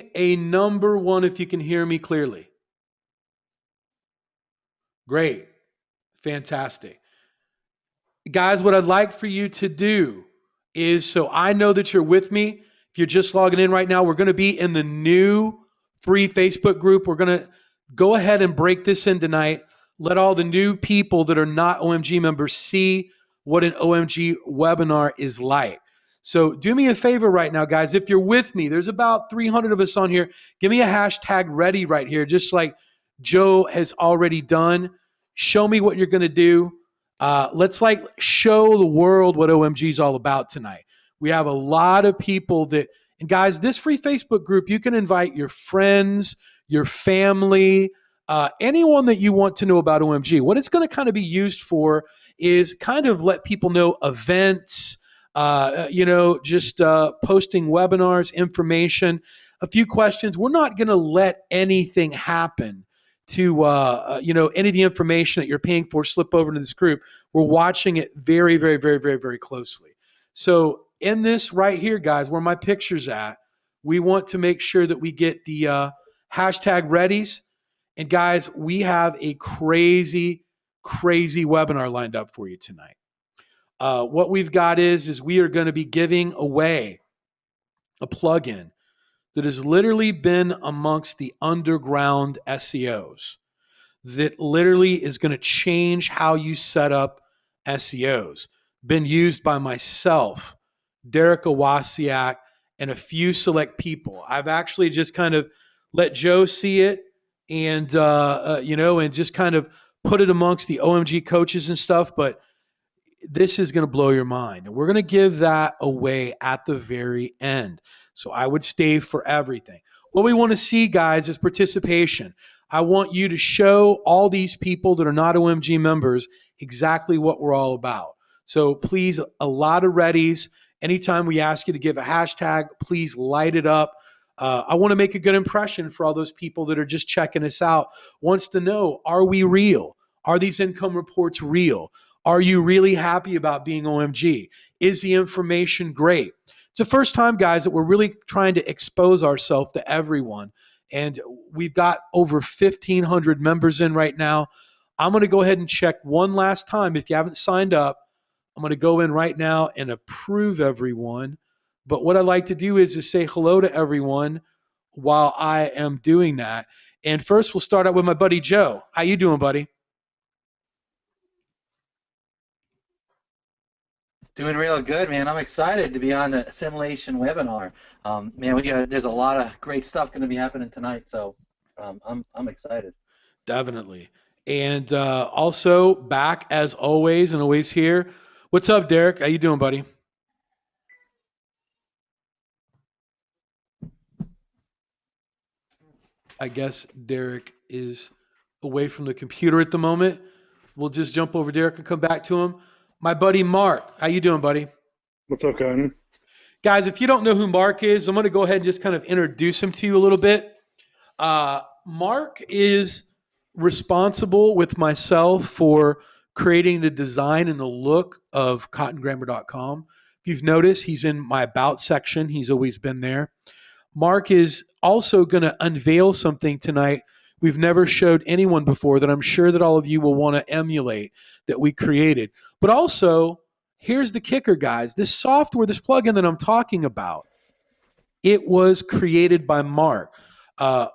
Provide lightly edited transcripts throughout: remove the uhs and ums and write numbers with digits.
me a number one if you can hear me clearly. Great. Fantastic. Guys, what I'd like for you to do is, so I know that you're with me. If you're just logging in right now, we're going to be in the new free Facebook group. We're going to go ahead and break this in tonight. Let all the new people that are not OMG members see what an OMG webinar is like. So do me a favor right now, guys. If you're with me, there's about 300 of us on here. Give me a hashtag ready right here, just like Joe has already done. Show me what you're going to do. Let's like show the world what OMG is all about tonight. We have a lot of people that, and guys, this free Facebook group, you can invite your friends, your family, anyone that you want to know about OMG. What it's going to kind of be used for is kind of let people know events, just posting webinars, information, a few questions. We're not going to let anything happen to any of the information that you're paying for slip over into this group. We're watching it very, very, very, very, very closely. So in this right here, guys, where my picture's at, we want to make sure that we get the hashtag readies. And guys, we have a crazy, crazy webinar lined up for you tonight. What we've got is we are going to be giving away a plugin that has literally been amongst the underground SEOs, that literally is going to change how you set up SEOs. Been used by myself, Derek Owasiak, and a few select people. I've actually just kind of let Joe see it and, and just kind of put it amongst the OMG coaches and stuff, but this is going to blow your mind. And we're going to give that away at the very end. So I would stay for everything. What we want to see, guys, is participation. I want you to show all these people that are not OMG members exactly what we're all about. So please, a lot of readies. Anytime we ask you to give a hashtag, please light it up. I want to make a good impression for all those people that are just checking us out. Wants to know, are we real? Are these income reports real? Are you really happy about being OMG? Is the information great? It's the first time, guys, that we're really trying to expose ourselves to everyone. And we've got over 1,500 members in right now. I'm going to go ahead and check one last time. If you haven't signed up, I'm going to go in right now and approve everyone. But what I'd like to do is say hello to everyone while I am doing that. And first, we'll start out with my buddy Joe. How you doing, buddy? Doing real good, man. I'm excited to be on the assimilation webinar. Man, there's a lot of great stuff going to be happening tonight, so I'm excited. Definitely. And also back as always and always here. What's up, Derek? How you doing, buddy? I guess Derek is away from the computer at the moment. We'll just jump over Derek and come back to him. My buddy Mark, how you doing, buddy? What's up, Cotton? Guys, if you don't know who Mark is, I'm going to go ahead and just kind of introduce him to you a little bit. Mark is responsible with myself for creating the design and the look of cottongrammar.com. If you've noticed, he's in my About section. He's always been there. Mark is also going to unveil something tonight we've never showed anyone before that I'm sure that all of you will want to emulate that we created. But also, here's the kicker, guys. This software, this plugin that I'm talking about, it was created by Mark.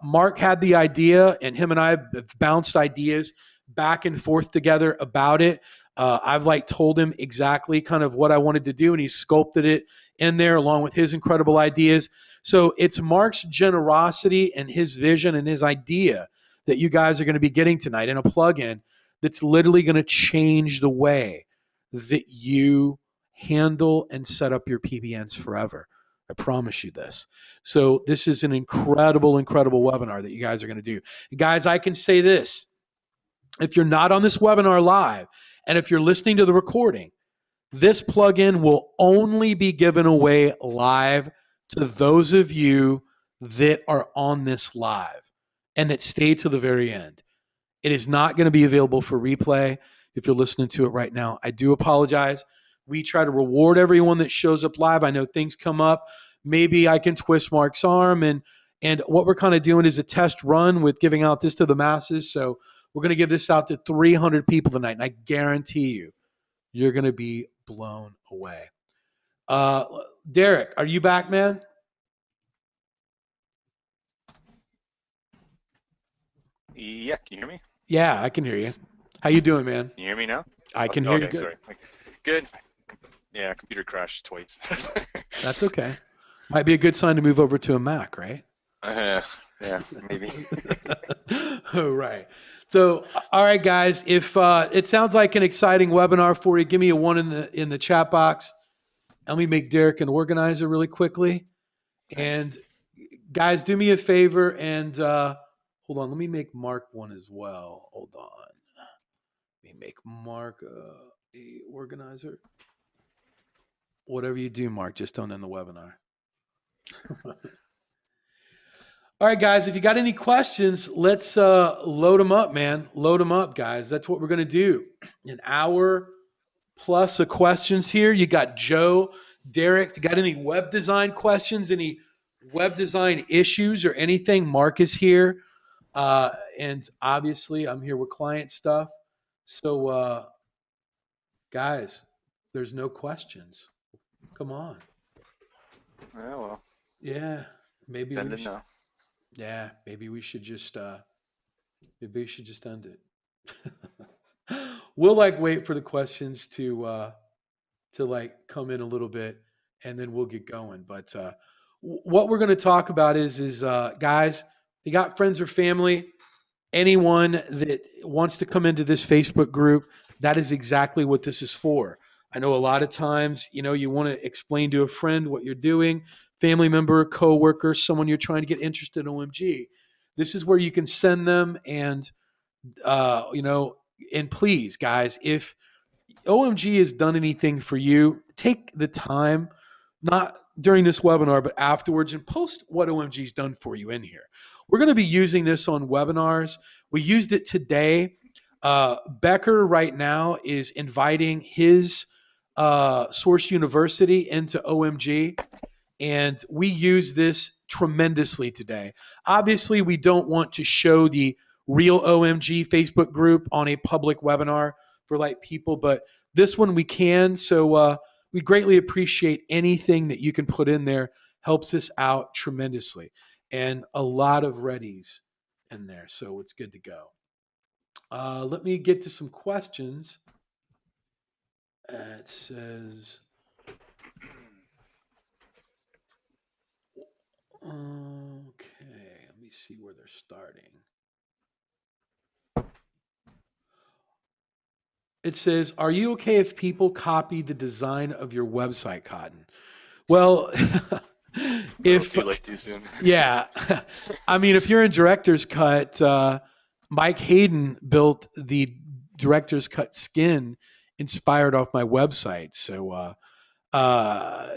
Mark had the idea, and him and I have bounced ideas back and forth together about it. I've told him exactly kind of what I wanted to do, and he sculpted it in there along with his incredible ideas. So it's Mark's generosity and his vision and his idea that you guys are going to be getting tonight in a plugin that's literally going to change the way that you handle and set up your PBNs forever. I promise you this. So this is an incredible, incredible webinar that you guys are going to do. Guys, I can say this. If you're not on this webinar live, and if you're listening to the recording, this plugin will only be given away live to those of you that are on this live and that stay to the very end. It is not going to be available for replay if you're listening to it right now. I do apologize. We try to reward everyone that shows up live. I know things come up. Maybe I can twist Mark's arm and And what we're kind of doing is a test run with giving out this to the masses. So we're going to give this out to 300 people tonight. And I guarantee you, you're going to be blown away. Uh, Derek, are you back, man? Yeah, can you hear me? Yeah, I can hear you. How you doing, man? Can you hear me now? I can hear you Okay, good. sorry. Good. Yeah, computer crashed twice. That's okay. Might be a good sign to move over to a Mac, right? Yeah, maybe. All right. So, all right, guys. If it sounds like an exciting webinar for you, give me a one in the chat box. Let me make Derek an organizer really quickly. Thanks. And guys, do me a favor and hold on. Let me make Mark one as well. Hold on. Let me make Mark a organizer. Whatever you do, Mark, just don't end the webinar. All right, guys, if you got any questions, let's load them up, man. Load them up, guys. That's what we're going to do. An hour plus of questions here. You got Joe, Derek. If you got any web design questions, any web design issues or anything, Mark is here. And obviously, I'm here with client stuff. So, guys, there's no questions. Come on. Yeah, well, Yeah, maybe send we it should. now. Yeah, maybe we should just end it. We'll like wait for the questions to like come in a little bit and then we'll get going. But what we're going to talk about is guys, you got friends or family, anyone that wants to come into this Facebook group, that is exactly what this is for. I know a lot of times, you want to explain to a friend what you're doing, family member, coworker, someone you're trying to get interested in OMG. This is where you can send them uh, you know, and please, guys, if OMG has done anything for you, take the time, not during this webinar, but afterwards, and post what OMG's done for you in here. We're going to be using this on webinars. We used it today. Becker right now is inviting his Source University into OMG, and we use this tremendously today. Obviously, we don't want to show the real OMG Facebook group on a public webinar for like people, but this one we can. So we greatly appreciate anything that you can put in there. Helps us out tremendously, and a lot of readies in there, so it's good to go. Let me get to some questions. It says, okay, let me see where they're starting. It says, are you okay if people copy the design of your website, Cotton? Well, Oh, if, too late, too soon. yeah, I mean, if you're in director's cut, Mike Hayden built the director's cut skin inspired off my website. So, uh,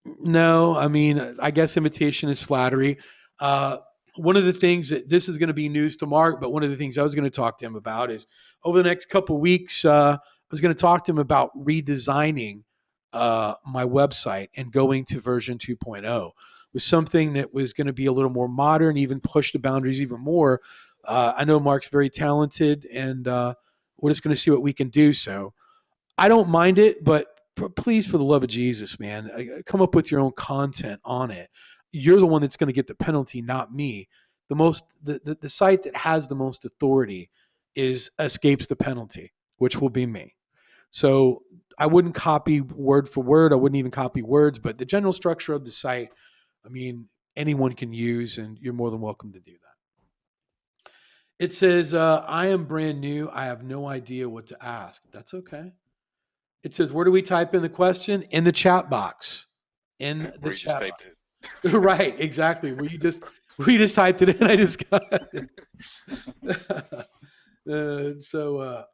no, I mean, I guess imitation is flattery. Uh, one of the things that this is going to be news to Mark, but one of the things I was going to talk to him about is over the next couple of weeks, I was going to talk to him about redesigning my website and going to version 2.0. It was something that was going to be a little more modern, even push the boundaries even more. I know Mark's very talented, and we're just going to see what we can do. So I don't mind it, but please, for the love of Jesus, man, come up with your own content on it. You're the one that's going to get the penalty, not me. The site that has the most authority is escapes the penalty, which will be me. So I wouldn't copy word for word. I wouldn't even copy words, but the general structure of the site, I mean, anyone can use, and you're more than welcome to do that. It says, I am brand new. I have no idea what to ask. That's okay. It says, where do we type in the question? In the chat box. In the Where you just chat typed box. it. Right, exactly. Where you just typed it in, I just got it. So it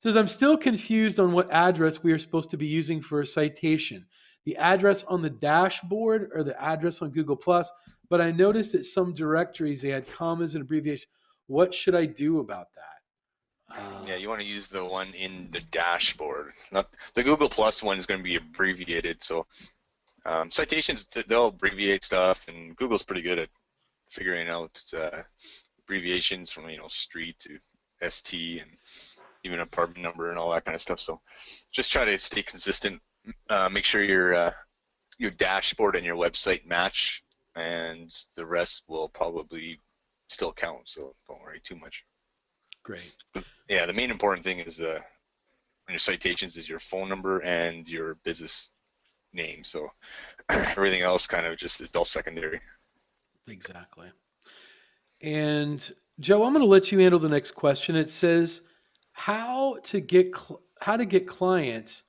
says, I'm still confused on what address we are supposed to be using for a citation. The address on the dashboard or the address on Google Plus, but I noticed that some directories they had commas and abbreviations. What should I do about that? Yeah, you want to use the one in the dashboard. Not the Google Plus one is going to be abbreviated. So citations, they'll abbreviate stuff, and Google's pretty good at figuring out abbreviations from street to ST and even apartment number and all that kind of stuff. So just try to stay consistent. Make sure your dashboard and your website match, and the rest will probably still count. So don't worry too much. Great. But yeah, the main important thing is on your citations is your phone number and your business name. So everything else kind of just is all secondary. Exactly. And Joe, I'm going to let you handle the next question. It says how to get clients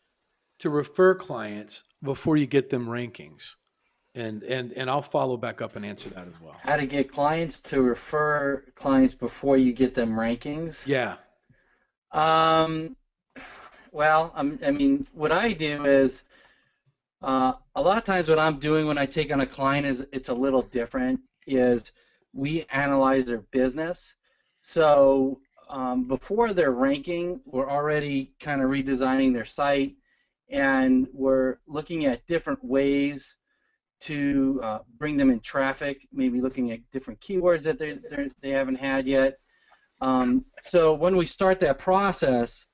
to refer clients before you get them rankings. And I'll follow back up and answer that as well. How to get clients to refer clients before you get them rankings? Yeah. Well, I mean, what I do is a lot of times what I'm doing when I take on a client is it's a little different. Is we analyze their business. So before their ranking, we're already kind of redesigning their site, and we're looking at different ways to bring them in traffic, maybe looking at different keywords that they haven't had yet. So when we start that process,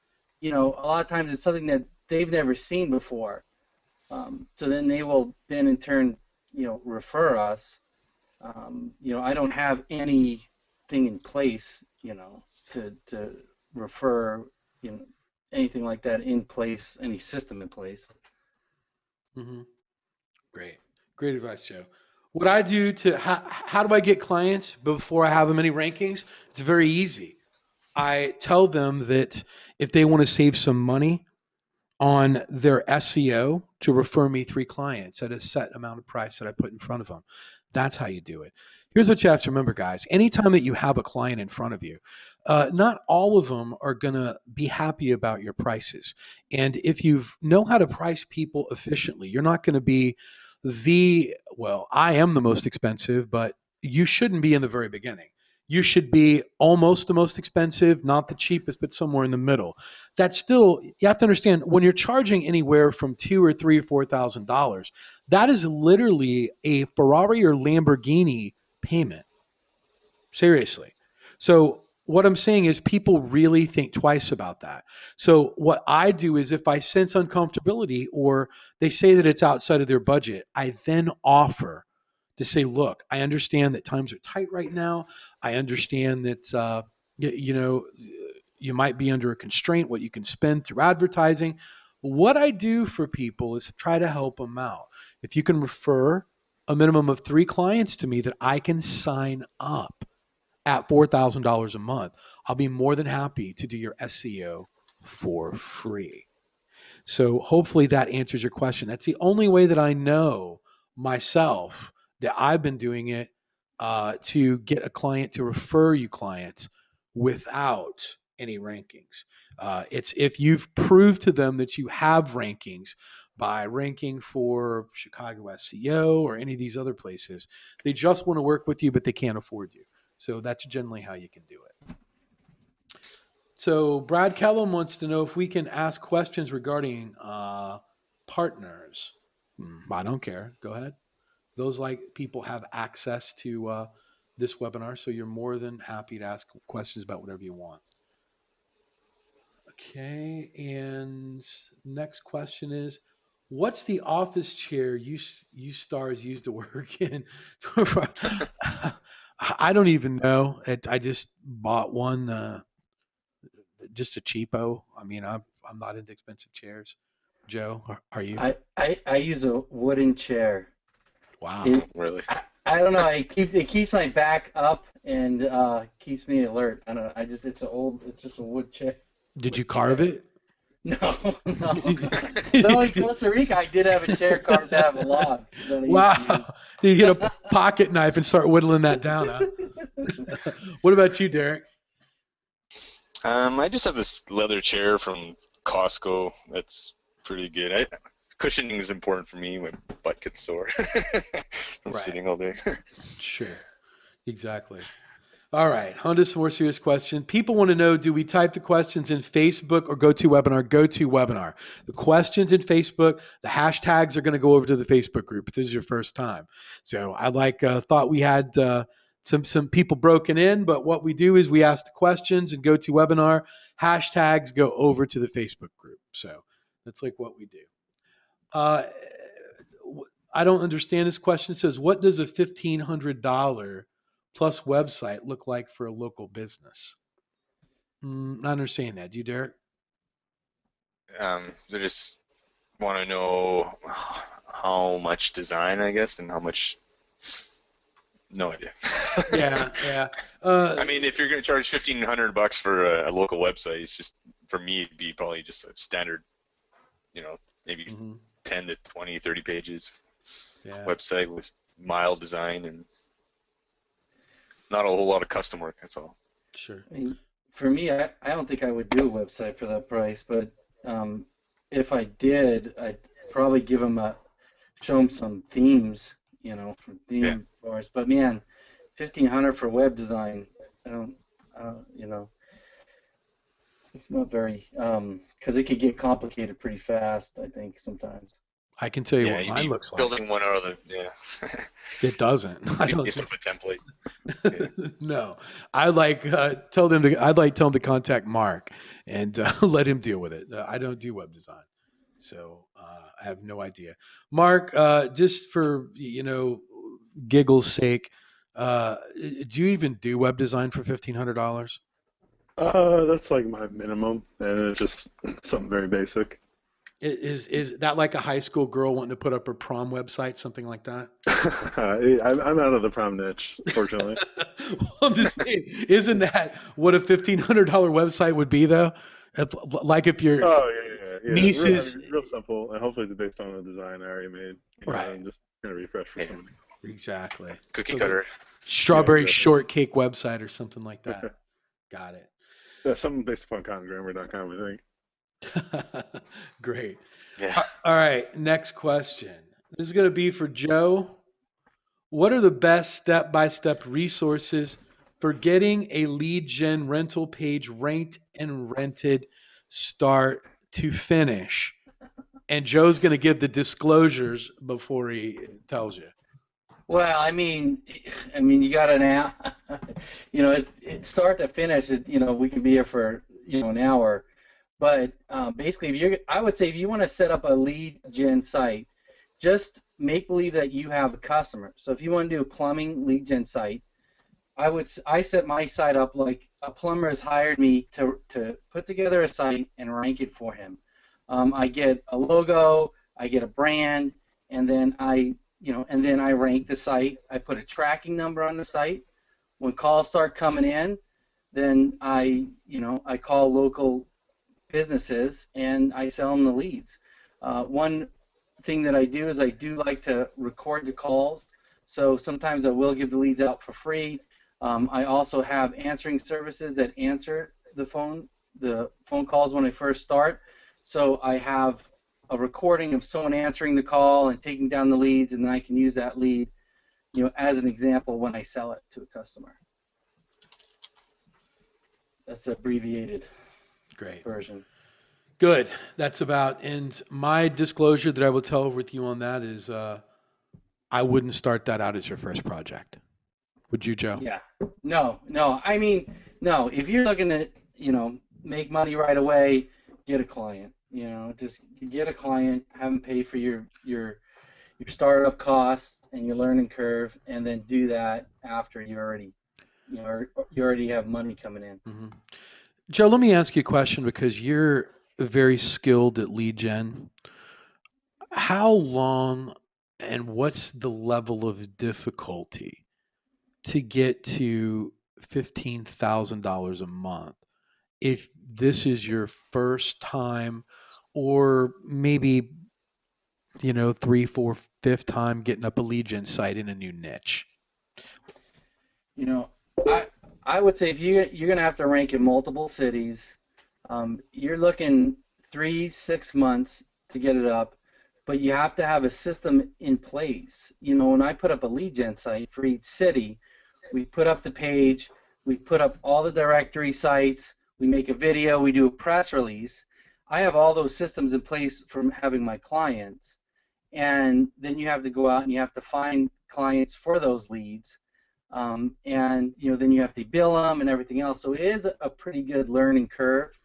a lot of times it's something that they've never seen before. So then they will then in turn, refer us. I don't have anything in place, to refer, anything like that in place, any system in place. Mm-hmm. Great advice, Joe. What I do how do I get clients before I have them any rankings? It's very easy. I tell them that if they want to save some money on their SEO, to refer me 3 clients at a set amount of price that I put in front of them. That's how you do it. Here's what you have to remember, guys. Anytime that you have a client in front of you, not all of them are going to be happy about your prices. And if you know how to price people efficiently, you're not going to be I am the most expensive, but you shouldn't be in the very beginning. You should be almost the most expensive, not the cheapest, but somewhere in the middle. That's still, you have to understand, when you're charging anywhere from $2,000 or $3,000 or $4,000, that is literally a Ferrari or Lamborghini payment. Seriously. So what I'm saying is people really think twice about that. So what I do is if I sense uncomfortability or they say that it's outside of their budget, I then offer to say, look, I understand that times are tight right now. I understand that you might be under a constraint what you can spend through advertising. What I do for people is try to help them out. If you can refer a minimum of 3 clients to me that I can sign up at $4,000 a month, I'll be more than happy to do your SEO for free. So hopefully that answers your question. That's the only way that I know myself that I've been doing it to get a client to refer you clients without any rankings. It's if you've proved to them that you have rankings by ranking for Chicago SEO or any of these other places, they just want to work with you, but they can't afford you. So that's generally how you can do it. So Brad Kellum wants to know if we can ask questions regarding partners. I don't care. Go ahead. Those people have access to this webinar, so you're more than happy to ask questions about whatever you want. Okay, and next question is, what's the office chair you stars use to work in? I don't even know. I just bought one, just a cheapo. I mean, I'm not into expensive chairs. Joe, are you? I use a wooden chair. Wow. Really? I don't know. It keeps my back up and keeps me alert. I don't know. It's just a wood chair. Did you carve it? No. So in Costa Rica, I did have a chair carved out of a log. Wow. You get a pocket knife and start whittling that down, huh? What about you, Derek? I just have this leather chair from Costco. That's pretty good. Cushioning is important for me. My butt gets sore from sitting all day. Sure. Exactly. All right. On to some more serious question. People want to know, do we type the questions in Facebook or GoToWebinar? GoToWebinar. The questions in Facebook, the hashtags are going to go over to the Facebook group if this is your first time. So I thought we had some people broken in, but what we do is we ask the questions and go to webinar, hashtags go over to the Facebook group. So that's like what we do. Uh, I don't understand this question. It says, what does a $1,500 plus website look like for a local business? Not understanding that. Do you, Derek? They just want to know how much design, I guess, and how much. No idea. Yeah. I mean, if you're going to charge $1,500 for a local website, it's just, for me, it'd be probably just a standard, maybe 10 to 20, 30 pages website with mild design and not a whole lot of custom work. That's all. Sure. I mean, for me, I don't think I would do a website for that price, but if I did, I'd probably show them some themes, from theme bars. But man, 1,500 for web design, it's not very, because it could get complicated pretty fast, I think, sometimes. I can tell you what mine looks like. Building one out of the, It doesn't. I don't based off a template. No, I'd like tell them to contact Mark and let him deal with it. I don't do web design, so I have no idea. Mark, just for giggles' sake, do you even do web design for $1,500? That's like my minimum, and it's just something very basic. Is that like a high school girl wanting to put up her prom website, something like that? I'm out of the prom niche, fortunately. I'm just saying, isn't that what a $1,500 website would be, though? Like if your niece is real simple, and hopefully it's based on a design I already made. Right. I'm just gonna refresh for somebody. Exactly. Cookie cutter. Strawberry shortcake website or something like that. Got it. Yeah, something based upon cottongrammar.com, I think. Great. Yeah. All right, next question. This is going to be for Joe. What are the best step-by-step resources for getting a lead gen rental page ranked and rented start to finish? And Joe's going to give the disclosures before he tells you. Well, I mean, you got an hour. It start to finish. We can be here for an hour. But basically, I would say if you want to set up a lead gen site, just make believe that you have a customer. So if you want to do a plumbing lead gen site, I set my site up like a plumber has hired me to put together a site and rank it for him. I get a logo, I get a brand, and then I rank the site. I put a tracking number on the site. When calls start coming in, then I call local businesses and I sell them the leads. One thing that I do is I do like to record the calls, so sometimes I will give the leads out for free. I also have answering services that answer the phone calls when I first start, so I have a recording of someone answering the call and taking down the leads, and then I can use that lead as an example when I sell it to a customer. That's abbreviated version. Good. That's about, and my disclosure that I will tell with you on that is I wouldn't start that out as your first project. Would you, Joe? Yeah. No. I mean, no. If you're looking to, make money right away, get a client. Just get a client, have them pay for your startup costs and your learning curve, and then do that after you already have money coming in. Mm-hmm. Joe, let me ask you a question because you're very skilled at lead gen. How long and what's the level of difficulty to get to $15,000 a month if this is your first time, or maybe 3, 4, 5th time getting up a lead gen site in a new niche? I would say if you're going to have to rank in multiple cities, you're looking 3-6 months to get it up, but you have to have a system in place. When I put up a lead gen site for each city, we put up the page, we put up all the directory sites, we make a video, we do a press release. I have all those systems in place from having my clients, and then you have to go out and you have to find clients for those leads. and then you have to bill them and everything else. So it is a pretty good learning curve.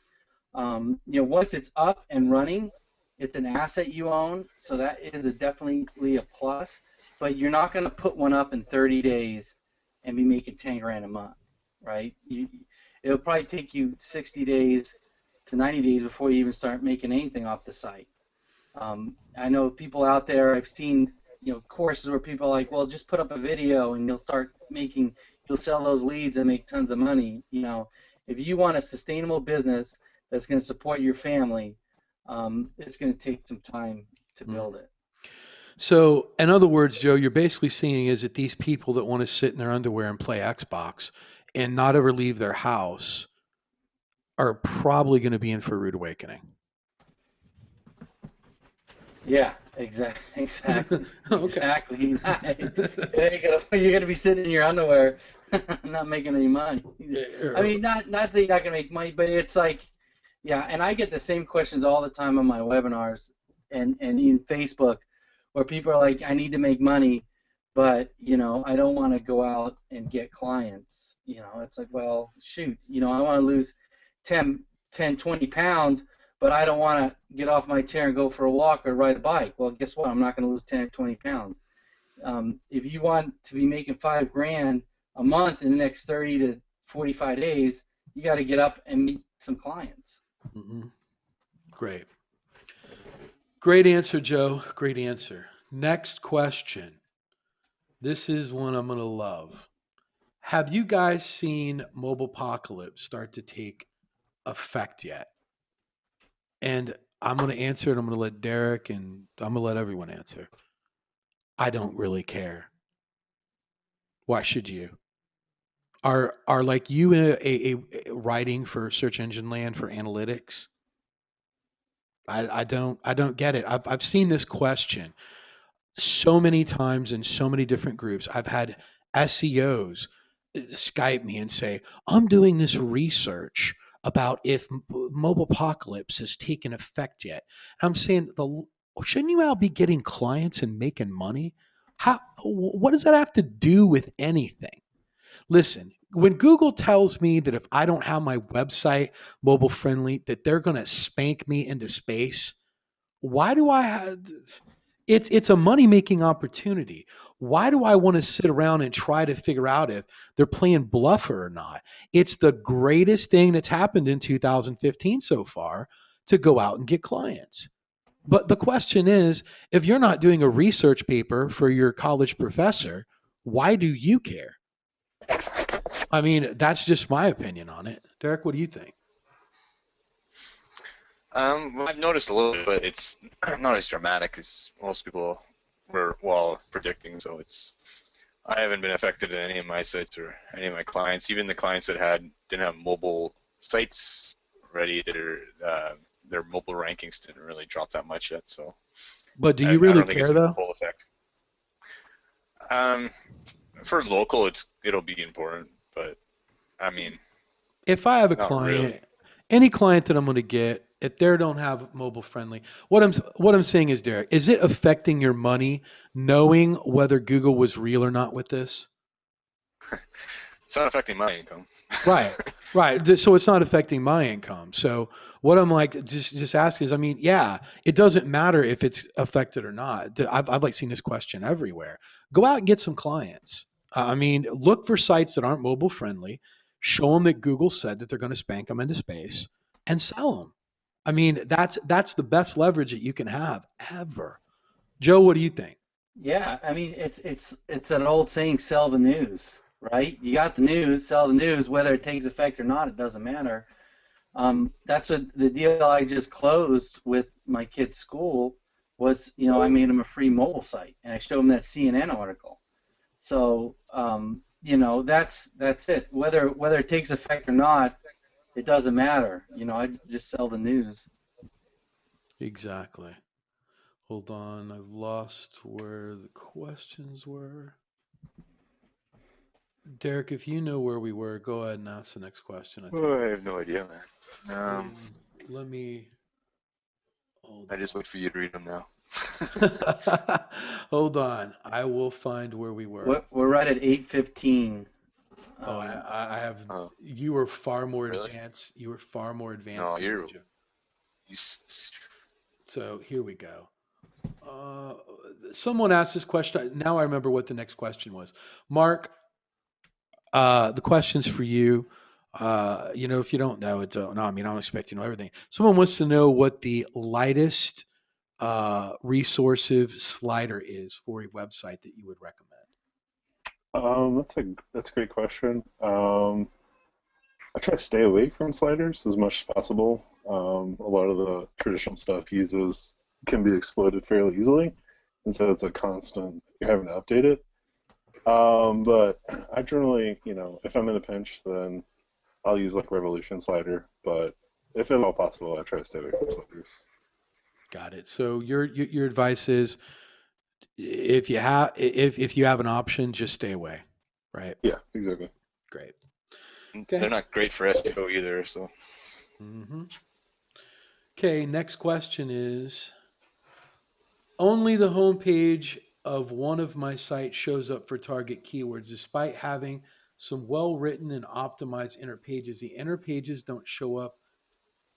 Once it's up and running, it's an asset you own, so that is definitely a plus. But you're not going to put one up in 30 days and be making 10 grand a month, right? It'll probably take you 60 days to 90 days before you even start making anything off the site. I know people out there, I've seen courses where people are like, well, just put up a video and you'll sell those leads and make tons of money. If you want a sustainable business that's going to support your family, it's going to take some time to build it. So, in other words, Joe, you're basically saying is that these people that want to sit in their underwear and play Xbox and not ever leave their house are probably going to be in for a rude awakening. Yeah, exactly. Okay. Exactly. You're gonna be sitting in your underwear, not making any money. I mean, not that you're not gonna make money, but it's like, yeah. And I get the same questions all the time on my webinars and in Facebook, where people are like, I need to make money, but I don't want to go out and get clients. It's like, well, shoot, I want to lose 10, 20 pounds, but I don't want to get off my chair and go for a walk or ride a bike. Well, guess what? I'm not going to lose 10 or 20 pounds. If you want to be making 5 grand a month in the next 30 to 45 days, you got to get up and meet some clients. Mm-hmm. Great. Great answer, Joe. Great answer. Next question. This is one I'm going to love. Have you guys seen mobile apocalypse start to take effect yet? And I'm going to answer it. I'm going to let Derek and I'm going to let everyone answer. I don't really care. Why should you? Are like you a writing for search engine land for analytics? I don't get it. I've seen this question so many times in so many different groups. I've had SEOs Skype me and say, I'm doing this research about if mobile apocalypse has taken effect yet. And I'm saying, shouldn't you all be getting clients and making money? What does that have to do with anything? Listen, when Google tells me that if I don't have my website mobile friendly, that they're going to spank me into space, why do I have it's a money making opportunity. Why do I want to sit around and try to figure out if they're playing bluffer or not? It's the greatest thing that's happened in 2015 so far to go out and get clients. But the question is, if you're not doing a research paper for your college professor, why do you care? I mean, that's just my opinion on it. Derek, what do you think? Well, I've noticed a little bit, but it's not as dramatic as most people were predicting. So I haven't been affected in any of my sites or any of my clients. Even the clients that didn't have mobile sites ready, their mobile rankings didn't really drop that much yet. So, but do you I really don't think care it's though? a full effect. For local, it'll be important, but I mean, if I have a not client, really. any client that I'm going to get, if they don't have mobile friendly, what I'm saying is, Derek, is it affecting your money knowing whether Google was real or not with this? It's not affecting my income. Right, right. So it's not affecting my income. So what I'm like just asking is, I mean, yeah, it doesn't matter if it's affected or not. I've like seen this question everywhere. Go out and get some clients. I mean, look for sites that aren't mobile friendly. Show them that Google said that they're going to spank them into space and sell them. I mean, that's the best leverage that you can have ever. Joe, what do you think? Yeah, I mean, it's an old saying, sell the news, right? You got the news, sell the news, whether it takes effect or not, it doesn't matter. That's what the deal I just closed with my kid's school was. I made him a free mobile site, and I showed him that CNN article. So, that's it. Whether it takes effect or not, it doesn't matter. I just sell the news. Exactly. Hold on, I've lost where the questions were. Derek, if you know where we were, go ahead and ask the next question. I have no idea, man. Let me. Hold I just wait for you to read them now. Hold on. I will find where we were. We're right at 8:15. Oh, I have. Oh, You were far more really? advanced. You were far more advanced No, than me, Joe. you. So here we go. Uh, Someone asked this question. Now I remember what the next question was. Mark, the question's for you. If you don't know, it's no. I mean, I don't expect you to know everything. Someone wants to know what the lightest resource slider is for a website that you would recommend. That's a great question. I try to stay away from sliders as much as possible. A lot of the traditional stuff can be exploited fairly easily, and so it's a constant. You're having to update it. But I generally, if I'm in a pinch, then I'll use like Revolution slider. But if at all possible, I try to stay away from sliders. Got it. So your advice is if you have an option, just stay away, right? Yeah, exactly. Great. They're Okay. not great for SEO either, so. hmm Okay. Next question is only the homepage of one of my sites shows up for target keywords, despite having some well-written and optimized inner pages. The inner pages don't show up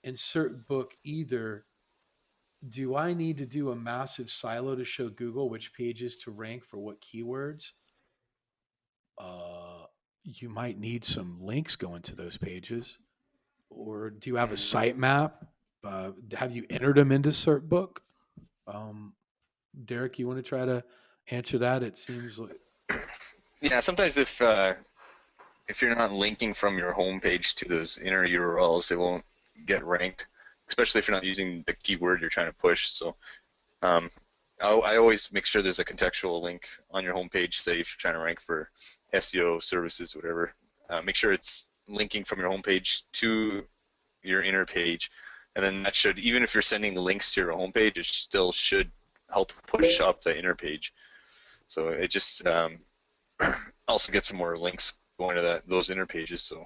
in certain book either. Do I need to do a massive silo to show Google which pages to rank for what keywords? Uh, you might need some links going to those pages. Or do you have a Mm. sitemap? Have you entered them into CertBook? Um, Derek, you want to try to answer that? It seems like Yeah, sometimes if you're not linking from your homepage to those inner URLs, it won't get ranked, especially if you're not using the keyword you're trying to push. So um, I always make sure there's a contextual link on your homepage, say if you're trying to rank for SEO services, whatever. Make sure it's linking from your homepage to your inner page, and then that should, even if you're sending links to your homepage, it still should help push up the inner page. So it just also get some more links going to those inner pages. So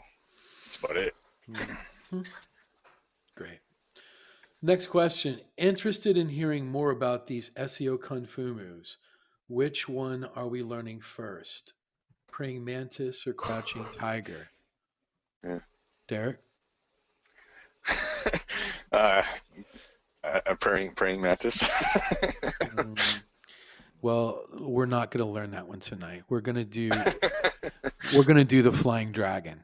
that's about it. Mhm. Great. Next question. Interested in hearing more about these SEO kung fu moves. Which one are we learning first? Praying mantis or crouching tiger? Yeah. Derek? uh, a praying mantis. Mm, well, we're not going to learn that one tonight. We're going to do the flying dragon.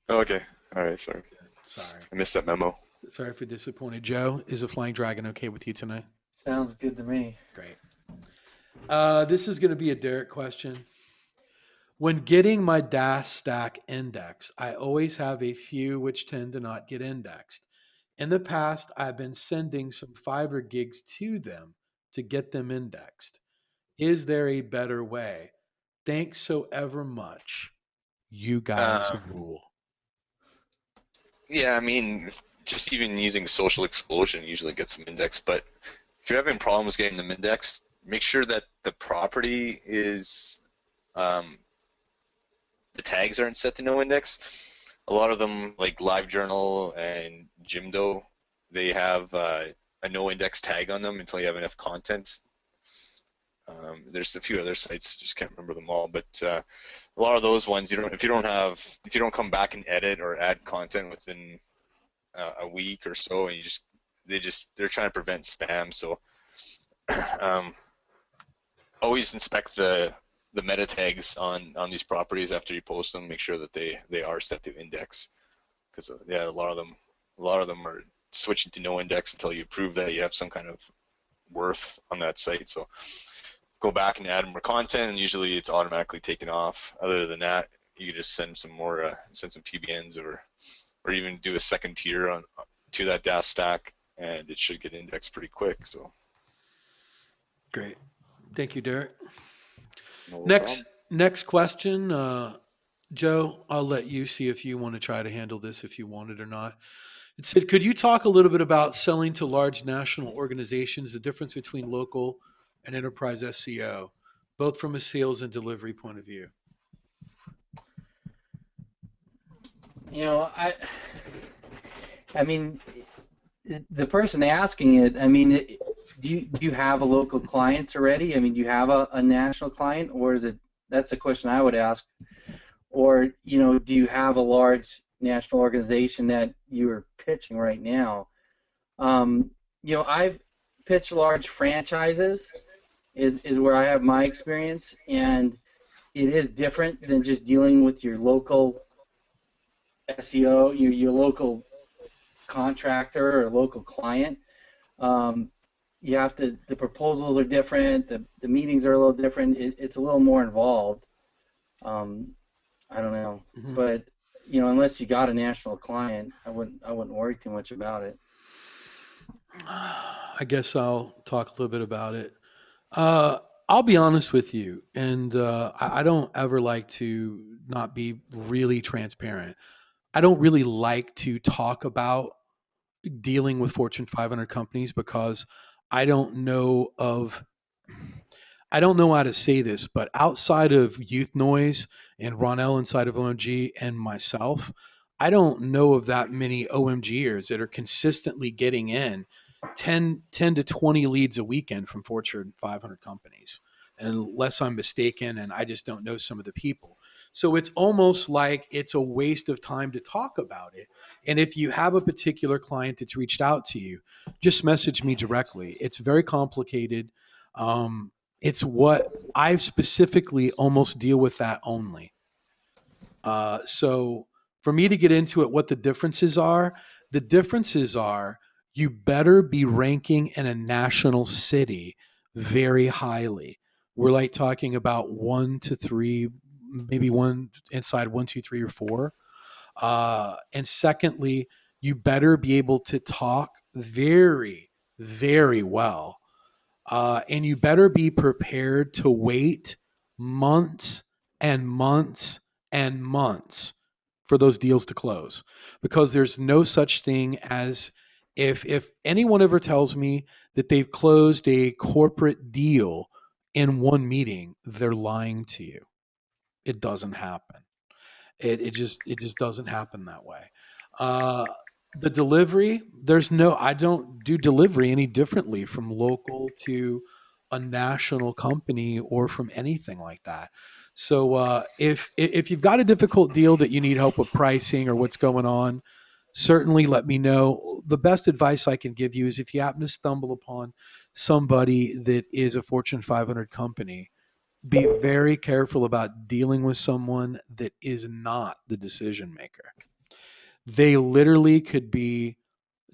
Okay. All right. Sorry. Sorry. I missed that memo. Sorry for disappointed. Joe, is a flying dragon okay with you tonight? Sounds good to me. Great. This is going to be a Derek question. When getting my DAS stack indexed, I always have a few which tend to not get indexed. In the past, I've been sending some Fiverr gigs to them to get them indexed. Is there a better way? Thanks so ever much. You guys Uh, rule. yeah, I mean, just even using social explosion usually gets them indexed. But if you're having problems getting them indexed, make sure that the property is the tags aren't set to no index. A lot of them, like LiveJournal and Jimdo, they have a no index tag on them until you have enough content. There's a few other sites, just can't remember them all, but a lot of those ones, if you don't come back and edit or add content within a week or so, and they're trying to prevent spam. So um, always inspect the meta tags on these properties after you post them. Make sure that they are set to index, because yeah, a lot of them are switching to no index until you prove that you have some kind of worth on that site. So go back and add more content, and usually it's automatically taken off. Other than that, you can just send some PBNs or even do a second tier to that DAS stack, and it should get indexed pretty quick. So Great. Thank you, Derek. no Next, problem. next question. Joe, I'll let you see if you want to try to handle this if you want it or not. It said, could you talk a little bit about selling to large national organizations, the difference between local and enterprise SEO, both from a sales and delivery point of view? You know, I mean, the person asking it, I mean, do you have a local client already? I mean, do you have a national client, or is it, that's a question I would ask, or do you have a large national organization that you're pitching right now? Um, I've pitched large franchises is where I have my experience, and it is different than just dealing with your local SEO, your local contractor or local client. Um, you have to, the proposals are different, the meetings are a little different, it's a little more involved. Um, I don't know, Mhm. but unless you got a national client, I wouldn't worry too much about it. I guess I'll talk a little bit about it. Uh, I'll be honest with you, and I don't ever like to not be really transparent. I don't really like to talk about dealing with Fortune 500 companies because I don't know of I don't know how to say this, but outside of Youth Noise and Ronell inside of OMG and myself, I don't know of that many OMGers that are consistently getting in 10 to 20 leads a weekend from Fortune 500 companies, unless I'm mistaken, and I just don't know some of the people. So it's almost like it's a waste of time to talk about it. And if you have a particular client that's reached out to you, just message me directly. It's very complicated. It's what I specifically almost deal with that only. So for me to get into it, what the differences are you better be ranking in a national city very highly. We're like talking about 1 to 3, maybe one inside 1, 2, 3, or 4. And secondly, you better be able to talk very, very well, and you better be prepared to wait months and months and months for those deals to close. Because there's no such thing as, if anyone ever tells me that they've closed a corporate deal in one meeting, they're lying to you. It doesn't happen. It just doesn't happen that way. Uh, the delivery, I don't do delivery any differently from local to a national company or from anything like that. So if you've got a difficult deal that you need help with pricing or what's going on, certainly let me know. The best advice I can give you is if you happen to stumble upon somebody that is a Fortune 500 company, be very careful about dealing with someone that is not the decision maker. They literally could be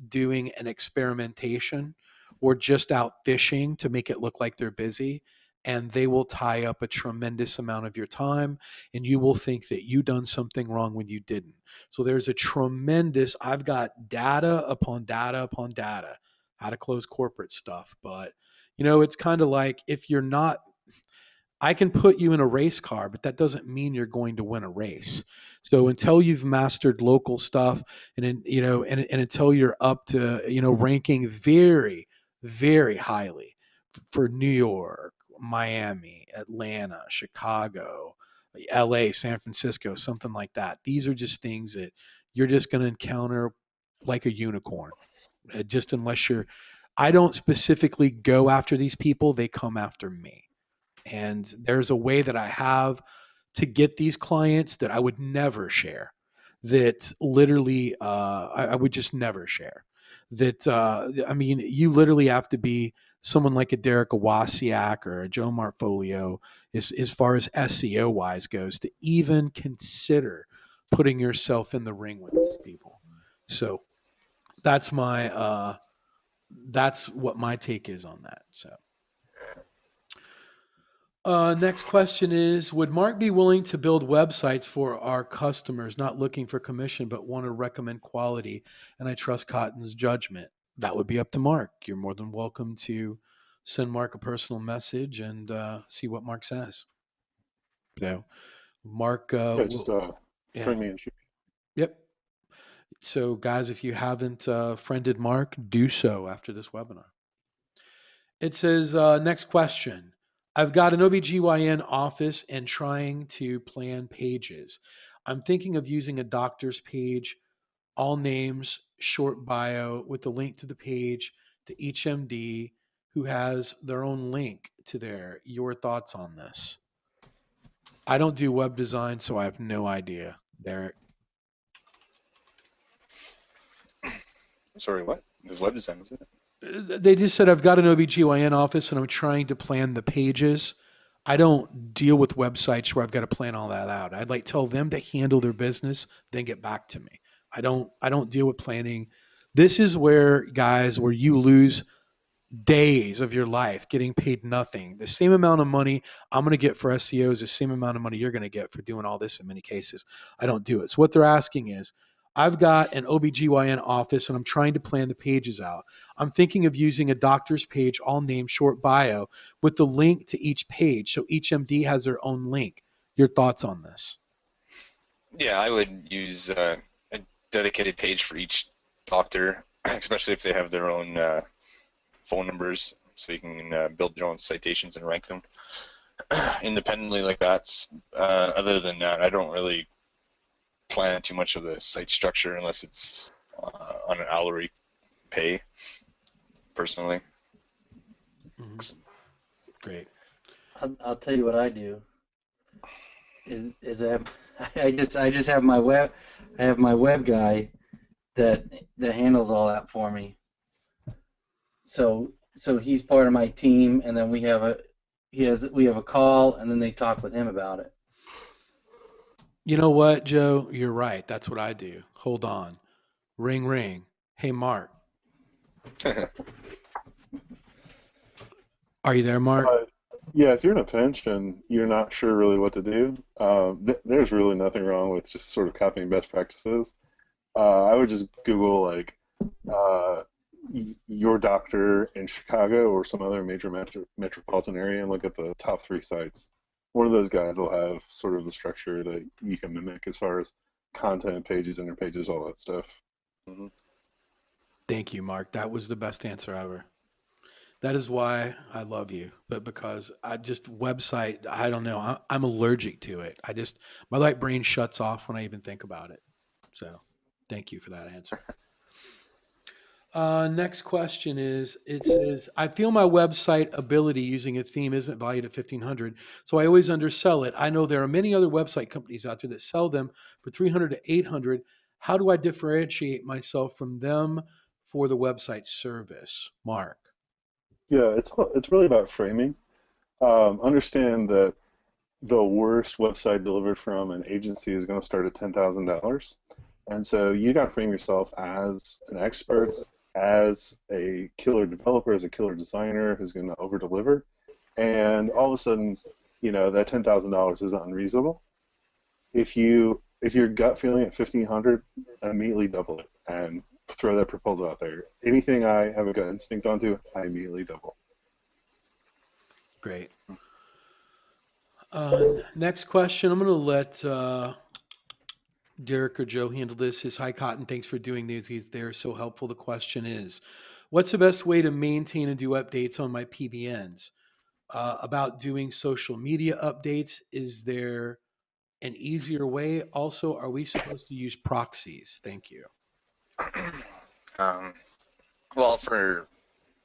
doing an experimentation or just out fishing to make it look like they're busy. And they will tie up a tremendous amount of your time, and you will think that you done something wrong when you didn't. So there's a tremendous, I've got data upon data upon data, how to close corporate stuff. But, it's kind of like if you're not I can put you in a race car, but that doesn't mean you're going to win a race. So until you've mastered local stuff, and until you're up to, ranking very, very highly for New York, Miami, Atlanta, Chicago, LA, San Francisco, something like that. These are just things that you're just going to encounter like a unicorn. Just unless I don't specifically go after these people, they come after me. And there's a way that I have to get these clients that I would never share. That literally, I would just never share. I mean, you literally have to be someone like a Derek Awasiak or a Joe Marfolio, as far as SEO wise goes, to even consider putting yourself in the ring with these people. So that's that's what my take is on that. So. Next question is, would Mark be willing to build websites for our customers, not looking for commission, but want to recommend quality? And I trust Cotton's judgment. That would be up to Mark. You're more than welcome to send Mark a personal message and see what Mark says. So, Mark, Yeah, just yeah, friend me and shoot. yep. So, guys, if you haven't friended Mark, do so after this webinar. It says, next question. I've got an OBGYN office and trying to plan pages. I'm thinking of using a doctor's page, all names, short bio with a link to the page to each MD who has their own link to there. Your thoughts on this? I don't do web design, so I have no idea. Derek. Sorry, what? It was web design, wasn't it? They just said I've got an OBGYN office and I'm trying to plan the pages. I don't deal with websites where I've got to plan all that out. I'd like tell them to handle their business, then get back to me. I don't deal with planning. This is where, guys, where you lose days of your life getting paid nothing. The same amount of money I'm going to get for SEO is the same amount of money you're going to get for doing all this in many cases. I don't do it. So what they're asking is, I've got an OBGYN office and I'm trying to plan the pages out. I'm thinking of using a doctor's page, all named short bio, with the link to each page. So each MD has their own link. Your thoughts on this? Yeah, I would use a dedicated page for each doctor, especially if they have their own phone numbers, so you can build your own citations and rank them independently like that. Other than that, I don't really plan too much of the site structure unless it's on an hourly pay, personally. Mm-hmm. Great. I'll tell you what I do. Is I just have my web guy that handles all that for me. So he's part of my team, and then we have a call, and then they talk with him about it. You know what, Joe? You're right. That's what I do. Hold on. Ring, ring. Hey, Mark. Are you there, Mark? Yeah, if you're in a pinch and you're not sure really what to do, there's really nothing wrong with just sort of copying best practices. I would just Google like your doctor in Chicago or some other major metropolitan area and look at the top 3 sites. One of those guys will have sort of the structure that you can mimic as far as content, pages, interpages, all that stuff. Mm-hmm. Thank you, Mark. That was the best answer ever. That is why I love you, but because I just website, I don't know, I'm allergic to it. My light brain shuts off when I even think about it. So thank you for that answer. Next question is, it says, I feel my website ability using a theme isn't valued at 1500, so I always undersell it. I know there are many other website companies out there that sell them for 300 to 800. How do I differentiate myself from them for the website service? Mark. Yeah, it's really about framing. Understand that the worst website delivered from an agency is going to start at $10,000. And so you got to frame yourself as an expert, as a killer developer, as a killer designer who's going to over deliver. And all of a sudden, that $10,000 is unreasonable. If your gut feeling at 1,500, immediately double it and throw that proposal out there. Anything I have a gut instinct onto, I immediately double. Great. Next question. I'm going to let Derek or Joe handle this. Is Hi Cotton. Thanks for doing these. They're so helpful. The question is, what's the best way to maintain and do updates on my PBNs? About doing social media updates, is there an easier way? Also, are we supposed to use proxies? Thank you. Well, for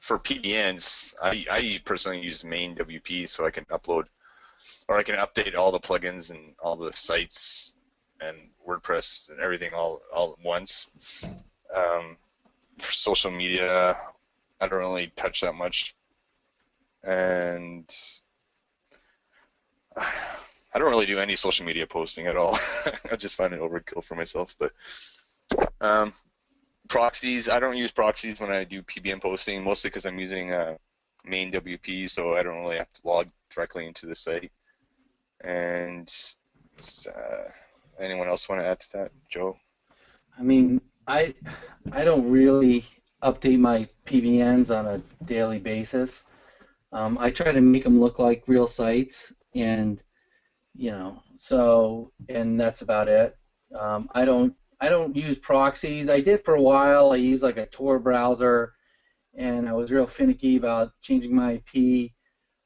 PBNs, I personally use main WP so I can upload, or I can update all the plugins and all the sites and WordPress and everything all at once. For social media, I don't really touch that much, and I don't really do any social media posting at all. I just find it overkill for myself. But proxies, I don't use proxies when I do PBN posting, mostly because I'm using main WP, so I don't really have to log directly into the site. And anyone else want to add to that, Joe? I mean, I don't really update my PBNs on a daily basis. I try to make them look like real sites, and and that's about it. I don't use proxies. I did for a while. I used like a Tor browser, and I was real finicky about changing my IP.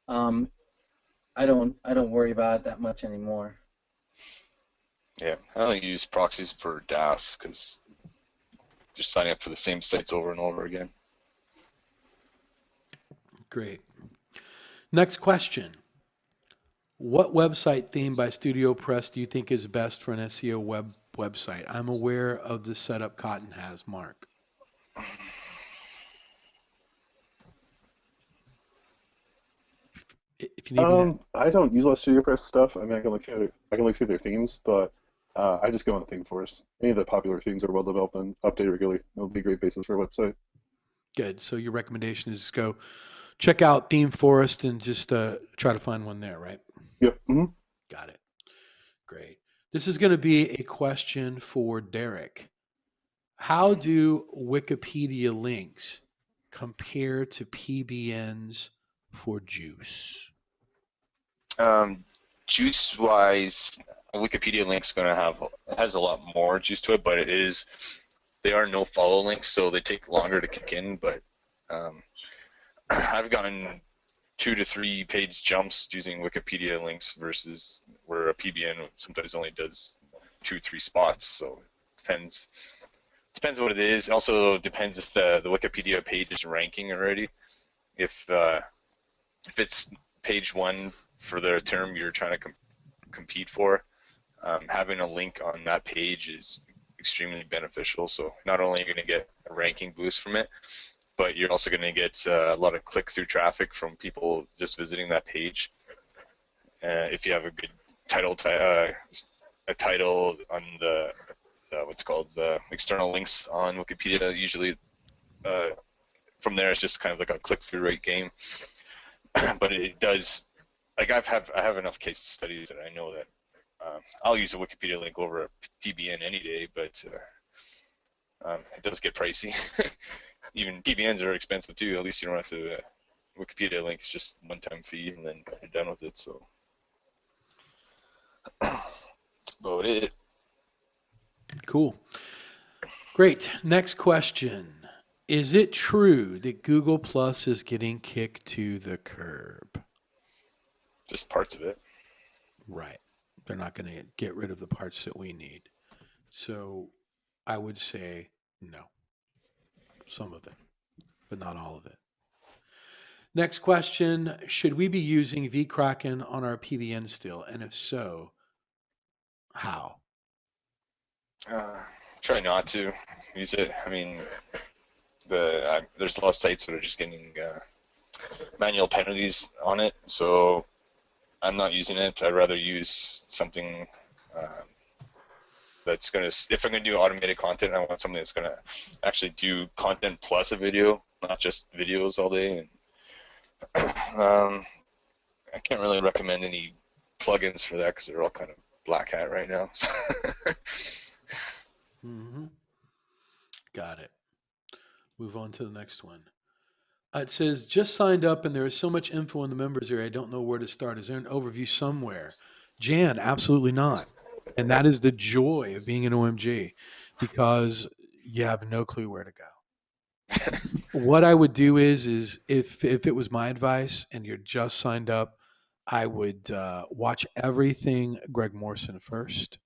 I don't worry about it that much anymore. Yeah, I only use proxies for DAS because just signing up for the same sites over and over again. Great. Next question. What website theme by Studio Press do you think is best for an SEO website? I'm aware of the setup Cotton has, Mark. If you need me to, I don't use a lot of Studio Press stuff. I mean, I can look through their themes, but I just go on ThemeForest. Any of the popular themes are well developed and updated regularly. It'll be a great basis for a website. good. So your recommendation is just go check out Theme Forest and just try to find one there, right? Yep. Got it. Great. This is going to be a question for Derek. How do Wikipedia links compare to PBNs for juice? Juice wise, a Wikipedia link's has a lot more juice to it, but they are no follow links, so they take longer to kick in. But I've gotten 2 to 3 page jumps using Wikipedia links versus where a PBN sometimes only does 2 or 3 spots. So depends what it is. It also depends if the Wikipedia page is ranking already. If it's page 1 for the term you're trying to compete for, having a link on that page is extremely beneficial. So not only are you going to get a ranking boost from it, but you're also going to get a lot of click-through traffic from people just visiting that page. If you have a good a title on the what's called the external links on Wikipedia, usually from there it's just kind of like a click-through rate game. But it does, like I have enough case studies that I know that I'll use a Wikipedia link over a PBN any day, but it does get pricey. Even PBNs are expensive too. At least you don't have to. Wikipedia link is just one-time fee, and then you're done with it. So, about it. Cool. Great. Next question. Is it true that Google Plus is getting kicked to the curb? Just parts of it. Right. They're not going to get rid of the parts that we need. So I would say no. Some of it, but not all of it. Next question. Should we be using vKraken on our PBN still? And if so, how? Try not to use it. I mean, there's a lot of sites that are just getting manual penalties on it, so I'm not using it. I'd rather use something that's going to, if I'm going to do automated content, I want something that's going to actually do content plus a video, not just videos all day. And I can't really recommend any plugins for that because they're all kind of black hat right now. Mm-hmm. Got it. Move on to the next one. It says, just signed up and there is so much info in the members area, I don't know where to start. Is there an overview somewhere? Jan, absolutely not. And that is the joy of being an OMG, because you have no clue where to go. What I would do is if it was my advice and you're just signed up, I would watch everything Greg Morrison first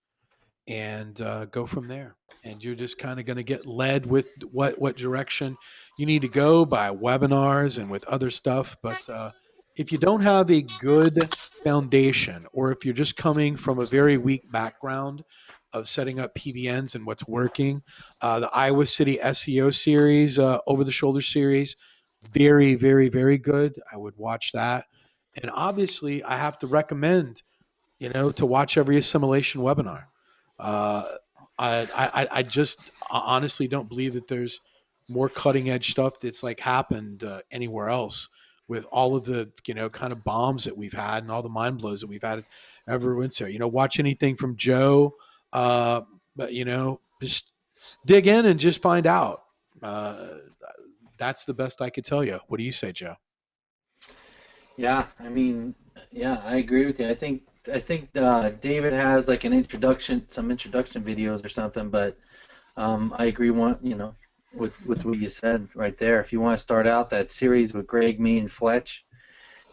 and go from there. And you're just kind of going to get led with what direction you need to go by webinars and with other stuff. But if you don't have a good foundation, or if you're just coming from a very weak background of setting up PBNs and what's working, the Iowa City SEO series, over the shoulder series, very, very, very good. I would watch that. And obviously, I have to recommend, to watch every assimilation webinar. Uh, I just honestly don't believe that there's more cutting edge stuff that's like happened anywhere else, with all of the kind of bombs that we've had and all the mind blows that we've had ever since there. Watch anything from Joe, but just dig in and just find out. That's the best I could tell you. What do you say, Joe? Yeah, I mean, yeah, I agree with you. I think David has like some introduction videos or something, but I agree with what you said right there. If you want to start out, that series with Greg, me, and Fletch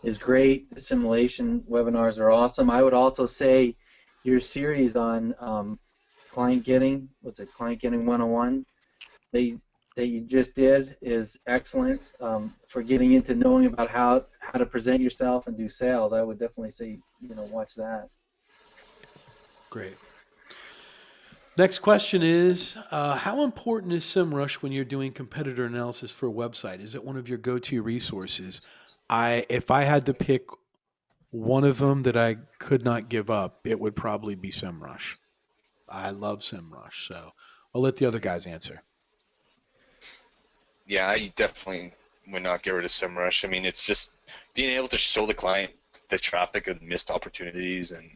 is great. The simulation webinars are awesome. I would also say your series on client getting 101. that you just did is excellent for getting into knowing about how to present yourself and do sales. I would definitely say, watch that. Great. Next question is, how important is SEMrush when you're doing competitor analysis for a website? Is it one of your go-to resources? If I had to pick one of them that I could not give up, it would probably be SEMrush. I love SEMrush, so I'll let the other guys answer. Yeah, I definitely would not get rid of SEMrush. I mean, it's just being able to show the client the traffic and missed opportunities, and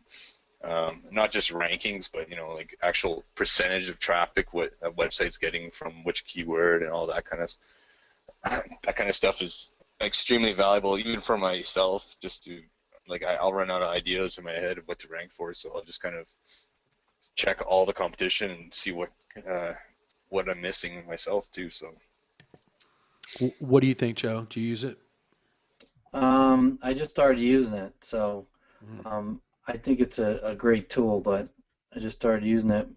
not just rankings, but like actual percentage of traffic what a website's getting from which keyword and all that kind of stuff is extremely valuable, even for myself. Just to I'll run out of ideas in my head of what to rank for, so I'll just kind of check all the competition and see what I'm missing myself too. So. What do you think, Joe? Do you use it? I just started using it, so I think it's a great tool, but I just started using it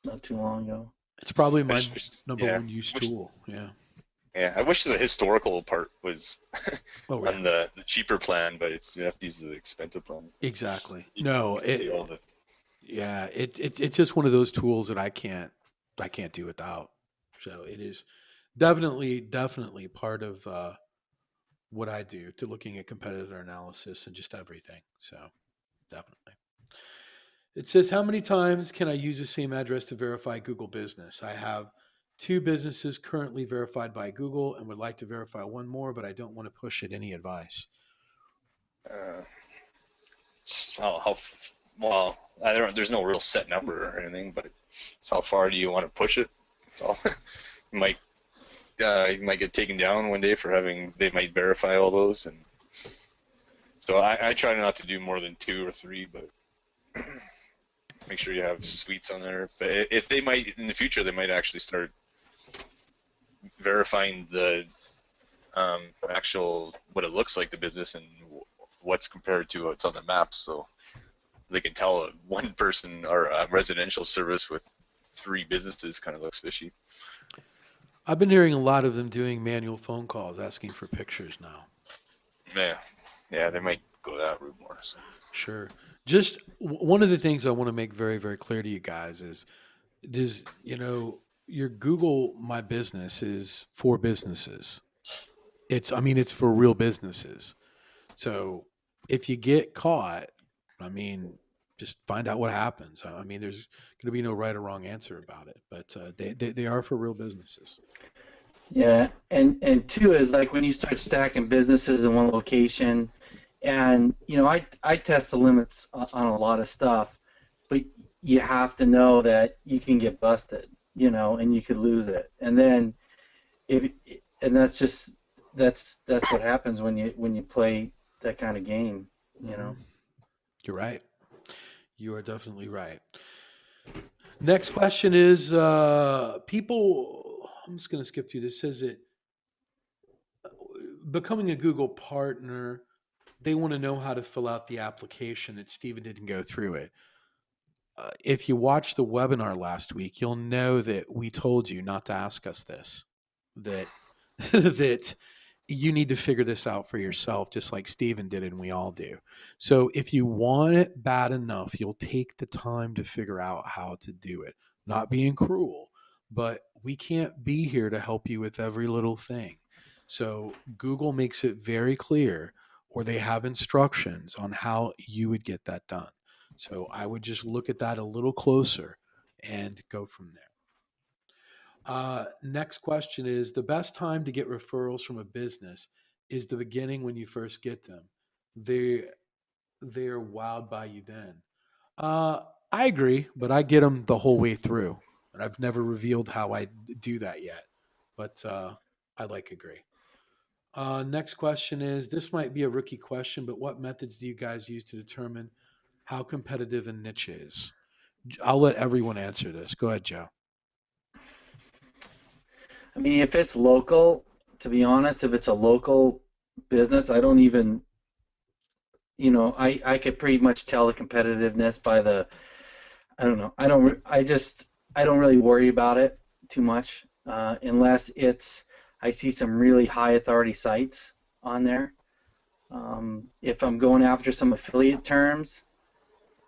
not too long ago. It's probably my number one use tool. Yeah. Yeah, I wish the historical part was on the cheaper plan, but you have to use the expensive plan. Exactly. It's just one of those tools that I can't do without. So it is definitely part of what I do to looking at competitor analysis and just everything. So definitely. It says, how many times can I use the same address to verify Google Business? I have 2 businesses currently verified by Google and would like to verify one more, but I don't want to push it. Any advice? Well, there's no real set number or anything, but it's how far do you want to push it? It's all. You might get taken down one day for they might verify all those, and so I try not to do more than 2 or 3, but make sure you have suites on there. But if they might in the future, they might actually start verifying the actual what it looks like, the business, and what's compared to what's on the maps, so they can tell one person or a residential service with 3 businesses kind of looks fishy. I've been hearing a lot of them doing manual phone calls asking for pictures now. Yeah, they might go that route more. So. Sure. Just one of the things I want to make very, very clear to you guys is your Google My Business is for businesses. It's for real businesses. So if you get caught, just find out what happens. There's going to be no right or wrong answer about it, but they are for real businesses. Yeah, and 2 is like when you start stacking businesses in one location, and I test the limits on a lot of stuff, but you have to know that you can get busted, and you could lose it, and then that's what happens when you play that kind of game, You're right. You are definitely right. Next question is people. I'm just going to skip through this. It says that becoming a Google partner, they want to know how to fill out the application. That Steven didn't go through it. If you watched the webinar last week, you'll know that we told you not to ask us this. That that you need to figure this out for yourself, just like Steven did and we all do. So if you want it bad enough, you'll take the time to figure out how to do it. Not being cruel, but we can't be here to help you with every little thing. So Google makes it very clear, or they have instructions on how you would get that done. So I would just look at that a little closer and go from there. Next question is, the best time to get referrals from a business is the beginning when you first get them. They're wowed by you then. I agree, but I get them the whole way through, and I've never revealed how I do that yet, but I agree. Next question is, this might be a rookie question, but what methods do you guys use to determine how competitive a niche is? I'll let everyone answer this. Go ahead, Joe. If it's local, to be honest, if it's a local business, I don't even, I could pretty much tell the competitiveness by I don't know. I don't really worry about it too much. unless I see some really high authority sites on there. If I'm going after some affiliate terms,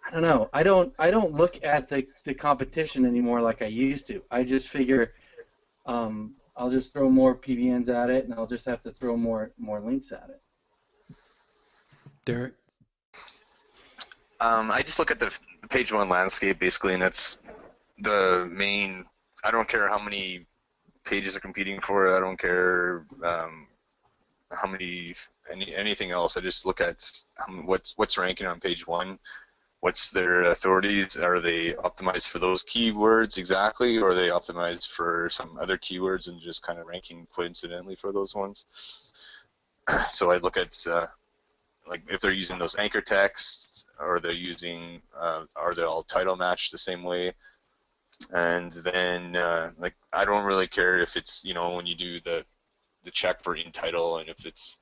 I don't know. I don't look at the competition anymore like I used to. I just figure I'll just throw more PBNs at it, and I'll just have to throw more links at it. Derek? I just look at the page one landscape basically, and that's the main. I don't care how many pages are competing for it. I don't care how many anything else. I just look at what's ranking on page one. What's their authorities? Are they optimized for those keywords exactly, or are they optimized for some other keywords and just kind of ranking coincidentally for those ones? So I look at like if they're using those anchor texts, or they're using, are they all title matched the same way? And then like I don't really care if it's, you know, when you do the check for in title, and if it's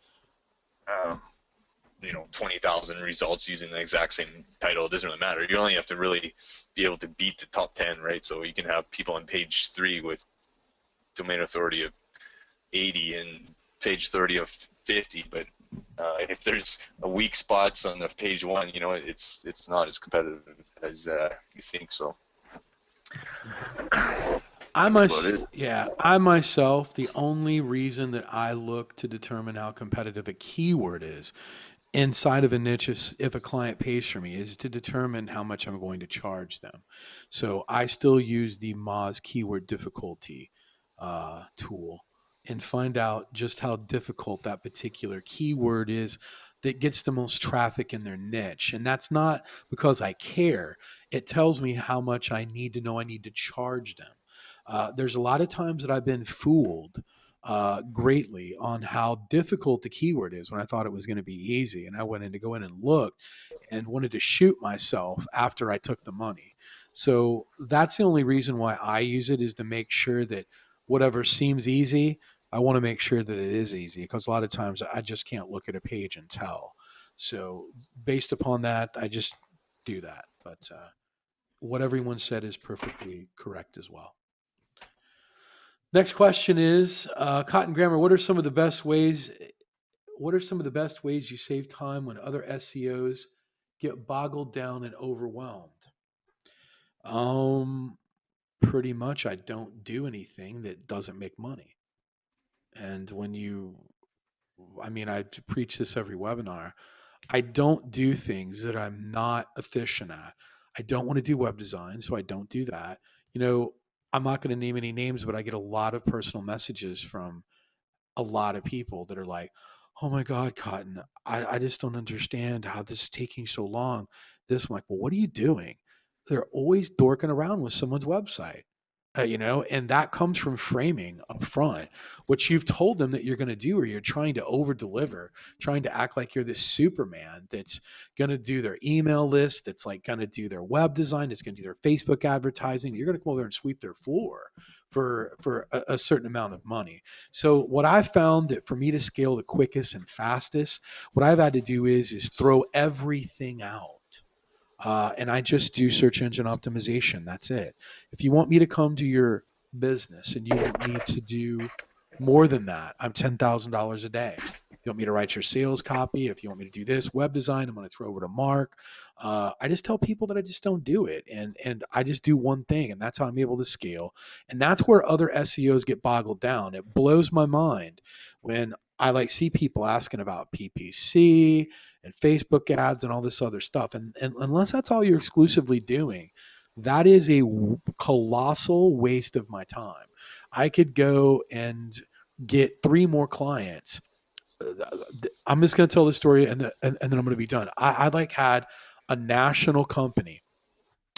you know, 20,000 results using the exact same title, it doesn't really matter. You only have to really be able to beat the top 10, right? So you can have people on page 3 with domain authority of 80 and page 30 of 50, but if there's a weak spots on the page 1, you know, it's not as competitive as you think. So I myself, the only reason that I look to determine how competitive a keyword is inside of a niche, if a client pays for me, is to determine how much I'm going to charge them. So I still use the Moz keyword difficulty tool and find out just how difficult that particular keyword is that gets the most traffic in their niche. And that's not because I care. It tells me how much I need to know I need to charge them. There's a lot of times that I've been fooled greatly on how difficult the keyword is when I thought it was going to be easy. And I went in to go in and look and wanted to shoot myself after I took the money. So that's the only reason why I use it, is to make sure that whatever seems easy, I want to make sure that it is easy, because a lot of times I just can't look at a page and tell. So based upon that, I just do that. But what everyone said is perfectly correct as well. Next question is, Cotton Grammar, what are some of the best ways? What are some of the best ways you save time when other SEOs get boggled down and overwhelmed? Um, Pretty much, I don't do anything that doesn't make money. And I mean, I preach this every webinar. I don't do things that I'm not efficient at. I don't want to do web design, so I don't do that. You know, I'm not going to name any names, but I get a lot of personal messages from a lot of people that are like, oh my God, Cotton, I just don't understand how this is taking so long. This, I'm like, well, what are you doing? They're always dorking around with someone's website. And that comes from framing up front. What you've told them that you're going to do, or you're trying to over deliver, trying to act like you're this Superman that's going to do their email list, that's like going to do their web design, that's going to do their Facebook advertising. You're going to come over there and sweep their floor for a certain amount of money. So what I found that for me to scale the quickest and fastest, what I've had to do is throw everything out. And I just do search engine optimization. That's it. If you want me to come to your business and you want me to do more than that, I'm $10,000 a day. If you want me to write your sales copy, if you want me to do this web design, I'm going to throw over to Mark. I just tell people that I just don't do it, and I just do one thing, and that's how I'm able to scale. And that's where other SEOs get boggled down. It blows my mind when I see people asking about PPC and Facebook ads and all this other stuff. And unless that's all you're exclusively doing, that is a colossal waste of my time. I could go and get 3 more clients. I'm just going to tell the story, and then I'm going to be done. I had a national company,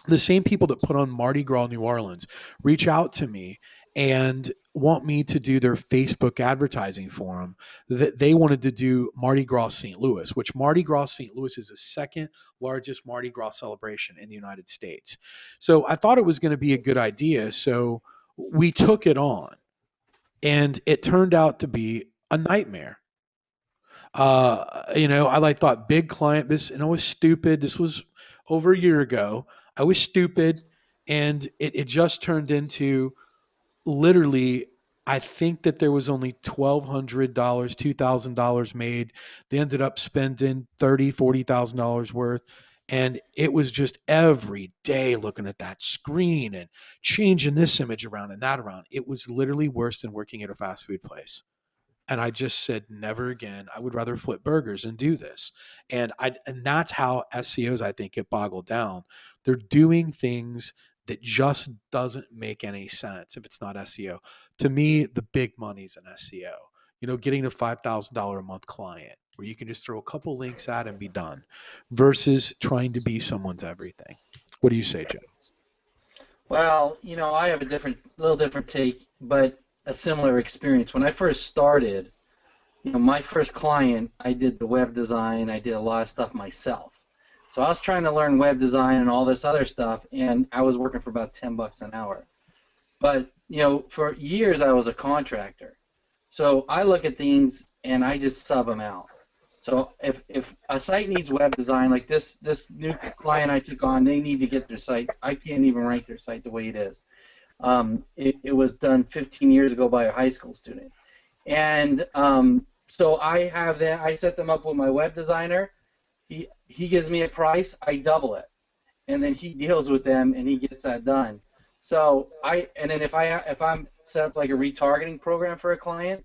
the same people that put on Mardi Gras New Orleans, reach out to me and want me to do their Facebook advertising for them. That they wanted to do Mardi Gras St. Louis, which Mardi Gras St. Louis is the second largest Mardi Gras celebration in the United States. So I thought it was going to be a good idea. So we took it on, and it turned out to be a nightmare. I thought big client this, and I was stupid. This was over a year ago. I was stupid, and it just turned into literally, I think that there was only $1,200, $2,000 made. They ended up spending $40,000 worth. And it was just every day looking at that screen and changing this image around and that around. It was literally worse than working at a fast food place. And I just said, never again. I would rather flip burgers and do this. And that's how SEOs, I think, get boggled down. They're doing things that just doesn't make any sense if it's not SEO. To me, the big money's in SEO. Getting a $5,000 a month client where you can just throw a couple links at and be done versus trying to be someone's everything. What do you say, Joe? Well, I have a little different take, but a similar experience. When I first started, my first client, I did the web design, I did a lot of stuff myself. So I was trying to learn web design and all this other stuff, and I was working for about $10 an hour. But, for years I was a contractor. So I look at things and I just sub them out. So if a site needs web design, like this new client I took on, they need to get their site. I can't even rank their site the way it is. It was done 15 years ago by a high school student. And so I set them up with my web designer. He gives me a price, I double it, and then he deals with them and he gets that done. So and then if I'm set up like a retargeting program for a client,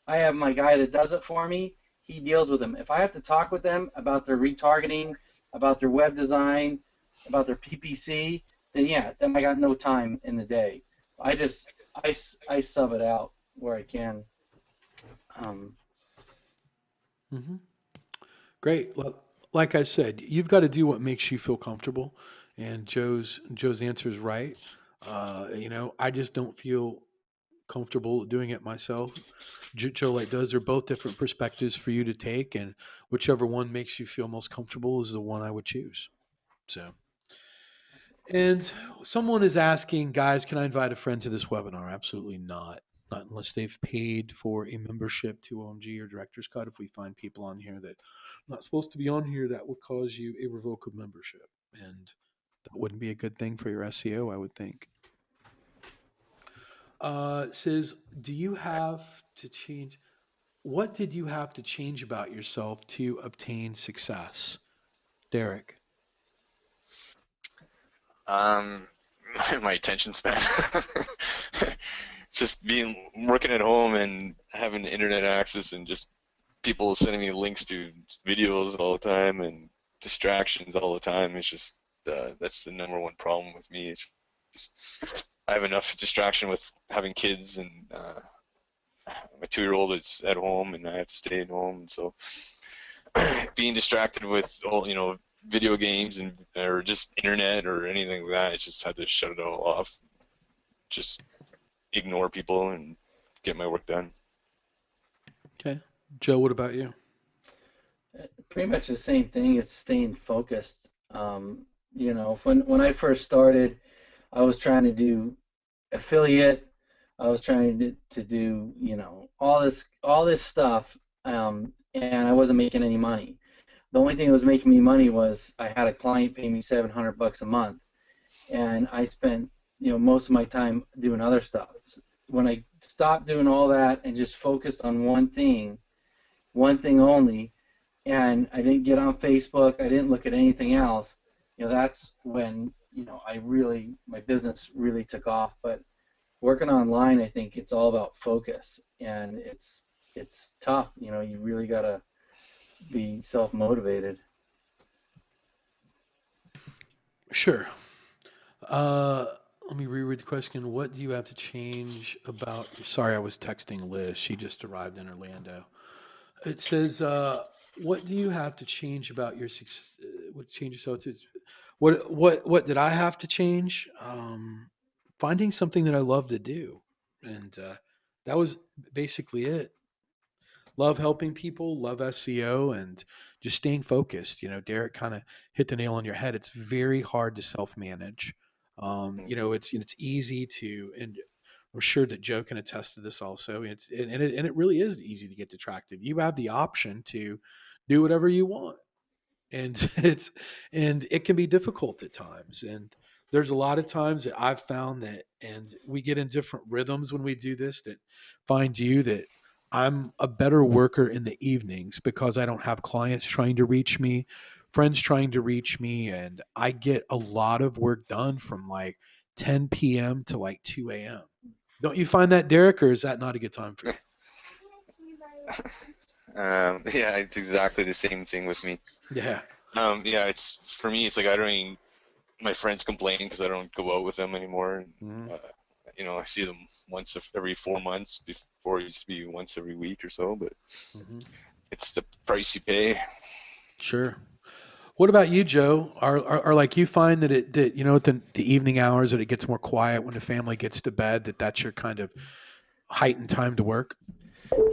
I have my guy that does it for me. He deals with them. If I have to talk with them about their retargeting, about their web design, about their PPC, then I got no time in the day. I sub it out where I can. Hmm. Great. Well, like I said, you've got to do what makes you feel comfortable. And Joe's answer is right. I just don't feel comfortable doing it myself. Joe like does. They're both different perspectives for you to take, and whichever one makes you feel most comfortable is the one I would choose. So, and someone is asking, guys, can I invite a friend to this webinar? Absolutely not. Not unless they've paid for a membership to OMG or Director's Cut. If we find people on here that are not supposed to be on here, that would cause you a revoke of membership. And that wouldn't be a good thing for your SEO, I would think. It says, do you have to change? What did you have to change about yourself to obtain success? Derek. Um, my attention span. Just working at home and having internet access and just people sending me links to videos all the time and distractions all the time. It's just that's the number one problem with me. It's just I have enough distraction with having kids and my 2-year-old is at home and I have to stay at home, and so being distracted with video games and or just internet or anything like that, I just had to shut it all off. Just ignore people and get my work done. Okay. Joe, what about you? Pretty much the same thing. It's staying focused. When I first started, I was trying to do affiliate. I was trying to do all this stuff, and I wasn't making any money. The only thing that was making me money was I had a client pay me $700 a month, and I spent most of my time doing other stuff. When I stopped doing all that and just focused on one thing only, and I didn't get on Facebook, I didn't look at anything else, that's when my business really took off. But working online, I think it's all about focus, and it's tough. You really gotta be self-motivated. Sure. Let me reread the question. What do you have to change about? Sorry, I was texting Liz. She just arrived in Orlando. It says, what do you have to change about your success? What changes? So it's what did I have to change? Finding something that I love to do, and that was basically it. Love helping people, love SEO, and just staying focused. Derek kind of hit the nail on your head. It's very hard to self-manage. It's easy to, and I'm sure that Joe can attest to this also. And it really is easy to get distracted. You have the option to do whatever you want, and and it can be difficult at times. And There's a lot of times that I've found that, and we get in different rhythms when we do this, that find you that I'm a better worker in the evenings because I don't have clients trying to reach me, friends trying to reach me, and I get a lot of work done from like 10 p.m. to like 2 a.m. Don't you find that, Derek, or is that not a good time for you? Yeah, it's exactly the same thing with me. Yeah. Yeah, it's for me. It's like I don't even. My friends complain because I don't go out with them anymore. Mhm. I see them once every 4 months. Before it used to be once every week or so, but Mhm. it's the price you pay. Sure. What about you, Joe? Are like you find that at the evening hours that it gets more quiet when the family gets to bed, that's your kind of heightened time to work?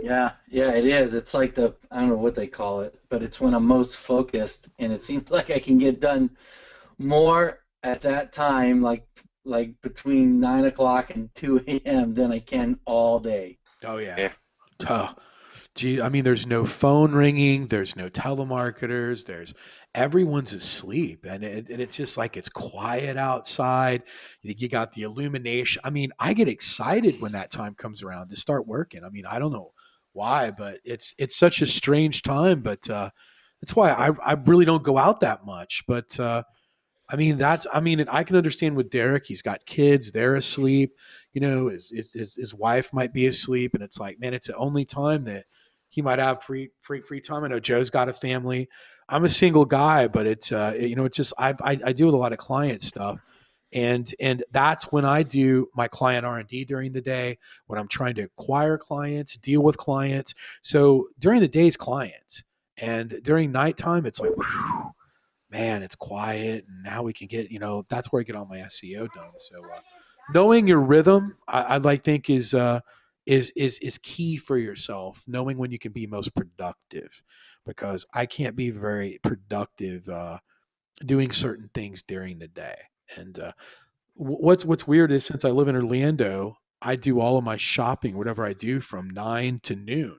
Yeah, it is. It's like I don't know what they call it, but it's when I'm most focused, and it seems like I can get done more at that time, like between 9 o'clock and 2 a.m. than I can all day. Oh yeah. Yeah, Oh, gee, I mean, there's no phone ringing, there's no telemarketers, there's everyone's asleep, and it's just like it's quiet outside. You got the illumination. I mean, I get excited when that time comes around to start working. I mean, I don't know why, but it's such a strange time. But that's why I really don't go out that much. But I mean, and I can understand with Derek, he's got kids, they're asleep, his wife might be asleep, and it's like, man, it's the only time that he might have free time. I know Joe's got a family. I'm a single guy, but it's just I deal with a lot of client stuff, and that's when I do my client R&D during the day, when I'm trying to acquire clients, deal with clients. So during the day, it's clients, and during nighttime, it's like, whew, man, it's quiet, and now we can get, that's where I get all my SEO done. So knowing your rhythm, I like think is key for yourself. Knowing when you can be most productive, because I can't be very productive doing certain things during the day. And what's weird is since I live in Orlando, I do all of my shopping, whatever I do, from 9 to noon.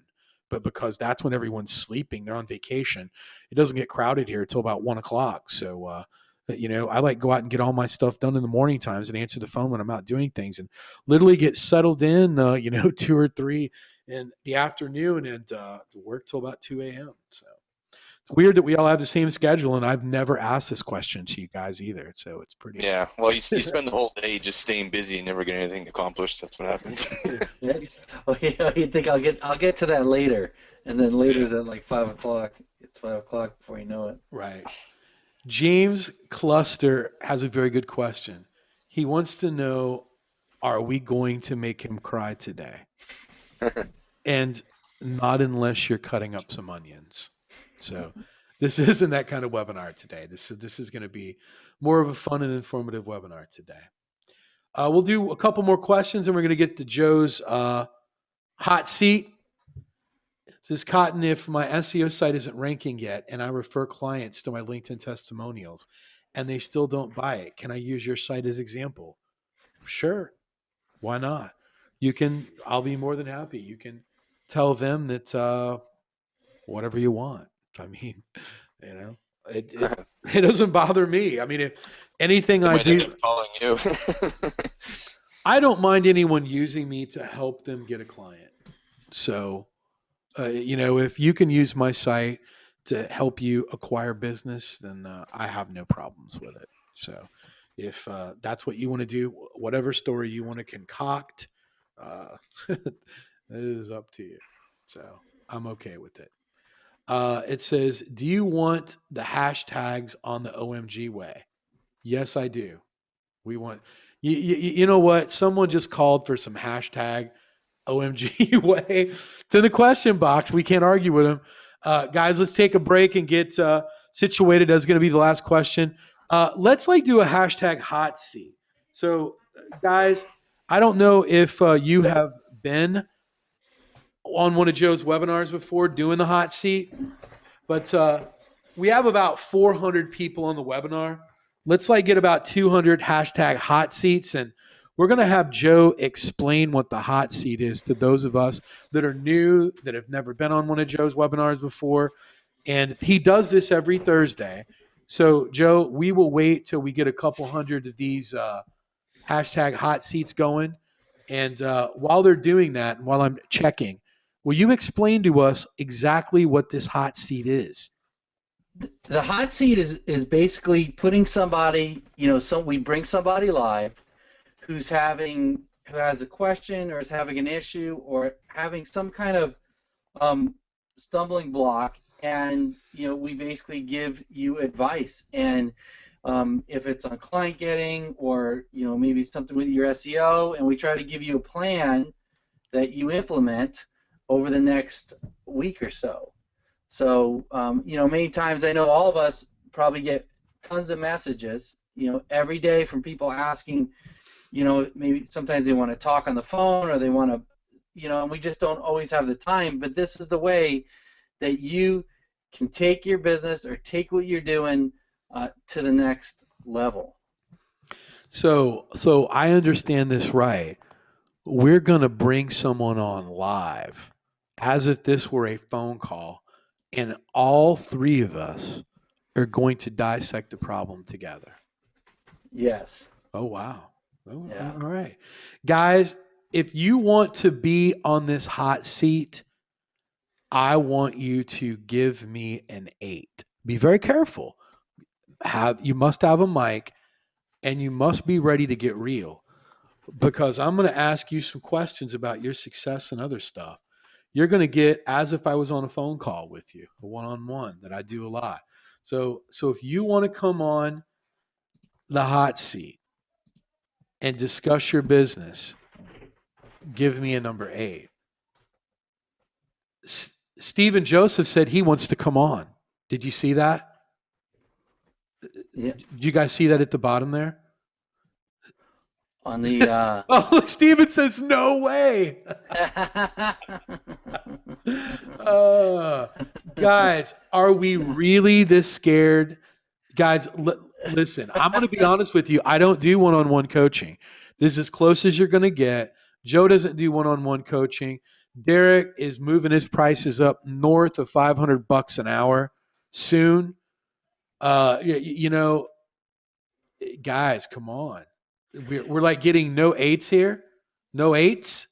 But because that's when everyone's sleeping, they're on vacation. It doesn't get crowded here until about 1 o'clock. So, I like go out and get all my stuff done in the morning times and answer the phone when I'm out doing things, and literally get settled in, 2 or 3 in the afternoon, and work till about 2 a.m. So it's weird that we all have the same schedule, and I've never asked this question to you guys either. So it's pretty. yeah. Well, you spend the whole day just staying busy and never get anything accomplished. That's what happens. Oh yeah, you think I'll get to that later, and then later's at like 5 o'clock. It's 5 o'clock before you know it. Right. James Cluster has a very good question. He wants to know, are we going to make him cry today? And not unless you're cutting up some onions. So this isn't that kind of webinar today. This is going to be more of a fun and informative webinar today. We'll do a couple more questions, and we're going to get to Joe's hot seat. It says, Cotton, if my SEO site isn't ranking yet and I refer clients to my LinkedIn testimonials and they still don't buy it, can I use your site as example? Sure. Why not? I'll be more than happy. You can tell them that whatever you want. I mean, you know, it doesn't bother me. I mean, if anything They I might end do, up calling you. I don't mind anyone using me to help them get a client. So if you can use my site to help you acquire business, then I have no problems with it. So if that's what you want to do, whatever story you want to concoct, uh, it is up to you. So I'm okay with it. It says, do you want the hashtags on the OMG way? Yes, I do. We want, you know what? Someone just called for some hashtag OMG way. It's in the question box. We can't argue with him. Guys, let's take a break and get situated. That's going to be the last question. Let's do a hashtag hot seat. So, guys, I don't know if you have been on one of Joe's webinars before doing the hot seat, but we have about 400 people on the webinar. Let's get about 200 hashtag hot seats, and we're going to have Joe explain what the hot seat is to those of us that are new, that have never been on one of Joe's webinars before. And he does this every Thursday. So, Joe, we will wait till we get a couple hundred of these hashtag hot seats going. And while they're doing that, and while I'm checking, will you explain to us exactly what this hot seat is? The hot seat is basically putting somebody, we bring somebody live who has a question or is having an issue or having some kind of stumbling block, and we basically give you advice. And if it's on client getting or maybe something with your SEO, and we try to give you a plan that you implement over the next week or so. So many times I know all of us probably get tons of messages every day from people asking, maybe sometimes they want to talk on the phone or they want to, and we just don't always have the time. But this is the way that you can take your business or take what you're doing to the next level. So I understand this right. We're going to bring someone on live as if this were a phone call, and all three of us are going to dissect the problem together. Yes. Oh, wow. Oh, Yeah. all right. Guys, if you want to be on this hot seat, I want you to give me an 8. Be very careful. You must have a mic, and you must be ready to get real, because I'm going to ask you some questions about your success and other stuff. You're going to get as if I was on a phone call with you, a one-on-one that I do a lot. So if you want to come on the hot seat and discuss your business, give me a number 8. Stephen Joseph said he wants to come on. Did you see that? Yeah. Did you guys see that at the bottom there? On the Oh, look, Stephen says no way. Guys, are we really this scared? Guys, listen, I'm going to be honest with you. I don't do one-on-one coaching. This is as close as you're going to get. Joe doesn't do one-on-one coaching. Derek is moving his prices up north of $500 an hour soon. Guys, come on. We're like getting no 8s here. No 8s.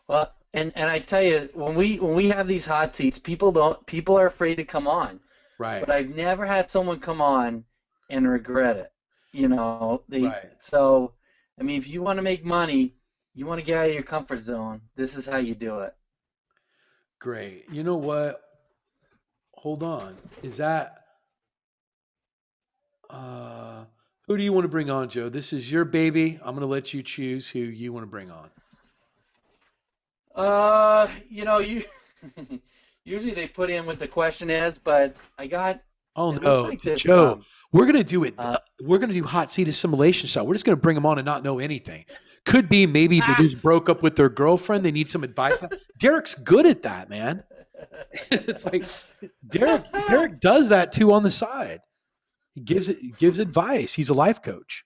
Well, and I tell you, when we have these hot seats, people are afraid to come on. Right. But I've never had someone come on and regret it. Right. So, I mean, if you want to make money, you want to get out of your comfort zone, this is how you do it. Great. You know what? Hold on. Is that who do you want to bring on, Joe? This is your baby. I'm going to let you choose who you want to bring on. You usually they put in what the question is, but I got. Oh it no, looks like this, Joe. We're going to do it. We're going to do hot seat assimilation style. We're just going to bring them on and not know anything. Could be maybe they just broke up with their girlfriend. They need some advice. Derek's good at that, man. It's like Derek does that too on the side. He gives advice. He's a life coach.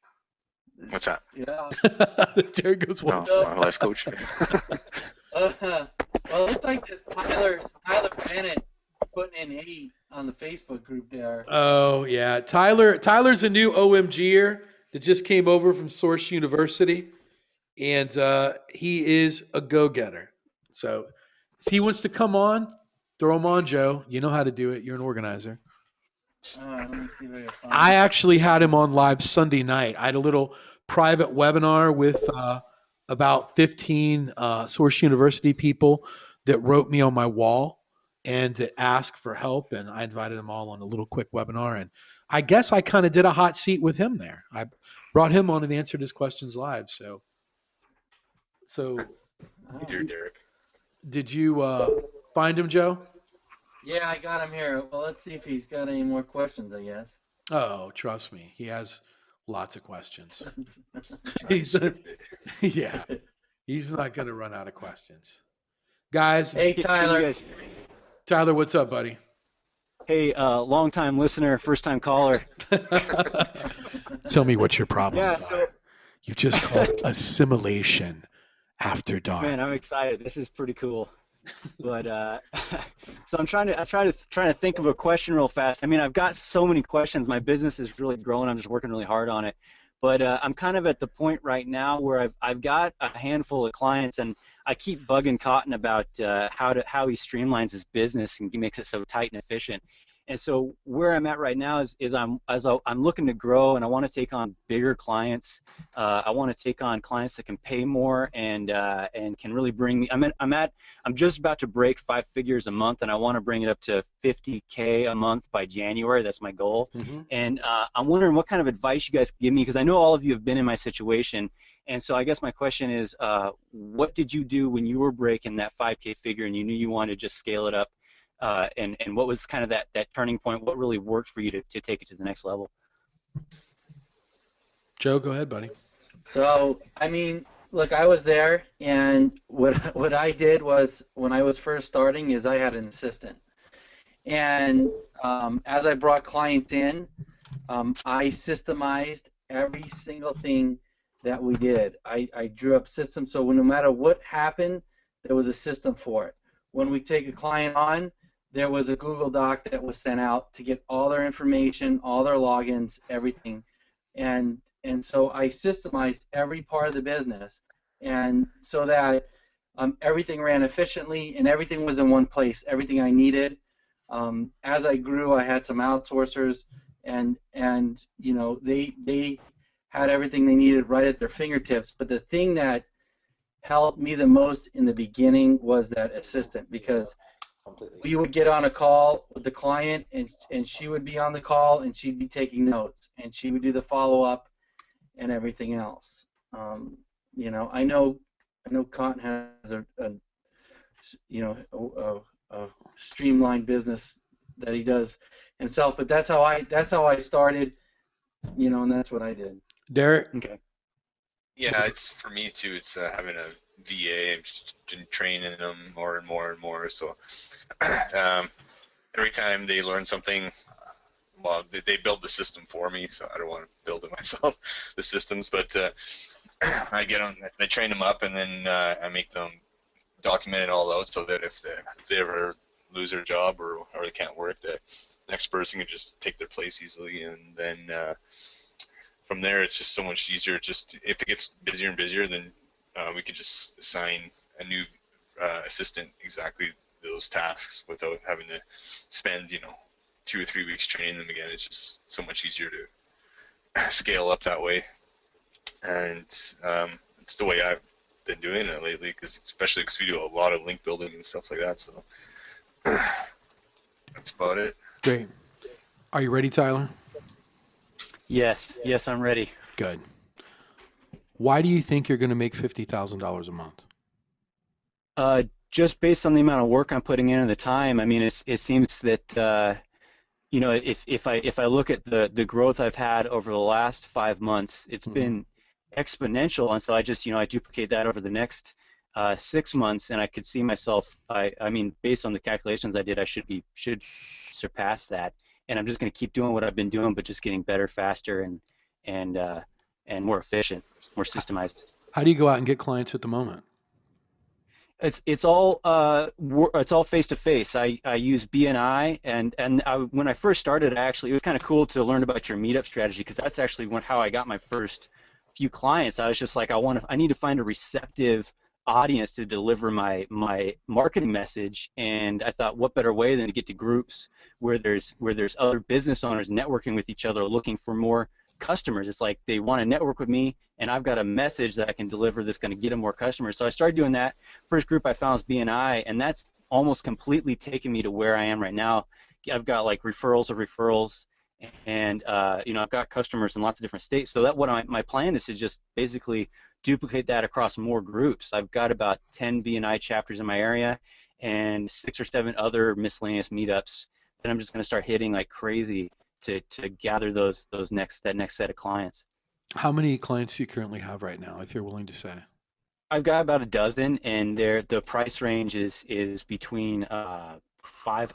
What's that? Yeah. Derek goes, "Well, I'm a life coach." Well, it looks like this Tyler Bennett putting in hate on the Facebook group there. Oh yeah, Tyler's a new OMGer that just came over from Source University, and he is a go-getter. So if he wants to come on, throw him on, Joe. You know how to do it. You're an organizer. Let me see if I can find I actually had him on live Sunday night. I had a little private webinar with about 15 Source University people that wrote me on my wall and that asked for help, and I invited them all on a little quick webinar. And I guess I kind of did a hot seat with him there. I brought him on and answered his questions live. So Dear Derek. Did you find him, Joe? Yeah, I got him here. Well, let's see if he's got any more questions, I guess. Oh, trust me. He has lots of questions. Yeah. He's not going to run out of questions. Guys. Hey, Tyler. Tyler, what's up, buddy? Hey, long-time listener, first-time caller. Tell me what your problems are. You've just called assimilation after dark. Man, I'm excited. This is pretty cool. But so I'm trying to think of a question real fast. I mean, I've got so many questions. My business is really growing. I'm just working really hard on it. But I'm kind of at the point right now where I've got a handful of clients, and I keep bugging Cotton about how he streamlines his business and he makes it so tight and efficient. And so where I'm at right now is I'm looking to grow, and I want to take on bigger clients. I want to take on clients that can pay more and can really bring me. I'm just about to break 5 figures a month, and I want to bring it up to 50K a month by January. That's my goal. Mm-hmm. And I'm wondering what kind of advice you guys can give me, because I know all of you have been in my situation. And so I guess my question is, what did you do when you were breaking that 5K figure and you knew you wanted to just scale it up? And what was kind of that turning point? What really worked for you to take it to the next level? Joe, go ahead, buddy. So, I mean, look, I was there, and what I did was, when I was first starting, is I had an assistant. And as I brought clients in, I systemized every single thing that we did. I drew up systems so no matter what happened, there was a system for it. When we take a client on, there was a Google Doc that was sent out to get all their information, all their logins, everything. And so I systemized every part of the business, and so that everything ran efficiently and everything was in one place, everything I needed. As I grew, I had some outsourcers, and you know, they had everything they needed right at their fingertips. But the thing that helped me the most in the beginning was that assistant, because we would get on a call with the client, and she would be on the call, and she'd be taking notes, and she would do the follow-up and everything else. You know, I know Cotton has a streamlined business that he does himself, but that's how I started, you know, and that's what I did. Derek? Okay. Yeah, it's for me too. It's having a VA. I'm just training them more and more and more. So every time they learn something, well, they build the system for me, so I don't want to build it myself, the systems. But I get them, I train them up, and then I make them document it all out so that if they ever lose their job or they can't work, the next person can just take their place easily, and then from there it's just so much easier. Just if it gets busier and busier, then we could just assign a new assistant exactly those tasks without having to spend 2 or 3 weeks training them again. It's just so much easier to scale up that way, and it's the way I've been doing it lately, especially because we do a lot of link building and stuff like that. So that's about it. Great. Are you ready, Tyler? Yes, I'm ready. Good. Why do you think you're going to make $50,000 a month? Just based on the amount of work I'm putting in and the time. I mean, it seems that if I look at the growth I've had over the last 5 months, it's been exponential, and so I just I duplicate that over the next 6 months, and I could see myself. I mean, based on the calculations I did, I should surpass that, and I'm just going to keep doing what I've been doing, but just getting better, faster, and more efficient, more systemized. How do you go out and get clients at the moment? It's all face to face. I use BNI, and when I first started, it was kind of cool to learn about your meetup strategy, because that's actually how I got my first few clients. I was just like, I need to find a receptive audience to deliver my marketing message, and I thought, what better way than to get to groups where there's other business owners networking with each other, looking for more customers. It's like they want to network with me, and I've got a message that I can deliver that's going to get them more customers. So I started doing that. First group I found was BNI, and that's almost completely taken me to where I am right now. I've got like referrals of referrals, and I've got customers in lots of different states. So my plan is to just basically duplicate that across more groups. I've got about 10 BNI chapters in my area and 6 or 7 other miscellaneous meetups that I'm just going to start hitting like crazy to gather that next set of clients. How many clients do you currently have right now, if you're willing to say? I've got about a dozen, and the price range is between I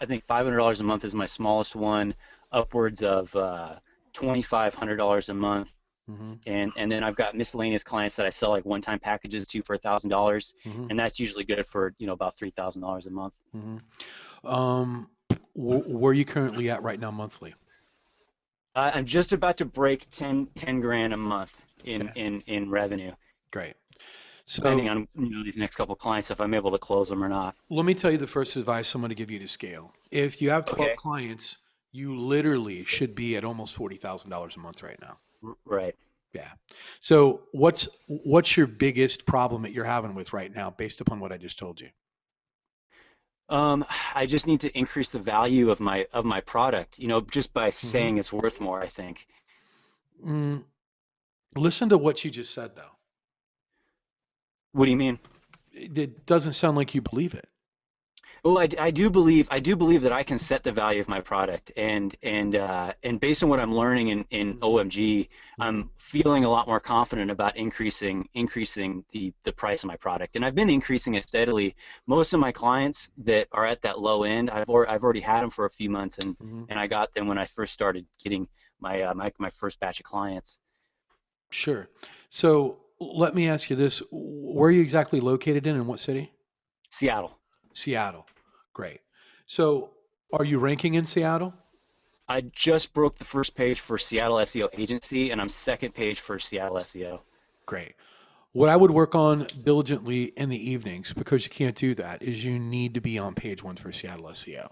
think $500 a month is my smallest one, upwards of $2,500 a month Mm-hmm. And then I've got miscellaneous clients that I sell like one-time packages to for $1,000, Mm-hmm. and that's usually good for about $3,000 a month. Mm-hmm. Where are you currently at right now monthly? I'm just about to break 10 grand a month Okay, in revenue, great. depending So on these next couple clients if I'm able to close them or not. let me tell you the first advice I'm going to give you to scale. If you have 12 Okay. clients, you literally should be at almost $40,000 a month right now. Right. Yeah. So what's your biggest problem that you're having with right now based upon what I just told you? Um, I just need to increase the value of my product, just by Hmm. saying it's worth more, I think. Mm, listen to what you just said though. What do you mean? It doesn't sound like you believe it. Well, I do believe that I can set the value of my product, and based on what I'm learning in Hmm. OMG, Hmm. I'm feeling a lot more confident about increasing the price of my product, and I've been increasing it steadily. Most of my clients that are at that low end, I've already had them for a few months, and Hmm. and I got them when I first started getting my first batch of clients. Sure. So let me ask you this. Where are you exactly located in and what city? Seattle. Seattle. Great. So are you ranking in Seattle? I just broke the first page for Seattle SEO agency, and I'm second page for Seattle SEO. Great. What I would work on diligently in the evenings, because you can't do that, is you need to be on page one for Seattle SEO.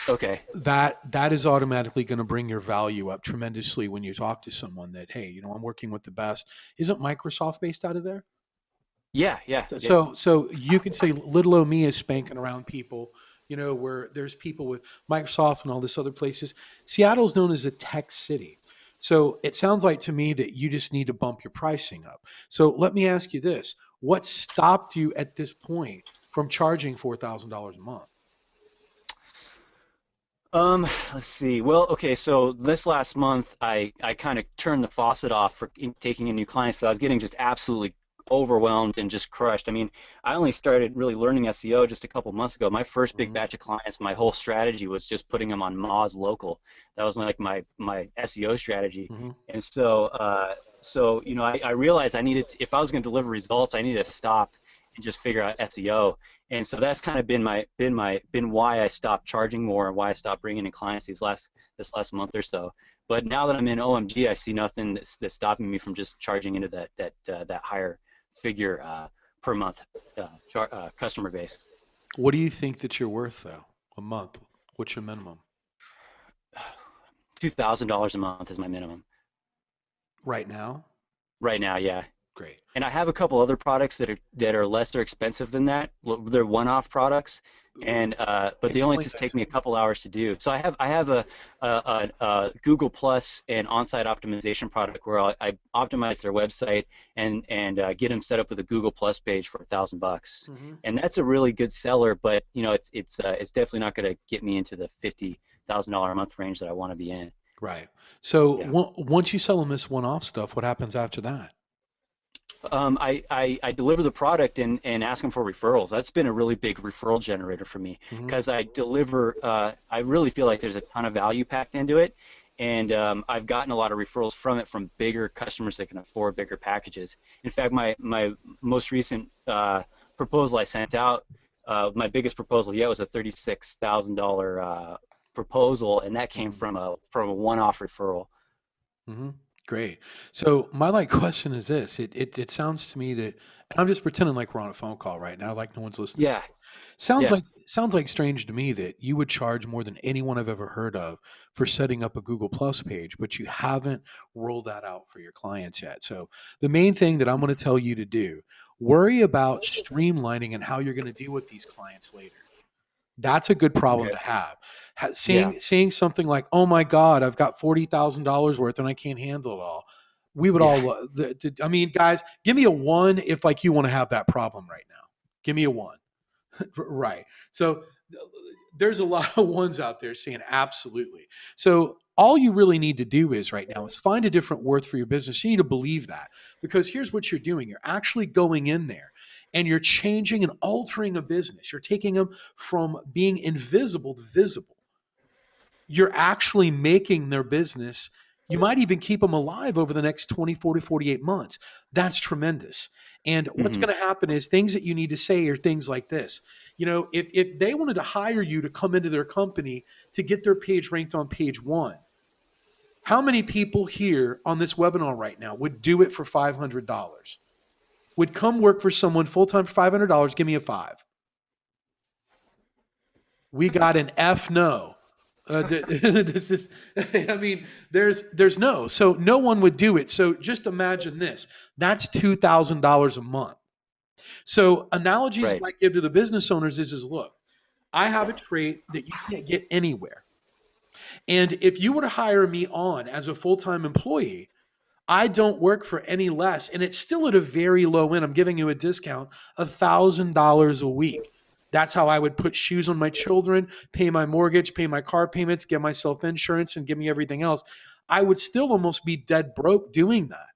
Okay. That is automatically going to bring your value up tremendously when you talk to someone that, hey, I'm working with the best. Isn't Microsoft based out of there? Yeah, yeah, So, yeah. so, so you can say little o me is spanking around people, where there's people with Microsoft and all this other places. Seattle's known as a tech city. So it sounds like to me that you just need to bump your pricing up. So let me ask you this. What stopped you at this point from charging $4,000 a month? Let's see. Well, okay, so this last month I kind of turned the faucet off for taking in new clients, so I was getting just absolutely overwhelmed and just crushed. I mean, I only started really learning SEO just a couple months ago. My first big Hmm. batch of clients, my whole strategy was just putting them on Moz local. That was like my SEO strategy. Hmm. And so I realized I needed if I was going to deliver results, I needed to stop and just figure out SEO. And so that's kind of been why I stopped charging more and why I stopped bringing in clients this last month or so. But now that I'm in OMG, I see nothing that's stopping me from just charging into that higher figure per month customer base. What do you think that you're worth though, a month? What's your minimum $2,000 a month is my minimum right now? right now. Yeah. Great. And I have a couple other products that are lesser expensive than that. They're one-off products, and but they only Explain just that take to me a me. couple hours to do. So I have a Google Plus and on-site optimization product where I optimize their website and get them set up with a Google Plus page for $1,000, Hmm. and that's a really good seller. But it's definitely not going to get me into the $50,000 a month range that I want to be in. Right. So Yeah. once you sell them this one-off stuff, what happens after that? I deliver the product and ask them for referrals. That's been a really big referral generator for me Hmm. because I really feel like there's a ton of value packed into it, and I've gotten a lot of referrals from it from bigger customers that can afford bigger packages. In fact, my most recent proposal I sent out, my biggest proposal yet was a $36,000 proposal, and that came Hmm. from a one-off referral. Hmm. Great. So my question is this. It sounds to me that, and I'm just pretending like we're on a phone call right now, like no one's listening to Yeah, me. Sounds yeah. like strange to me that you would charge more than anyone I've ever heard of for setting up a Google Plus page, but you haven't rolled that out for your clients yet. So the main thing that I'm going to tell you to do, worry about streamlining and how you're going to deal with these clients later. That's a good problem Okay. to have. Yeah, Seeing something like, oh my God, I've got $40,000 worth and I can't handle it all. We would yeah. all, I mean, guys, give me a one if like you want to have that problem right now. Give me a one. Right. So there's a lot of ones out there saying absolutely. So all you really need to do is right now is find a different worth for your business. You need to believe that because here's what you're doing. You're actually going in there and you're changing and altering a business. You're taking them from being invisible to visible. You're actually making their business, You might even keep them alive over the next 24 to 48 months. That's tremendous. And what's Hmm. going to happen is things that you need to say are things like this. If they wanted to hire you to come into their company to get their page ranked on page one, how many people here on this webinar right now would do it for $500? Would come work for someone full time for $500? Give me a five. We got an F no. This is, I mean, there's no. So no one would do it. So just imagine this. That's $2,000 a month. So analogies Right. I give to the business owners is look, I have a trait that you can't get anywhere. And if you were to hire me on as a full-time employee, I don't work for any less, and it's still at a very low end. I'm giving you a discount, $1,000 a week. That's how I would put shoes on my children, pay my mortgage, pay my car payments, get myself insurance, and give me everything else. I would still almost be dead broke doing that.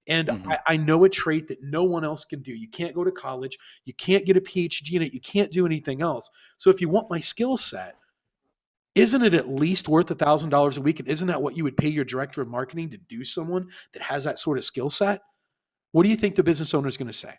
And Hmm. I know a trait that no one else can do. You can't go to college. You can't get a PhD in it. You can't do anything else. So if you want my skill set, isn't it at least worth $1,000 a week? And isn't that what you would pay your director of marketing to do someone that has that sort of skill set? What do you think the business owner is going to say?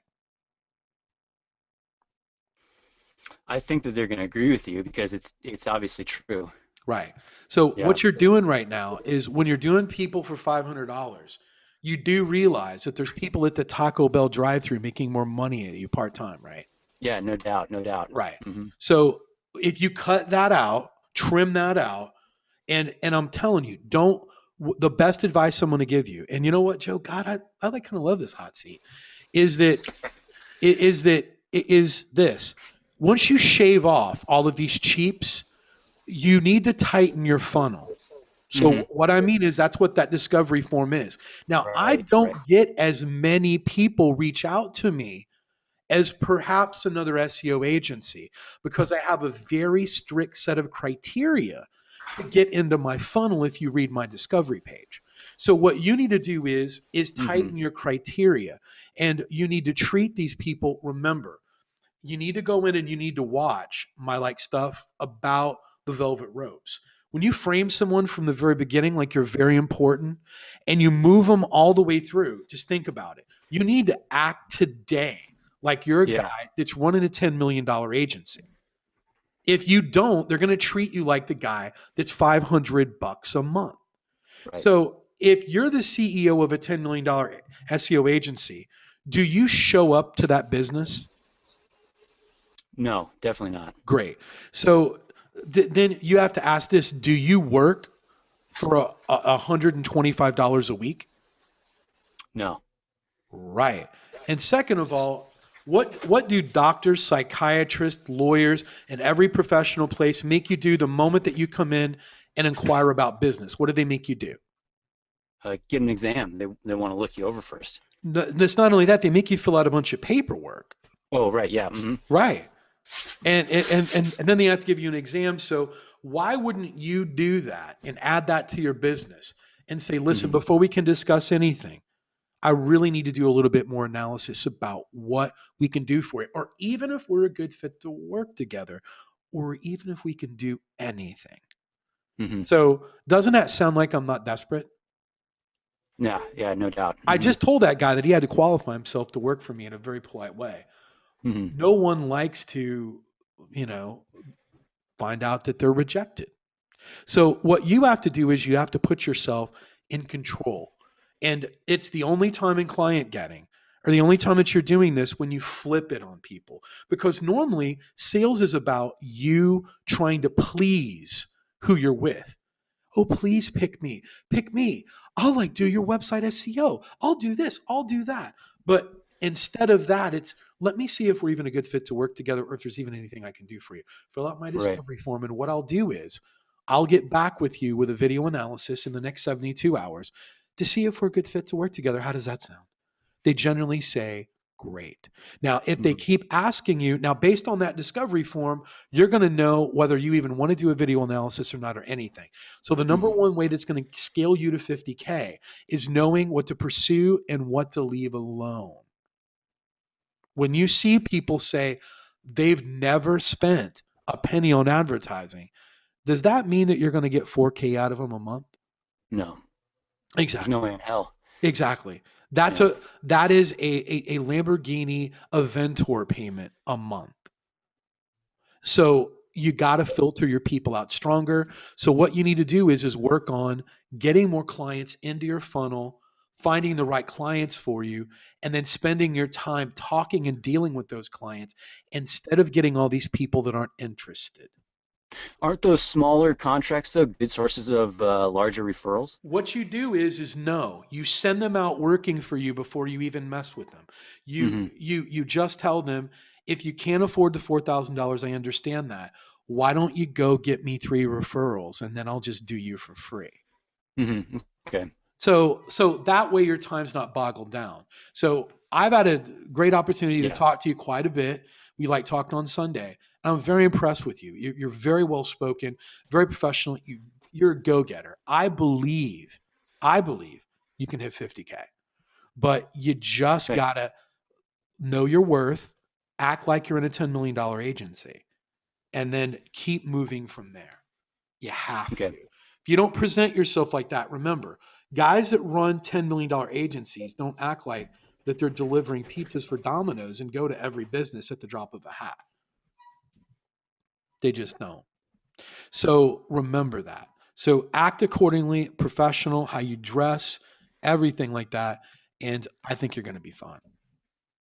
I think that they're going to agree with you because it's obviously true. Right. So Yeah. what you're doing right now is when you're doing people for $500, you do realize that there's people at the Taco Bell drive-through making more money at you part-time, right? Yeah, no doubt, no doubt. Right. Hmm. So if you cut that out, trim that out, and I'm telling you, don't the best advice I'm going to give you, and you know what, Joe? God, I like kind of love this hot seat. Is that is this? Once you shave off all of these cheaps, you need to tighten your funnel. Hmm. So what I mean is that's what that discovery form is. Now, I Right, right. don't get as many people reach out to me as perhaps another SEO agency because I have a very strict set of criteria to get into my funnel if you read my discovery page. So what you need to do is Hmm. tighten your criteria, and you need to treat these people. Remember, you need to go in and you need to watch my stuff about the velvet ropes. When you frame someone from the very beginning like you're very important and you move them all the way through, just think about it. You need to act today like you're a Yeah, guy that's running a $10 million agency. If you don't, they're going to treat you like the guy that's $500 a month. right. So if you're the CEO of a $10 million SEO agency, do you show up to that business? No, definitely not. Great. So then you have to ask this: do you work for $125 a week? No. Right. And second of all, what do doctors, psychiatrists, lawyers, and every professional place make you do the moment that you come in and inquire about business? What do they make you do? Get an exam. They want to look you over first. It's not only that, they make you fill out a bunch of paperwork. Oh, right. Yeah. Hmm. Right. And then they have to give you an exam. So why wouldn't you do that and add that to your business and say, listen, Hmm. before we can discuss anything, I really need to do a little bit more analysis about what we can do for it, or even if we're a good fit to work together, or even if we can do anything. Hmm. So doesn't that sound like I'm not desperate? Yeah. Yeah. No doubt. I Hmm. just told that guy that he had to qualify himself to work for me in a very polite way. Hmm. No one likes to, you know, find out that they're rejected. So what you have to do is you have to put yourself in control. And it's the only time in client getting, or the only time that you're doing this, when you flip it on people. Because normally sales is about you trying to please who you're with. Oh, please pick me. Pick me. I'll do your website SEO. I'll do this. I'll do that. But instead of that, it's let me see if we're even a good fit to work together or if there's even anything I can do for you. Fill out my Right. discovery form. And what I'll do is I'll get back with you with a video analysis in the next 72 hours to see if we're a good fit to work together. How does that sound? They generally say, great. Now, if they Hmm. keep asking you, now based on that discovery form, you're going to know whether you even want to do a video analysis or not or anything. So the number Hmm. one way that's going to scale you to 50K is knowing what to pursue and what to leave alone. When you see people say they've never spent a penny on advertising, does that mean that you're going to get 4K out of them a month? No. There's Exactly. no way in hell. Exactly. Yeah. That is a Lamborghini Aventor payment a month. So you got to filter your people out stronger. So what you need to do is work on getting more clients into your funnel, finding the right clients for you, and then spending your time talking and dealing with those clients instead of getting all these people that aren't interested. Aren't those smaller contracts though good sources of larger referrals? What you do is no, you send them out working for you before you even mess with them. Mm-hmm. You just tell them, if you can't afford the $4,000, I understand that. Why don't you go get me 3 referrals and then I'll just do you for free. Mm-hmm. Okay. So that way your time's not boggled down. So I've had a great opportunity to Yeah. talk to you quite a bit. We like talked on Sunday. I'm very impressed with you. You're very well spoken, very professional. You're a go-getter. I believe you can hit 50K, but you just Okay. gotta know your worth, act like you're in a $10 million agency, and then keep moving from there. You have to. Okay. If you don't present yourself like that, remember, guys that run $10 million agencies don't act like that they're delivering pizzas for Domino's and go to every business at the drop of a hat. They just don't. So remember that. So act accordingly, professional, how you dress, everything like that. And I think you're going to be fine.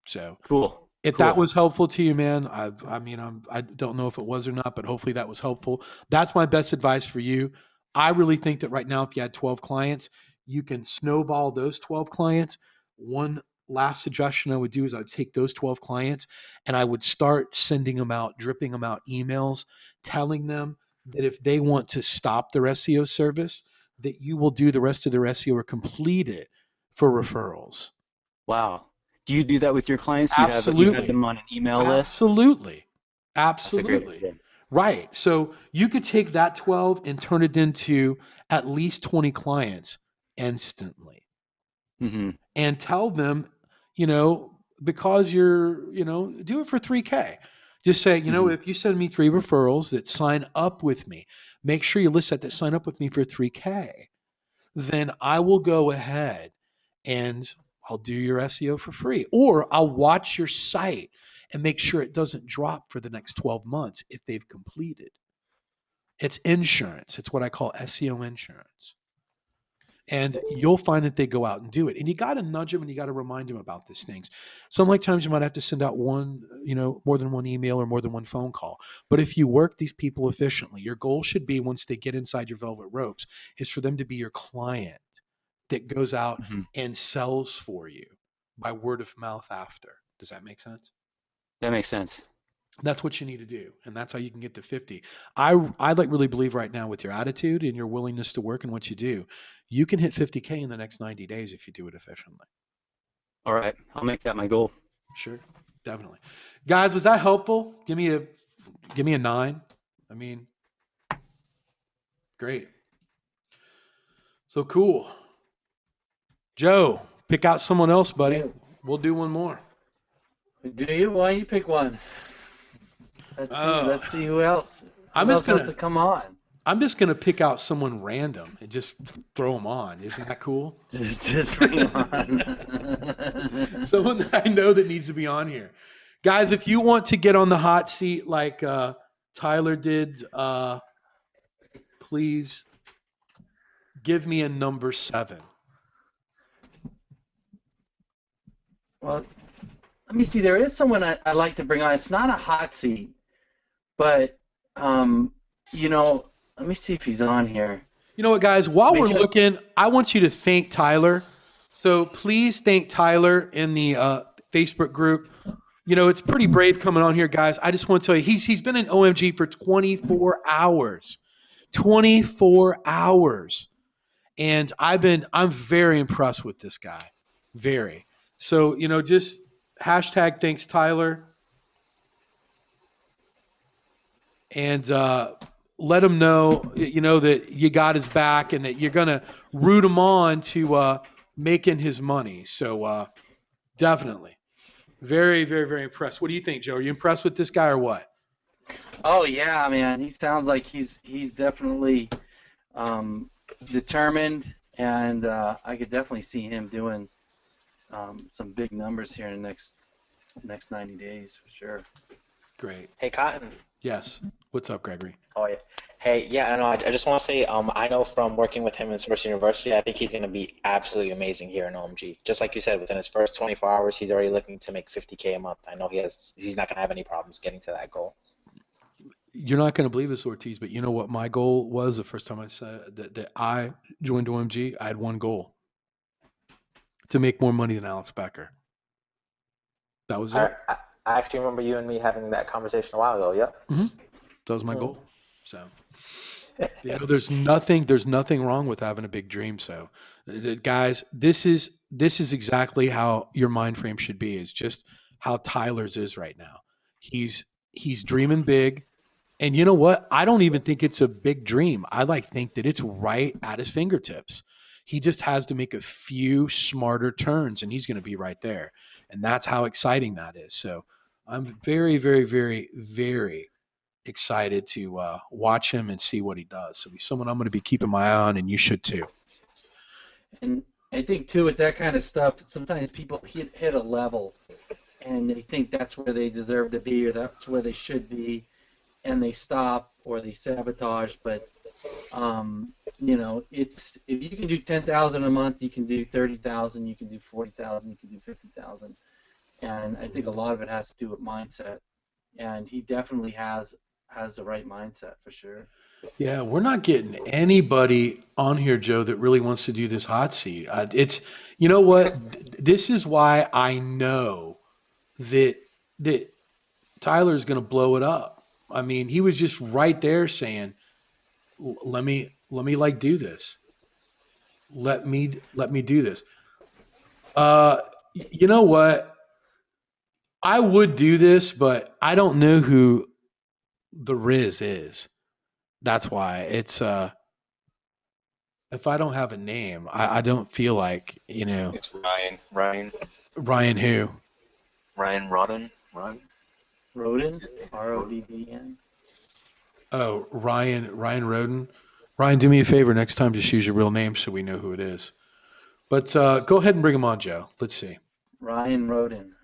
So Cool. if that Cool. was helpful to you, man, I don't know if it was or not, but hopefully that was helpful. That's my best advice for you. I really think that right now, if you had 12 clients, you can snowball those 12 clients. One last suggestion I would do is I would take those 12 clients and I would start sending them out, dripping them out emails, telling them that if they want to stop their SEO service, that you will do the rest of their SEO or complete it for referrals. Wow. Do you do that with your clients? You have Absolutely. them on an email list? Absolutely. That's a great Absolutely. idea. Right. So you could take that 12 and turn it into at least 20 clients instantly Mm-hmm. and tell them, because do it for 3K. Just say, Mm-hmm. if you send me 3 referrals that sign up with me, make sure you list that sign up with me for 3K. Then I will go ahead and I'll do your SEO for free. Or I'll watch your site and make sure it doesn't drop for the next 12 months if they've completed. It's insurance. It's what I call SEO insurance. And you'll find that they go out and do it. And you got to nudge them and you got to remind them about these things. Some like times you might have to send out more than one email or more than one phone call. But if you work these people efficiently, your goal should be, once they get inside your velvet ropes, is for them to be your client that goes out Mm-hmm. and sells for you by word of mouth after. Does that make sense? That makes sense. That's what you need to do, and that's how you can get to 50. I like really believe right now, with your attitude and your willingness to work and what you do, you can hit 50K in the next 90 days if you do it efficiently. All right. I'll make that my goal. Sure, definitely. Guys, was that helpful? Give me a 9. I mean, great. So cool. Joe, pick out someone else, buddy. Yeah. We'll do one more. Do you? Why don't you pick one? Let's see. Let's see who else. I'm Who just else wants to come on? I'm just gonna pick out someone random and just throw them on. Isn't that cool? Just bring him on. Someone that I know that needs to be on here. Guys, if you want to get on the hot seat like Tyler did, please give me a number 7. Well, let me see. There is someone I'd like to bring on. It's not a hot seat, but let me see if he's on here. You know what, guys? While we're Because- looking, I want you to thank Tyler. So please thank Tyler in the Facebook group. It's pretty brave coming on here, guys. I just want to tell you, he's been in OMG for 24 hours. 24 hours. And I'm very impressed with this guy. Very. So, just hashtag thanks Tyler. And let him know, that you got his back and that you're going to root him on to making his money. So definitely. Very, very, very impressed. What do you think, Joe? Are you impressed with this guy or what? Oh yeah, man. He sounds like he's definitely determined and I could definitely see him doing some big numbers here in the next 90 days for sure. Great. Hey, Cotton. Yes. What's up, Gregory? Oh, yeah. Hey, yeah, I know. I just want to say, I know from working with him in Source University, I think he's going to be absolutely amazing here in OMG. Just like you said, within his first 24 hours, he's already looking to make 50K a month. I know he's not going to have any problems getting to that goal. You're not going to believe this, Ortiz, but you know what my goal was the first time I said that I joined OMG? I had one goal: to make more money than Alex Becker. That was it. I actually remember you and me having that conversation a while ago. Yep. That was my goal. So, you know, there's nothing wrong with having a big dream. So, guys, this is exactly how your mind frame should be. Is just how Tyler's is right now. He's dreaming big. And you know what? I don't even think it's a big dream. I think that it's right at his fingertips. He just has to make a few smarter turns and he's going to be right there. And that's how exciting that is. So I'm very, very, very, very excited to watch him and see what he does. So he's someone I'm going to be keeping my eye on, and you should too. And I think too, with that kind of stuff, sometimes people hit a level and they think that's where they deserve to be or that's where they should be, and they stop or they sabotage. But you know, it's if you can do 10,000 a month, you can do 30,000, you can do 40,000, you can do 50,000, and I think a lot of it has to do with mindset. And he definitely has the right mindset for sure. Yeah, we're not getting anybody on here, Joe, that really wants to do this hot seat. It's, you know what? This is why I know that Tyler's going to blow it up. I mean, he was just right there saying, "Let me like do this. Let me do this." You know what? I would do this, but I don't know who the Riz is. That's why it's if I don't have a name, I don't feel like, you know. It's Ryan Ryan who? Rodden. Roden, R-O-D-D-N. Oh, Ryan Roden. Ryan, do me a favor next time, just use your real name so we know who it is. But go ahead and bring him on, Joe. Let's see. Ryan Roden.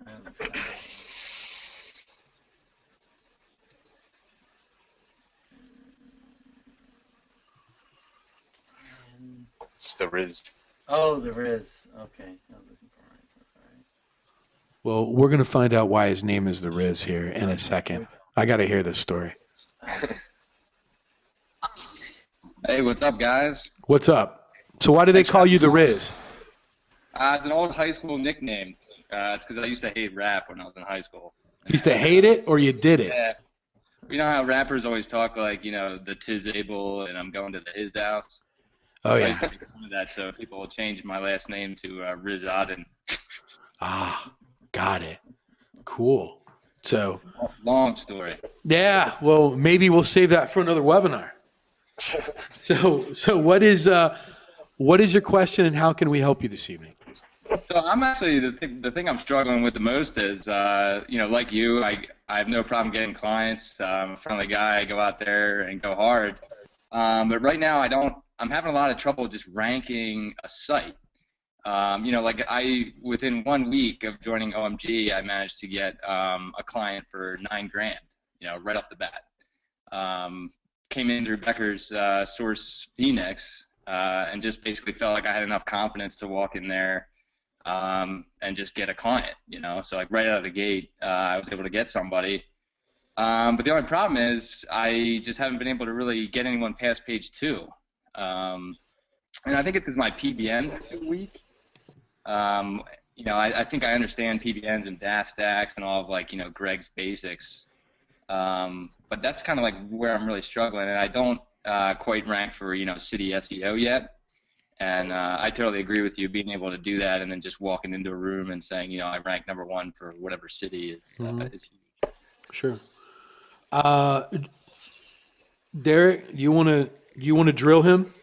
It's the Riz. Oh, there is. Okay. I was looking for Ryan. All right. Well, we're going to find out why his name is the Riz here in a second. I got to hear this story. Hey, what's up, guys? What's up? So why do they call you the Riz? It's an old high school nickname. It's because I used to hate rap when I was in high school. You used to hate it or you did it? Yeah. You know how rappers always talk like, you know, the Tiz Able and I'm going to his house? Oh, I yeah. used to make fun of that, so people changed my last name to Riz Odden. Ah, got it. Cool. So, Long story. yeah, well, maybe we'll save that for another webinar. So what is your question and how can we help you this evening? So I'm actually, the thing I'm struggling with the most is, you know, like you, I have no problem getting clients. I'm a friendly guy. I go out there and go hard. But right now I'm having a lot of trouble just ranking a site. You know, like within 1 week of joining OMG, I managed to get a client for $9,000, you know, right off the bat. Came in through Becker's Source Phoenix and just basically felt like I had enough confidence to walk in there and just get a client, you know. So like right out of the gate, I was able to get somebody. But the only problem is I just haven't been able to really get anyone past page 2. And I think it's because my PBNs are too weak. You know, I think I understand PBNs and DAS stacks and all of like, you know, Greg's basics. But that's kind of like where I'm really struggling, and I don't quite rank for, you know, city SEO yet. And I totally agree with you, being able to do that and then just walking into a room and saying, you know, I rank #1 for whatever city is huge. Sure. Derek, you want to drill him?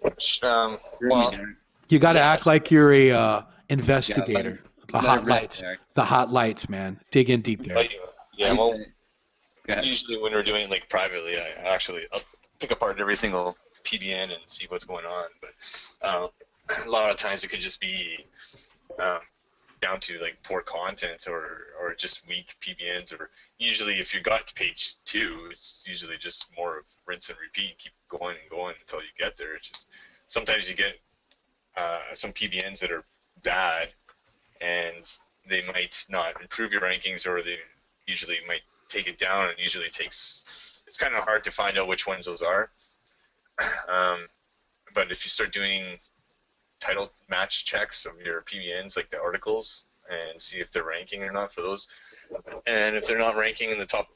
Well, You got to Yeah. act like you're a investigator. The let hot it rip, lights. Derek. The hot lights, man. Dig in deep there. yeah, well, Go ahead. usually when we're doing like privately, I'll pick apart every single PBN and see what's going on. But a lot of times it could just be down to like poor content or just weak PBNs, or usually if you got to page 2, it's usually just more of rinse and repeat, keep going and going until you get there. It's just sometimes you get some PBNs that are bad and they might not improve your rankings, or they usually might take it down, and usually it's kind of hard to find out which ones those are. But if you start doing title match checks of your PBNs, like the articles, and see if they're ranking or not for those. And if they're not ranking in the top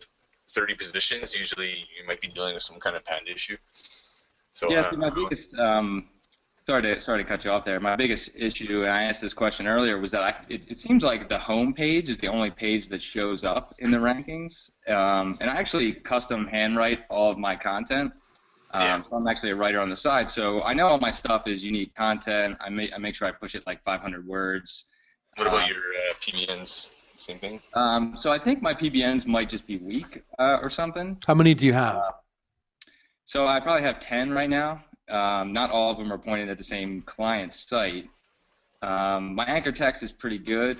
30 positions, usually you might be dealing with some kind of patent issue. So yes, my biggest sorry to cut you off there. My biggest issue, and I asked this question earlier, was that it seems like the home page is the only page that shows up in the rankings. And I actually custom handwrite all of my content. So I'm actually a writer on the side, so I know all my stuff is unique content. I make sure I push it like 500 words. What about your PBNs? Same thing? So I think my PBNs might just be weak or something. How many do you have? So I probably have 10 right now. Not all of them are pointed at the same client site. My anchor text is pretty good.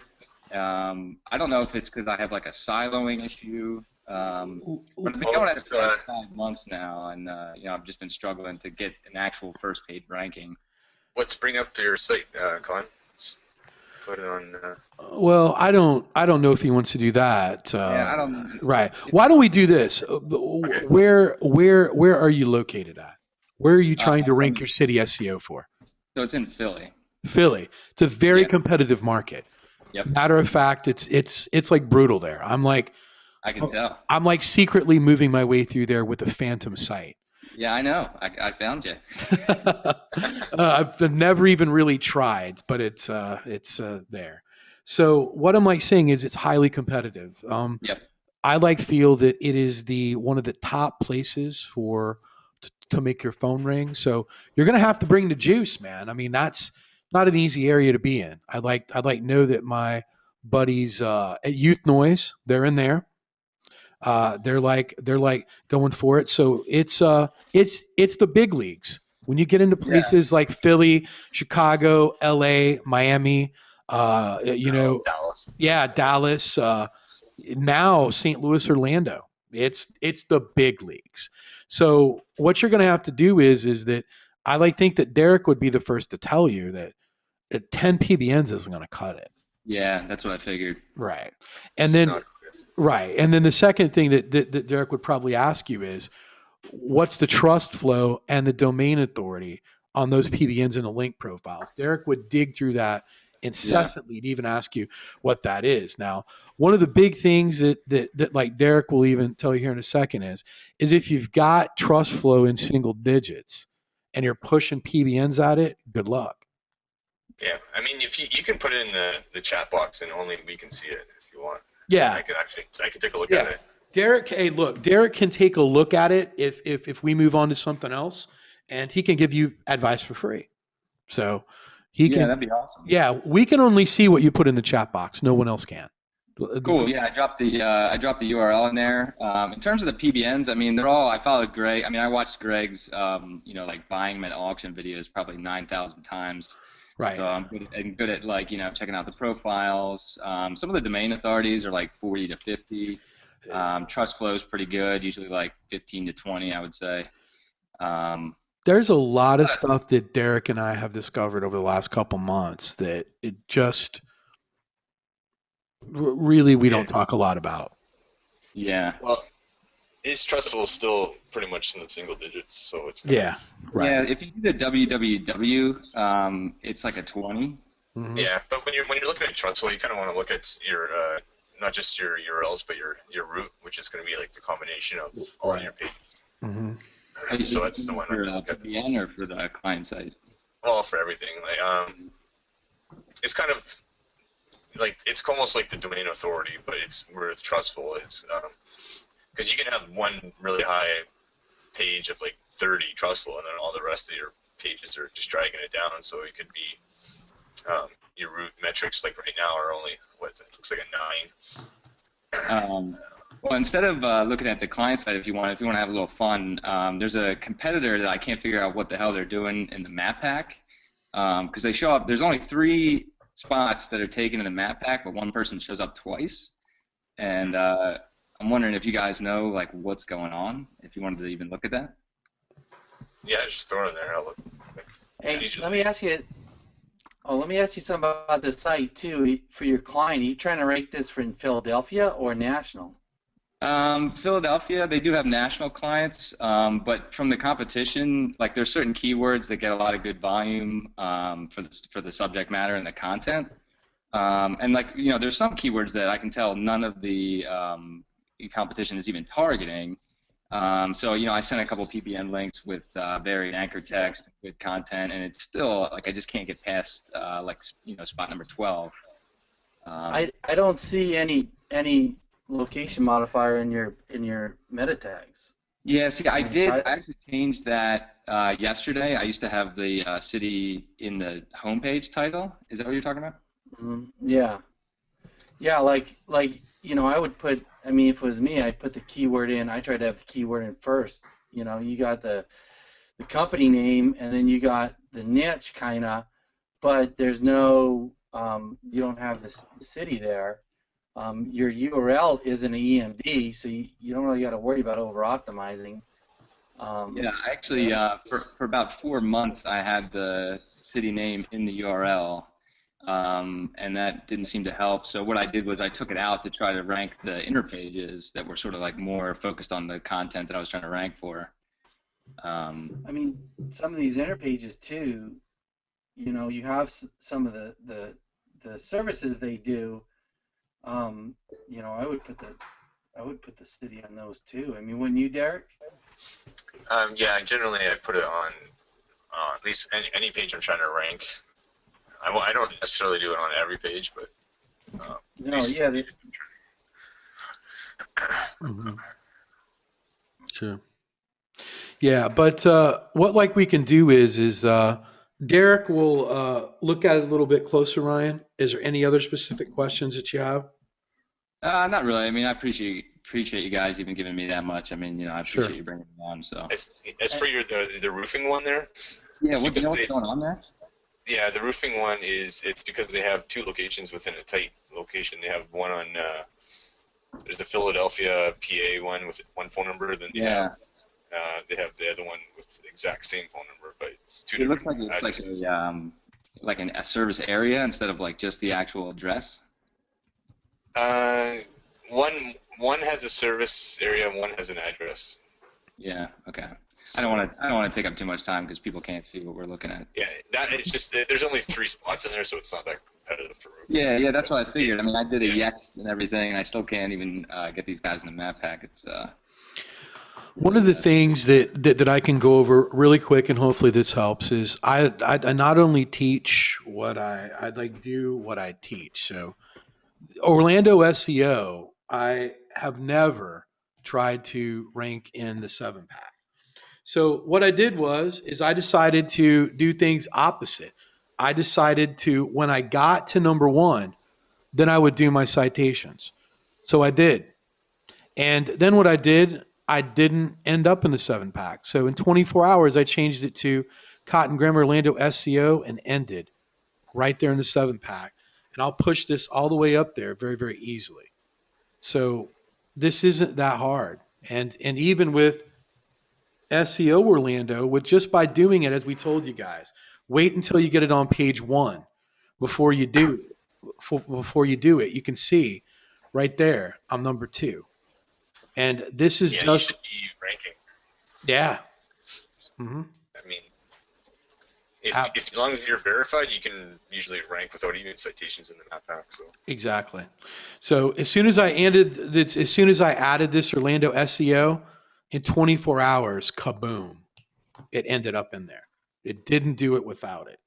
I don't know if it's because I have like a siloing issue. But I've been going at it for like 5 months now, and I've just been struggling to get an actual first page ranking. Let's bring up your site, Con. Let's put it on. Well, I don't know if he wants to do that. Yeah, I don't. Right. Why don't we do this? Where are you located at? Where are you trying to rank your city SEO for? So it's in Philly. Philly. It's a very competitive market. Yep. Matter of fact, it's like brutal there. I can tell. I'm like secretly moving my way through there with a phantom site. Yeah, I know. I found you. I've never even really tried, but it's there. So what I'm saying is it's highly competitive. Yep. I feel that it is one of the top places to make your phone ring. So you're gonna have to bring the juice, man. I mean, that's not an easy area to be in. I'd know that my buddies at Youth Noise, they're in there. They're like going for it. So it's the big leagues. When you get into places like Philly, Chicago, LA, Miami, Dallas. Yeah, Dallas, now St. Louis, Orlando. It's the big leagues. So what you're going to have to do is that I think that Derek would be the first to tell you that 10 PBNs isn't going to cut it. Yeah, that's what I figured. Right. And then the second thing that Derek would probably ask you is, what's the trust flow and the domain authority on those PBNs and the link profiles? Derek would dig through that incessantly to even ask you what that is. Now, one of the big things that like Derek will even tell you here in a second is if you've got trust flow in single digits and you're pushing PBNs at it, good luck. Yeah, I mean, if you can put it in the chat box and only we can see it if you want. Yeah, I could take a look at it. Derek, hey, look, Derek can take a look at it if we move on to something else, and he can give you advice for free. So he can. Yeah, that'd be awesome. Yeah, we can only see what you put in the chat box. No one else can. Cool. Yeah, I dropped the URL in there. In terms of the PBNs, I mean, they're all. I followed Greg. I mean, I watched Greg's like buying them at auction videos probably 9,000 times. Right. So I'm good at like checking out the profiles. Some of the domain authorities are like 40 to 50. Trust flow is pretty good, usually like 15 to 20, I would say. There's a lot of stuff that Derek and I have discovered over the last couple months that it just really we don't talk a lot about. Yeah. Well, his trust flow is still pretty much in the single digits, so it's right. Yeah, if you do the www, it's like a 20. Mm-hmm. Yeah, but when you're looking at trust flow, you kind of want to look at your not just your URLs, but your root, which is going to be like the combination of all your pages. Mm-hmm. So that's the one for the PBN or for the client site. Well, for everything, like it's kind of like it's almost like the domain authority, but it's where it's trustful. It's because you can have one really high page of like 30 trustful, and then all the rest of your pages are just dragging it down. So it could be your root metrics, like right now, are only it looks like a 9. Well, instead of looking at the client side, if you want to have a little fun, there's a competitor that I can't figure out what the hell they're doing in the map pack, because they show up. There's only 3 spots that are taken in the map pack, but one person shows up twice, and I'm wondering if you guys know like what's going on. If you wanted to even look at that. Yeah, just throw it in there. I'll look. Hey, let me ask you. Oh, let me ask you something about the site too. For your client, are you trying to rank this for in Philadelphia or national? Philadelphia, they do have national clients, but from the competition, like there's certain keywords that get a lot of good volume for the subject matter and the content, and like there's some keywords that I can tell none of the competition is even targeting. So I sent a couple PBN links with varied anchor text, good content, and it's still like I just can't get past spot number 12. I don't see any location modifier in your meta tags. Yeah, see, I mean, I actually changed that yesterday. I used to have the city in the homepage title. Is that what you're talking about? Yeah. Yeah, like I would put. I mean, if it was me, I'd put the keyword in. I tried to have the keyword in first. You got the company name, and then you got the niche kind of, but there's no. You don't have the city there. Your URL is an EMD, so you don't really got to worry about over optimizing. Yeah, actually, for about 4 months, I had the city name in the URL, and that didn't seem to help. So what I did was I took it out to try to rank the inner pages that were sort of like more focused on the content that I was trying to rank for. I mean, some of these inner pages too. You have some of the services they do. I would put the city on those too. I mean, wouldn't you, Derek? Yeah, generally I put it on at least any page I'm trying to rank. I don't necessarily do it on every page, but No, yeah. Sure. Yeah, but what we can do is Derek will look at it a little bit closer, Ryan. Is there any other specific questions that you have? Not really. I mean, I appreciate you guys even giving me that much. I mean, I appreciate Sure. you bringing me on. So. As for the roofing one there, Yeah, it's what's going on there? Yeah, the roofing one it's because they have 2 locations within a tight location. They have one on there's the Philadelphia, PA one with one phone number. Then they have the other one with the exact same phone number, but it's 2 It different looks like it's addresses. like a service area instead of like just the actual address. One has a service area, and one has an address. Yeah. Okay. I don't want to take up too much time because people can't see what we're looking at. Yeah, it's just there's only 3 spots in there, so it's not that competitive for roofing. Yeah, that's what I figured. I mean, I did a yes and everything, and I still can't even get these guys in the map pack. It's One of the things that I can go over really quick, and hopefully this helps, is I not only teach what I do what I teach. So Orlando SEO, I have never tried to rank in the 7-pack. So what I did is I decided to do things opposite. I decided to, when I got to number 1, then I would do my citations. So I did. And then what I didn't end up in the 7-pack. So in 24 hours, I changed it to Cotton Grammar Orlando SEO and ended right there in the 7-pack. And I'll push this all the way up there very, very easily. So this isn't that hard. And even with SEO Orlando, with just by doing it, as we told you guys, wait until you get it on page 1 before you do it. You can see right there, I'm number 2. And this is you just should be ranking. Yeah. I mean, if as long as you're verified, you can usually rank without even citations in the map pack. So Exactly. So as soon as I added this Orlando SEO, in 24 hours, kaboom, it ended up in there. It didn't do it without it.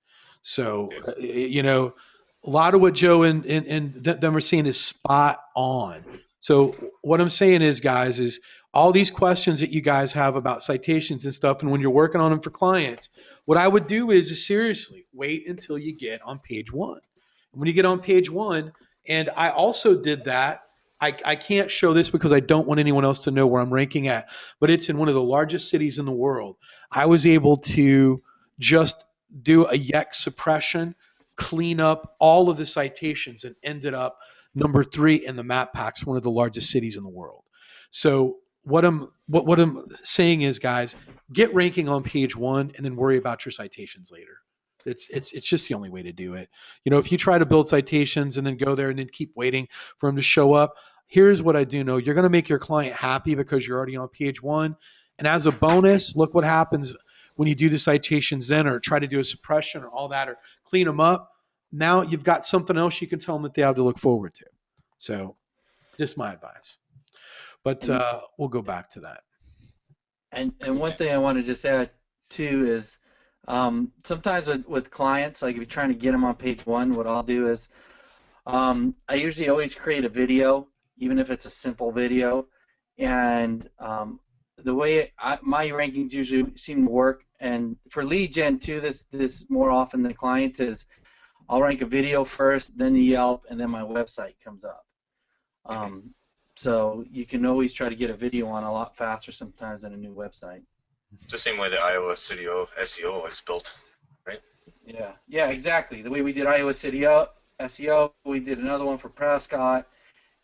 So a lot of what Joe and them are seeing is spot on. So what I'm saying is, guys, is all these questions that you guys have about citations and stuff, and when you're working on them for clients, what I would do is seriously wait until you get on page 1. And when you get on page 1, and I also did that, I can't show this because I don't want anyone else to know where I'm ranking at, but it's in one of the largest cities in the world. I was able to just do a YEC suppression, clean up all of the citations, and ended up number 3 in the map packs, one of the largest cities in the world. So what I'm saying is, guys, get ranking on page 1 and then worry about your citations later. It's just the only way to do it. If you try to build citations and then go there and then keep waiting for them to show up, here's what I do know. You're going to make your client happy because you're already on page 1. And as a bonus, look what happens when you do the citations then, or try to do a suppression or all that, or clean them up. Now you've got something else you can tell them that they have to look forward to. So just my advice. But we'll go back to that. And one thing I want to just add too is sometimes with clients, like if you're trying to get them on page 1, what I'll do is I usually always create a video, even if it's a simple video. And the way my rankings usually seem to work, and for lead gen too, this more often than clients, is I'll rank a video first, then the Yelp, and then my website comes up. So you can always try to get a video on a lot faster sometimes than a new website. It's the same way the Iowa City SEO is built, right? Yeah, exactly. The way we did Iowa City SEO, we did another one for Prescott,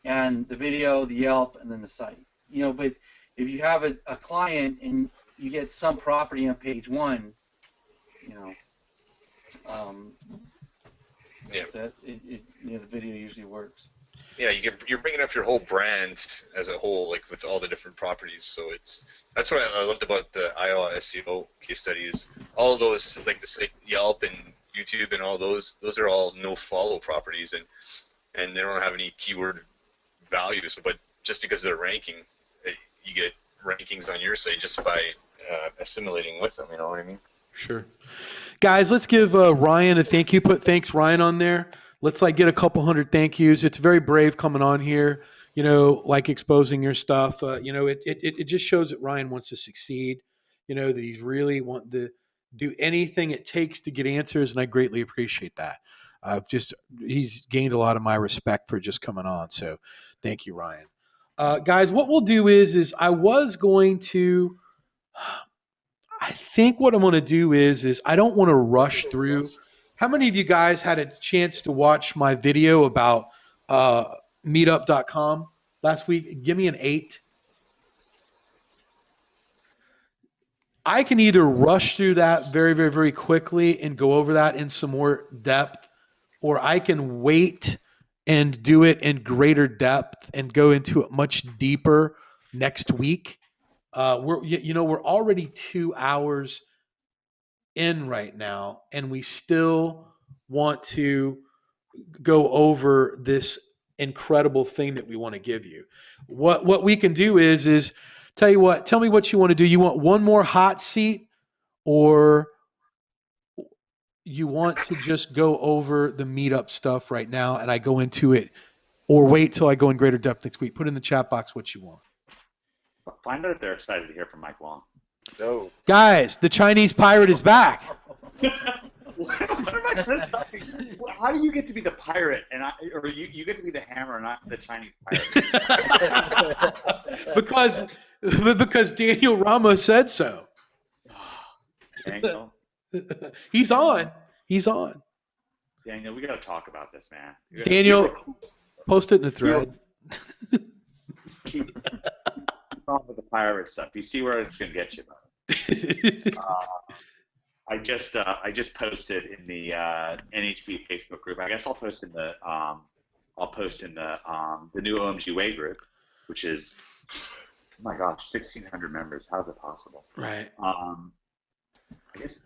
and the video, the Yelp, and then the site. But if you have a client and you get some property on page 1, the video usually works. Yeah, you're bringing up your whole brand as a whole, like with all the different properties. So that's what I loved about the Iowa SEO case study is all of those, like the Yelp and YouTube and all those are all no follow properties, and they don't have any keyword values. But just because they're ranking, you get rankings on your site just by assimilating with them. You know what I mean? Sure. Guys, let's give Ryan a thank you. Thanks Ryan on there. Let's get a couple hundred thank yous. It's very brave coming on here, exposing your stuff. It just shows that Ryan wants to succeed, that he's really wanting to do anything it takes to get answers, and I greatly appreciate that. He's gained a lot of my respect for just coming on, so thank you, Ryan. Guys, what we'll do is I think what I'm going to do is I don't want to rush through. How many of you guys had a chance to watch my video about meetup.com last week? Give me an 8. I can either rush through that very, very, very quickly and go over that in some more depth, or I can wait and do it in greater depth and go into it much deeper next week. We're already 2 hours in right now, and we still want to go over this incredible thing that we want to give you. What we can do is tell you what, tell me what you want to do. You want one more hot seat, or you want to just go over the meetup stuff right now and I go into it, or wait till I go in greater depth next week? Put in the chat box what you want. Find out if they're excited to hear from Mike Long. No. Guys, the Chinese pirate is back. What am I gonna do? How do you get to be the pirate or you get to be the hammer, not the Chinese pirate? because Daniel Ramos said so. Daniel, He's on. Daniel, we got to talk about this, man. Daniel, post it in the thread. Keep on with the pirate stuff. You see where it's gonna get you, bud. I just posted in the NHP Facebook group. I guess I'll post in the new OMG Way group, which is, oh my gosh, 1,600 members. How's it possible? Right. I guess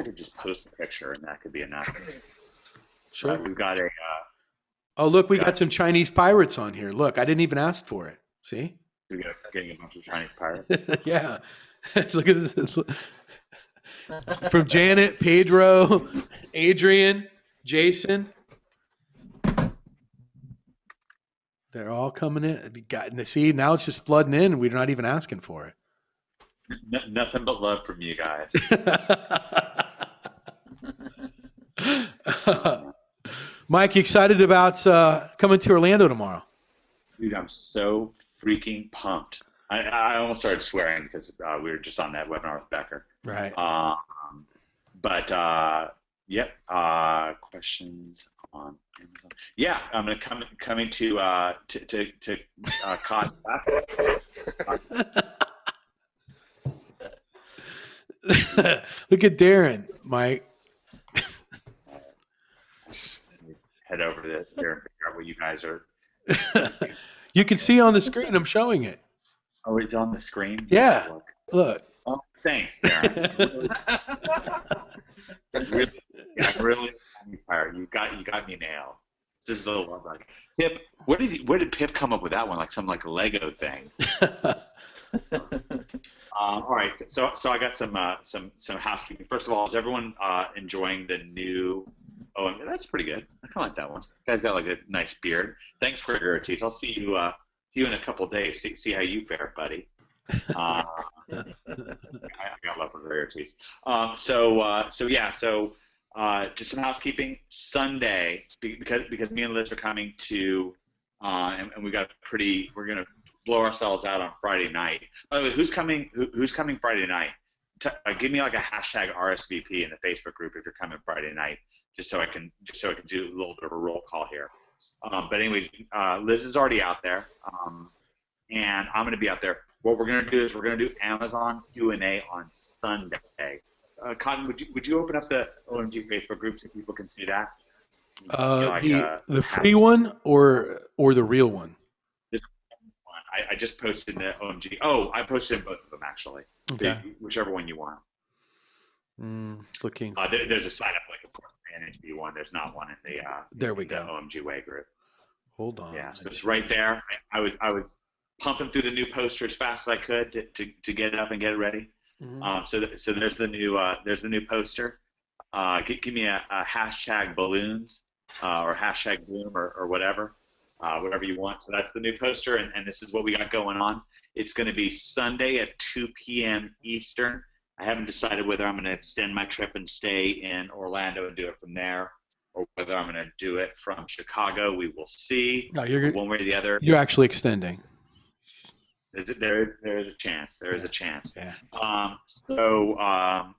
I could just post a picture and that could be enough. Sure. We've got a. Oh, look, we got some Chinese pirates on here. Look, I didn't even ask for it. See? We got getting a bunch of Chinese pirates. Yeah. Look at this. From Janet, Pedro, Adrian, Jason. They're all coming in. See, now it's just flooding in and we're not even asking for it. Nothing but love from you guys. Mike, you excited about coming to Orlando tomorrow? Dude, I'm so freaking pumped. I almost started swearing because we were just on that webinar with Becker. Right. But yep. Questions on Amazon? Yeah, I'm gonna coming to Cotton. Look at Darren, Mike. Head over to there and figure out what you guys are. You can see on the screen. I'm showing it. Oh, it's on the screen. Yeah. Look. Oh, thanks, Darren. Really, you got me nailed. Just a little like Pip. Where did Pip come up with that one? Like some like Lego thing. All right, so I got some housekeeping. First of all, is everyone enjoying the new? Oh, that's pretty good. I kind of like that one. Guy's got like a nice beard. Thanks for your teeth. I'll see you in a couple of days. See how you fare, buddy. I got love for rarities. Just some housekeeping. Sunday, because me and Liz are coming to, and we we're gonna blow ourselves out on Friday night. By the way, who's coming Friday night? Give me like a hashtag RSVP in the Facebook group if you're coming Friday night, just so I can do a little bit of a roll call here. But anyways, Liz is already out there, and I'm going to be out there. What we're going to do is we're going to do Amazon Q&A on Sunday. Cotton, would you open up the OMG Facebook group so people can see that? The free one or the real one? I just posted in the OMG. Oh, I posted in both of them actually. Okay. Whichever one you want. Looking. There's a sign up link, of course, the NHB one. There's not one in the there we go. The OMG Way group. Hold on. Yeah, so it's right there. I was pumping through the new poster as fast as I could to get it up and get it ready. Mm-hmm. So there's the new poster. Give me a hashtag balloons or hashtag bloom or whatever. Whatever you want. So that's the new poster, and this is what we got going on. It's going to be Sunday at 2 p.m. Eastern. I haven't decided whether I'm going to extend my trip and stay in Orlando and do it from there, or whether I'm going to do it from Chicago. We will see. No, you're one way or the other. You're actually extending. There is a chance. There is a chance. Yeah. So I'm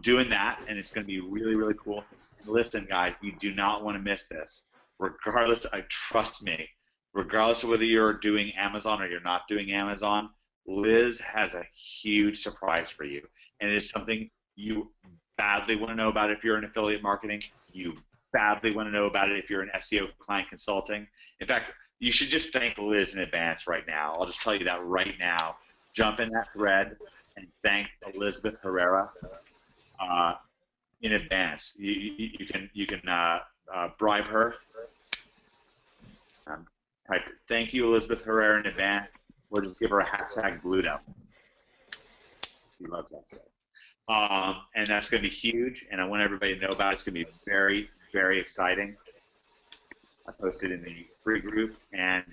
doing that, and it's going to be really, really cool. Listen, guys, you do not want to miss this. Regardless, trust me, regardless of whether you're doing Amazon or you're not doing Amazon, Liz has a huge surprise for you. And it is something you badly want to know about if you're in affiliate marketing. You badly want to know about it if you're in SEO client consulting. In fact, you should just thank Liz in advance right now. I'll just tell you that right now. Jump in that thread and thank Elizabeth Herrera in advance. You can bribe her. Type thank you, Elizabeth Herrera, in advance, or just give her a hashtag Bluto. She loves that shit. And that's going to be huge, and I want everybody to know about it. It's going to be very, very exciting. I posted in the free group and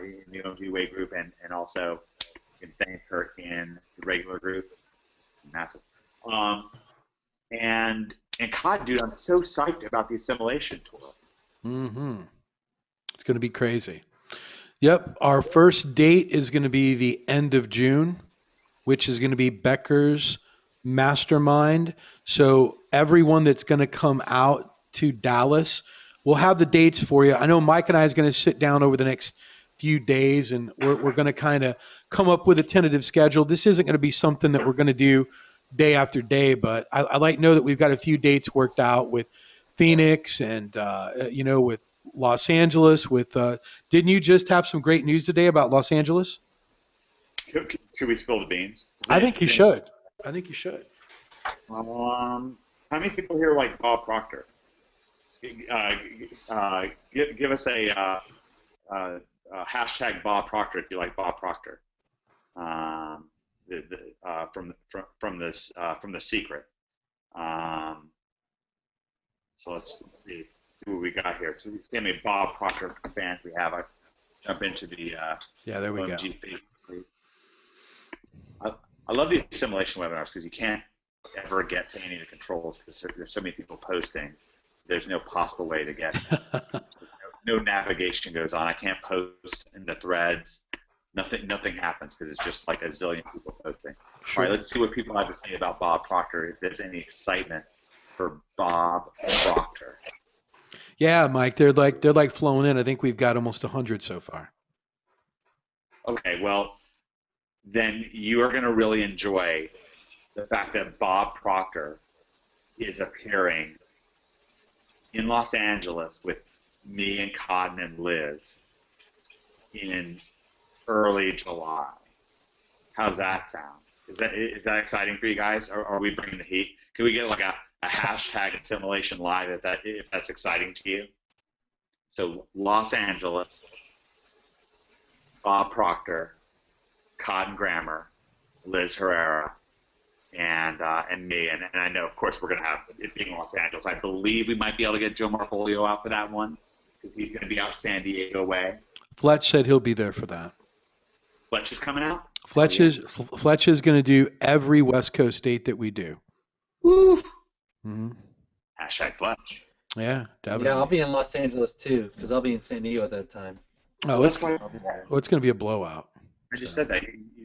in the OMG Way group, and also you can thank her in the regular group. Massive. And God, dude, I'm so psyched about the assimilation tour. Mm-hmm. It's going to be crazy. Yep. Our first date is going to be the end of June, which is going to be Becker's Mastermind. So everyone that's going to come out to Dallas, we'll have the dates for you. I know Mike and I is going to sit down over the next few days, and we're going to kind of come up with a tentative schedule. This isn't going to be something that we're going to do day after day, but I like to know that we've got a few dates worked out with Phoenix and, with Los Angeles. Didn't you just have some great news today about Los Angeles? Should we spill the beans? I think you should. How many people here like Bob Proctor? Give us a hashtag Bob Proctor if you like Bob Proctor. From The Secret. So let's see what we got here. So how many Bob Proctor fans we have. I jump into the there we go. I love the assimilation webinars because you can't ever get to any of the controls because there's so many people posting. There's no possible way to get no navigation goes on. I can't post in the threads. Nothing happens because it's just like a zillion people posting. Sure. All right, let's see what people have to say about Bob Proctor. If there's any excitement for Bob Proctor. Yeah, Mike, they're like flowing in. I think we've got almost 100 so far. Okay, well, then you are going to really enjoy the fact that Bob Proctor is appearing in Los Angeles with me and Cotton and Liz in early July. How's that sound? Is that exciting for you guys? Or are we bringing the heat? Can we get like a hashtag Assimilation Live if that's exciting to you? So Los Angeles, Bob Proctor, Cotton Grammer, Liz Herrera, and me. And I know, of course, we're going to have it being Los Angeles. I believe we might be able to get Joe Marfolio out for that one because he's going to be out San Diego way. Fletch said he'll be there for that. Fletch is coming out? Fletch is going to do every West Coast state that we do. Woo! Mm-hmm. Hashtag Fletch. Yeah, definitely. Yeah, I'll be in Los Angeles too, because I'll be in San Diego at that time. Oh, it's going to be a blowout. I just said that.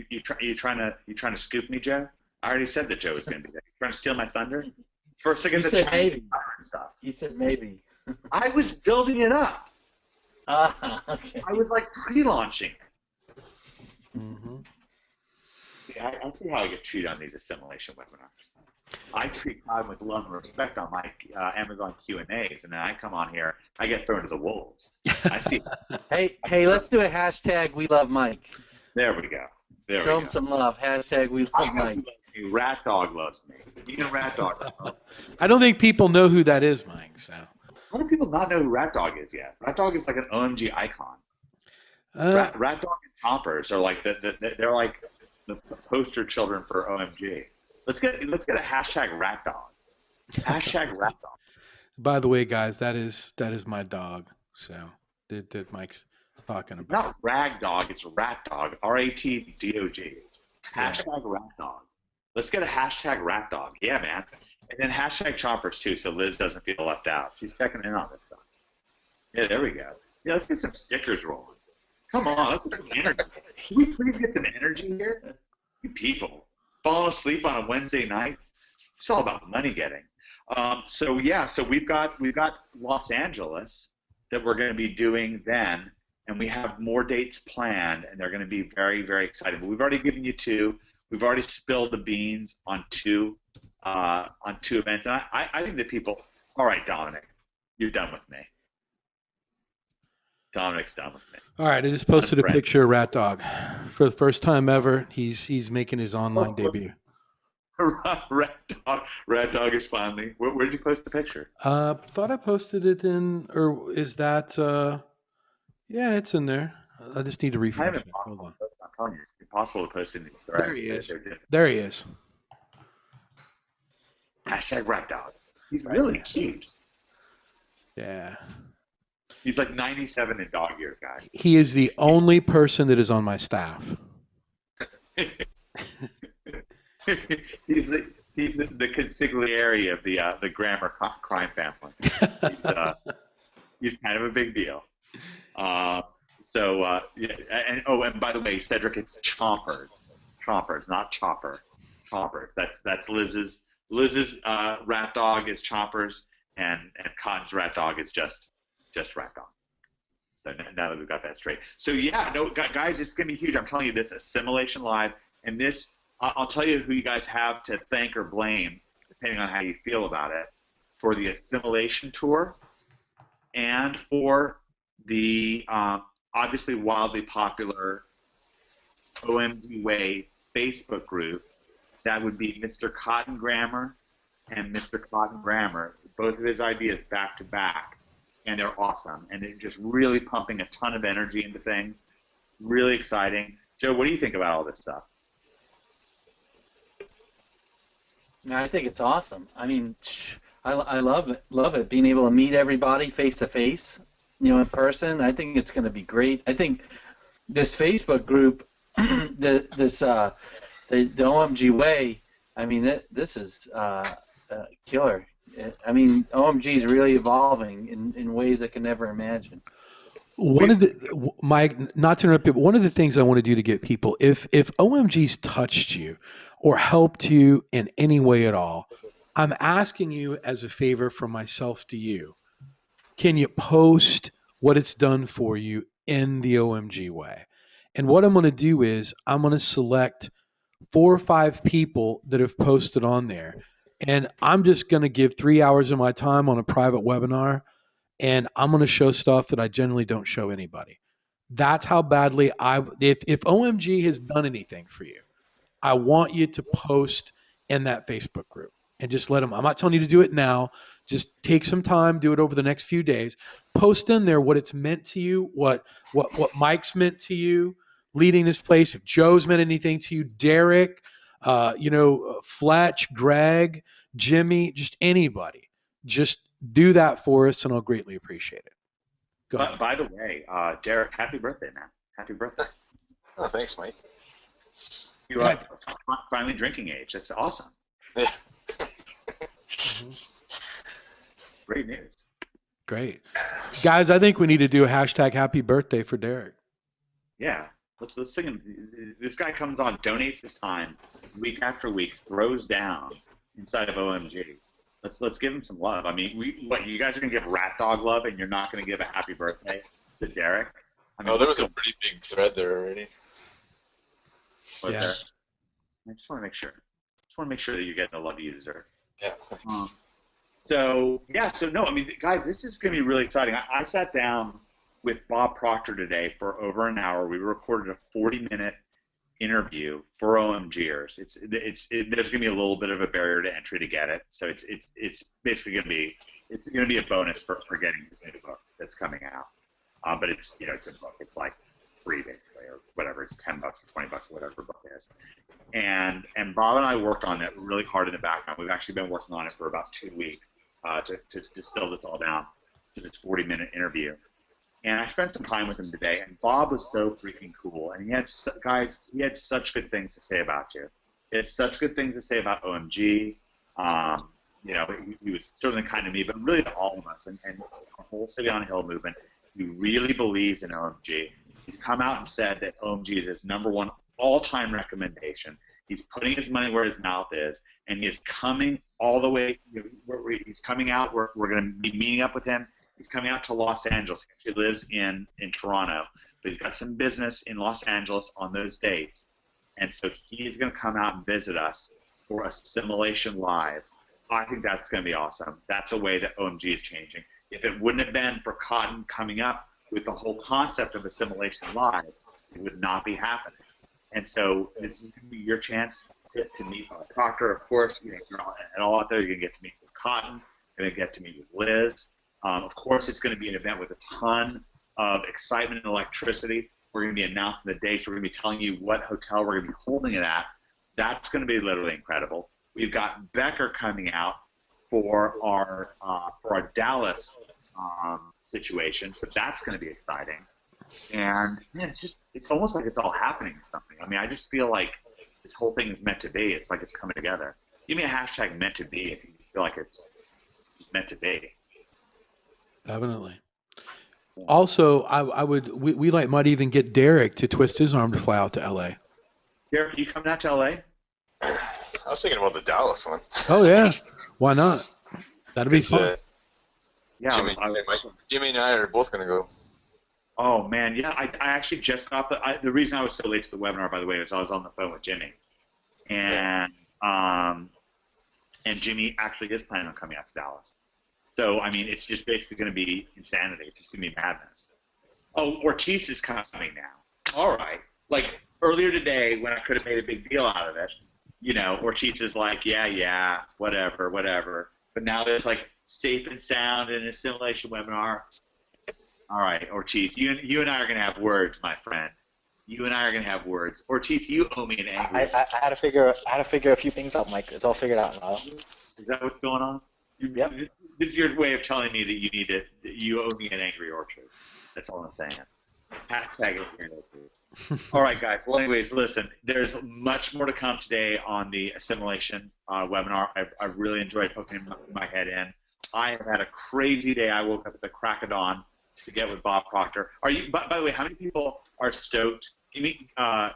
You trying to scoop me, Joe? I already said that Joe was going to be there. You trying to steal my thunder? First, I get You the said Chinese maybe. and stuff. You said maybe. I was building it up. Okay. I was like pre-launching it. Mm-hmm. Yeah, I see how I get treated on these assimilation webinars. I treat Todd with love and respect on my Amazon Q&As, and then I come on here, I get thrown to the wolves. I see. Hey, let's do a hashtag We Love Mike. There we go. Show him some love. Hashtag We Love Mike. Rat Dog loves me. You know Rat Dog. I don't think people know who that is, Mike. So. How do people not know who Rat Dog is yet? Rat Dog is like an OMG icon. Rat Dog and Chompers are like they're like the poster children for OMG. Let's get a hashtag Rat Dog. Hashtag Rat Dog. By the way, guys, that is my dog. So that Mike's talking about. Not Rag Dog, it's Rat Dog. RATDOG. Hashtag Rat Dog. Let's get a hashtag Rat Dog. Yeah, man. And then hashtag Chompers too, so Liz doesn't feel left out. She's checking in on this stuff. Yeah, there we go. Yeah, let's get some stickers rolling. Come on, let's get some energy. Can we please get some energy here? You people. Falling asleep on a Wednesday night? It's all about money getting. So we've got Los Angeles that we're going to be doing then, and we have more dates planned, and they're going to be very, very exciting. But we've already given you two. We've already spilled the beans on two events. And I think that people. All right, Dominic, you're done with me. Dominic's done with me. All right, I just posted a picture of Rat Dog. For the first time ever, he's making his online debut. Rat Dog is finally. Where did you post the picture? Thought I posted it in, or is that? Yeah, it's in there. I just need to refresh it. Hold on. I'm telling you, it's impossible to post in these. There he is. There he is. Hashtag Rat Dog. He's really cute. Yeah. He's like 97 in dog years, guys. He is the only person that is on my staff. he's the consigliere of the grammar crime family. He's kind of a big deal. Yeah, and by the way, Cedric, it's Chompers, not Chopper. Chompers. That's Liz's Rat Dog is Chompers, and Cotton's Rat Dog is just Rat Dog. So now that we've got that straight. So yeah, no, guys, it's going to be huge. I'm telling you this, Assimilation Live, and this, I'll tell you who you guys have to thank or blame, depending on how you feel about it, for the Assimilation Tour and for the obviously wildly popular OMG Way Facebook group. That would be Mr. Cotton Grammar and Mr. Cotton Grammar, both of his ideas back to back. And they're awesome, and they're just really pumping a ton of energy into things. Really exciting. Joe, what do you think about all this stuff? I think it's awesome. I mean, I love it, being able to meet everybody face to face, in person. I think it's going to be great. I think this Facebook group, the OMG Way, I mean, this is killer. I mean, OMG is really evolving in ways I could never imagine. One of the Mike, not to interrupt you, but one of the things I want to do to get people, if OMG's touched you or helped you in any way at all, I'm asking you as a favor from myself to you. Can you post what it's done for you in the OMG way? And what I'm going to do is I'm going to select 4 or 5 people that have posted on there, and I'm just going to give 3 hours of my time on a private webinar, and I'm going to show stuff that I generally don't show anybody. That's how badly if OMG has done anything for you, I want you to post in that Facebook group and just let them. I'm not telling you to do it now. Just take some time, do it over the next few days. Post in there what it's meant to you, what Mike's meant to you, leading this place. If Joe's meant anything to you, Derek, Fletch, Greg, Jimmy, just anybody. Just do that for us, and I'll greatly appreciate it. Go ahead. But by the way, Derek, happy birthday, man! Happy birthday! Oh, thanks, Mike. You are finally drinking age. That's awesome. Yeah. Great news. Great. Guys, I think we need to do a hashtag happy birthday for Derek. Yeah. Let's sing him. This guy comes on, donates his time week after week, throws down inside of OMG. Let's give him some love. I mean, you guys are gonna give Rat Dog love, and you're not gonna give a happy birthday to Derek? I mean, Oh, there was a pretty big thread there already. Yeah. I just want to make sure. That you get the love you deserve. Yeah. So no, I mean, guys, this is going to be really exciting. I sat down with Bob Proctor today for over an hour. We recorded a 40-minute interview for OMGers. There's going to be a little bit of a barrier to entry to get it. So it's basically going to be a bonus for getting this new book that's coming out. But it's a book. It's like free basically, or whatever. It's $10 or $20, whatever the book is. And Bob and I worked on it really hard in the background. We've actually been working on it for about 2 weeks to distill this all down to this 40-minute interview. And I spent some time with him today, and Bob was so freaking cool. And he had such good things to say about you. He had such good things to say about OMG. He was certainly kind to me, but really to all of us, and the whole City on a Hill movement. He really believes in OMG. He's come out and said that OMG is his #1 all-time recommendation. He's putting his money where his mouth is, and he is coming all the way. He's coming out. We're going to be meeting up with him. He's coming out to Los Angeles. He lives in Toronto, but he's got some business in Los Angeles on those dates, and so he's going to come out and visit us for Assimilation Live. I think that's going to be awesome. That's a way that OMG is changing. If it wouldn't have been for Cotton coming up with the whole concept of Assimilation Live, it would not be happening. And so this is going to be your chance to meet Proctor. Of course, you're all out there. You're going to get to meet with Cotton. You're going to get to meet with Liz. Of course, it's going to be an event with a ton of excitement and electricity. We're going to be announcing the dates. We're going to be telling you what hotel we're going to be holding it at. That's going to be literally incredible. We've got Becker coming out for our Dallas situation, so that's going to be exciting. And man, it's almost like it's all happening or something. I mean, I just feel like this whole thing is meant to be. It's like it's coming together. Give me a hashtag meant to be if you feel like it's just meant to be. Definitely. Also, we might even get Derek to twist his arm to fly out to LA. Derek, are you coming out to LA? I was thinking about the Dallas one. Oh yeah, why not? That'd be fun. Yeah, Jimmy and I are both going to go. Oh man, yeah. I actually just got the reason I was so late to the webinar, by the way, is I was on the phone with Jimmy, and Jimmy actually is planning on coming out to Dallas. So I mean, it's just basically going to be insanity. It's just going to be madness. Oh, Ortiz is coming now. All right. Like earlier today, when I could have made a big deal out of it, Ortiz is like, yeah, whatever. But now there's like safe and sound and assimilation webinar. All right, Ortiz, you and I are going to have words, my friend. You and I are going to have words. Ortiz, you owe me an angry. I had to figure a few things out, Mike. It's all figured out now. Is that what's going on? Yep. This is your way of telling me that you owe me an angry orchard. That's all I'm saying. Hashtag it here. All right, guys. Well, anyways, listen, there's much more to come today on the assimilation webinar. I really enjoyed poking my head in. I have had a crazy day. I woke up at the crack of dawn to get with Bob Proctor. Are you? By the way, how many people are stoked? Give me a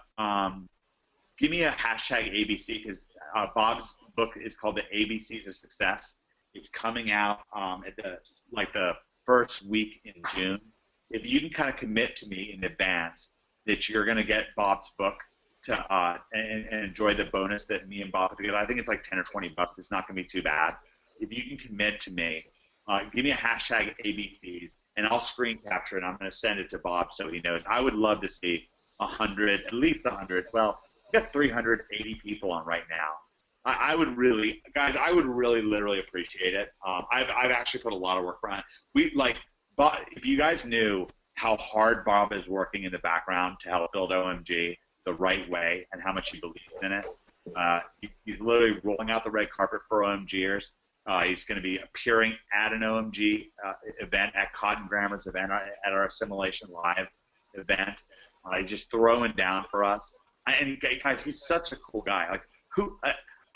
hashtag ABC, because Bob's book is called The ABCs of Success. It's coming out at the first week in June. If you can kind of commit to me in advance that you're going to get Bob's book to and enjoy the bonus that me and Bob put together, I think it's like 10 or 20 bucks. It's not going to be too bad. If you can commit to me, give me a hashtag ABCs, and I'll screen capture it. I'm going to send it to Bob so he knows. I would love to see 100, at least 100. Well, we got 380 people on right now. I would really, guys, I would really literally appreciate it. I've actually put a lot of work behind it. But if you guys knew how hard Bob is working in the background to help build OMG the right way and how much he believes in it, he's literally rolling out the red carpet for OMGers. He's going to be appearing at an OMG event, at Cotton Grammar's event, at our Assimilation Live event. He's just throwing down for us. And guys, he's such a cool guy. Like,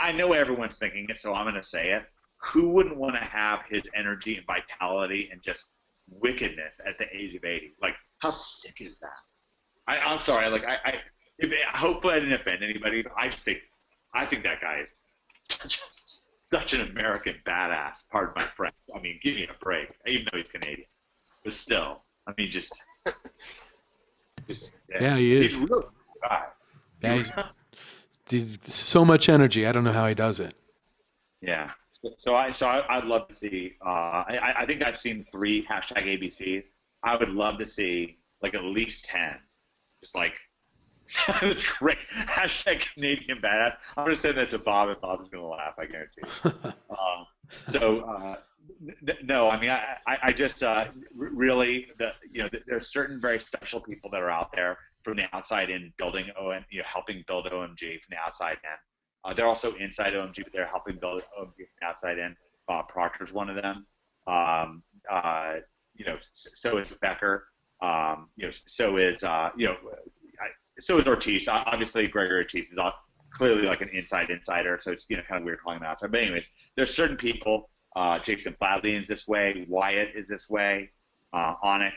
I know everyone's thinking it, so I'm going to say it. Who wouldn't want to have his energy and vitality and just wickedness at the age of 80? Like, how sick is that? I'm sorry. Like, hopefully I didn't offend anybody, but I think that guy is such an American badass. Pardon my French. I mean, give me a break. Even though he's Canadian, but still, I mean, just yeah, he is. He's a really cool guy. Yeah, he's so much energy. I don't know how he does it. Yeah. So I'd love to see. I think I've seen 3 hashtag ABCs. I would love to see like at least 10. Just like that's great. Hashtag Canadian badass. I'm gonna send that to Bob, and Bob's gonna laugh. I guarantee. No, I mean I just really there's certain very special people that are out there from the outside in building helping build OMG from the outside in. They're also inside OMG, but they're helping build OMG from the outside in. Bob Proctor's one of them. So is Becker. So is Ortiz. Obviously, Gregory Ortiz is clearly like an insider, so it's kind of weird calling him outside. But anyways, there's certain people. Jason Fladley is this way. Wyatt is this way. Onik.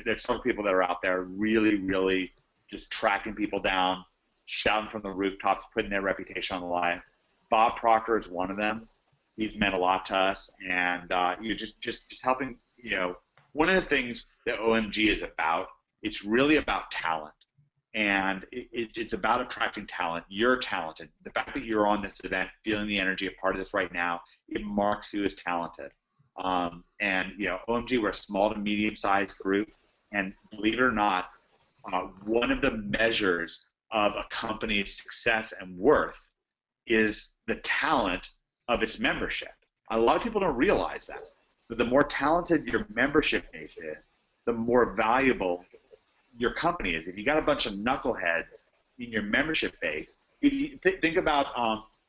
There's some people that are out there really, really just tracking people down, shouting from the rooftops, putting their reputation on the line. Bob Proctor is one of them. He's meant a lot to us, and just helping. One of the things that OMG is about, it's really about talent, and it's about attracting talent. You're talented. The fact that you're on this event, feeling the energy, a part of this right now, it marks you as talented. OMG, we're a small to medium-sized group, and believe it or not, one of the measures of a company's success and worth is the talent of its membership. A lot of people don't realize that. But the more talented your membership base is, the more valuable your company is. If you got a bunch of knuckleheads in your membership base, think about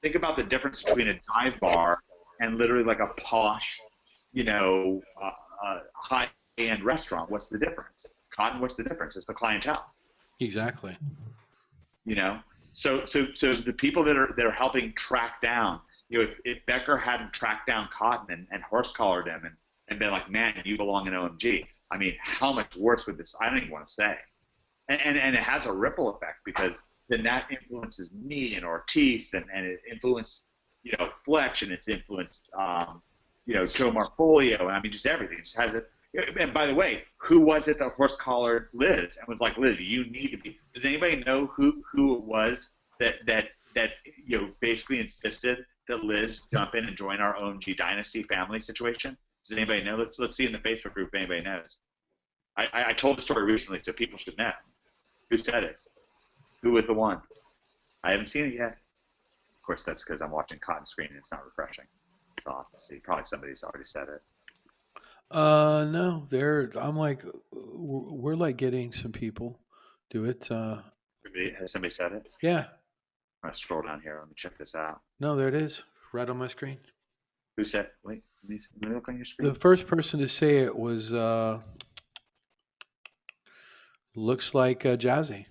the difference between a dive bar and literally like a posh, high-end restaurant. What's the difference? Cotton, what's the difference? It's the clientele. Exactly. So the people that are helping track down, if Becker hadn't tracked down Cotton and horse-collared him and been like, man, you belong in OMG, I mean, how much worse would this? I don't even want to say. And it has a ripple effect, because then that influences me and Ortiz, and it influenced, Fletch, and it's influenced, Joe Marfolio, and I mean, just everything. It just has it. And by the way, who was it that horse-collared Liz and was like, Liz, you need to be? Does anybody know who it was that basically insisted that Liz jump in and join our OMG Dynasty family situation? Does anybody know? Let's see in the Facebook group if anybody knows. I told the story recently, so people should know. Who said it? Who was the one? I haven't seen it yet. Of course, that's because I'm watching Cotton Screen and it's not refreshing. So I'll see. Probably somebody's already said it. No, I'm like, we're like getting some people do it. Has somebody said it? Yeah. I'm going to scroll down here. Let me check this out. No, there it is. Right on my screen. Who said? Wait, let me look on your screen. The first person to say it was, Looks like Jazzy.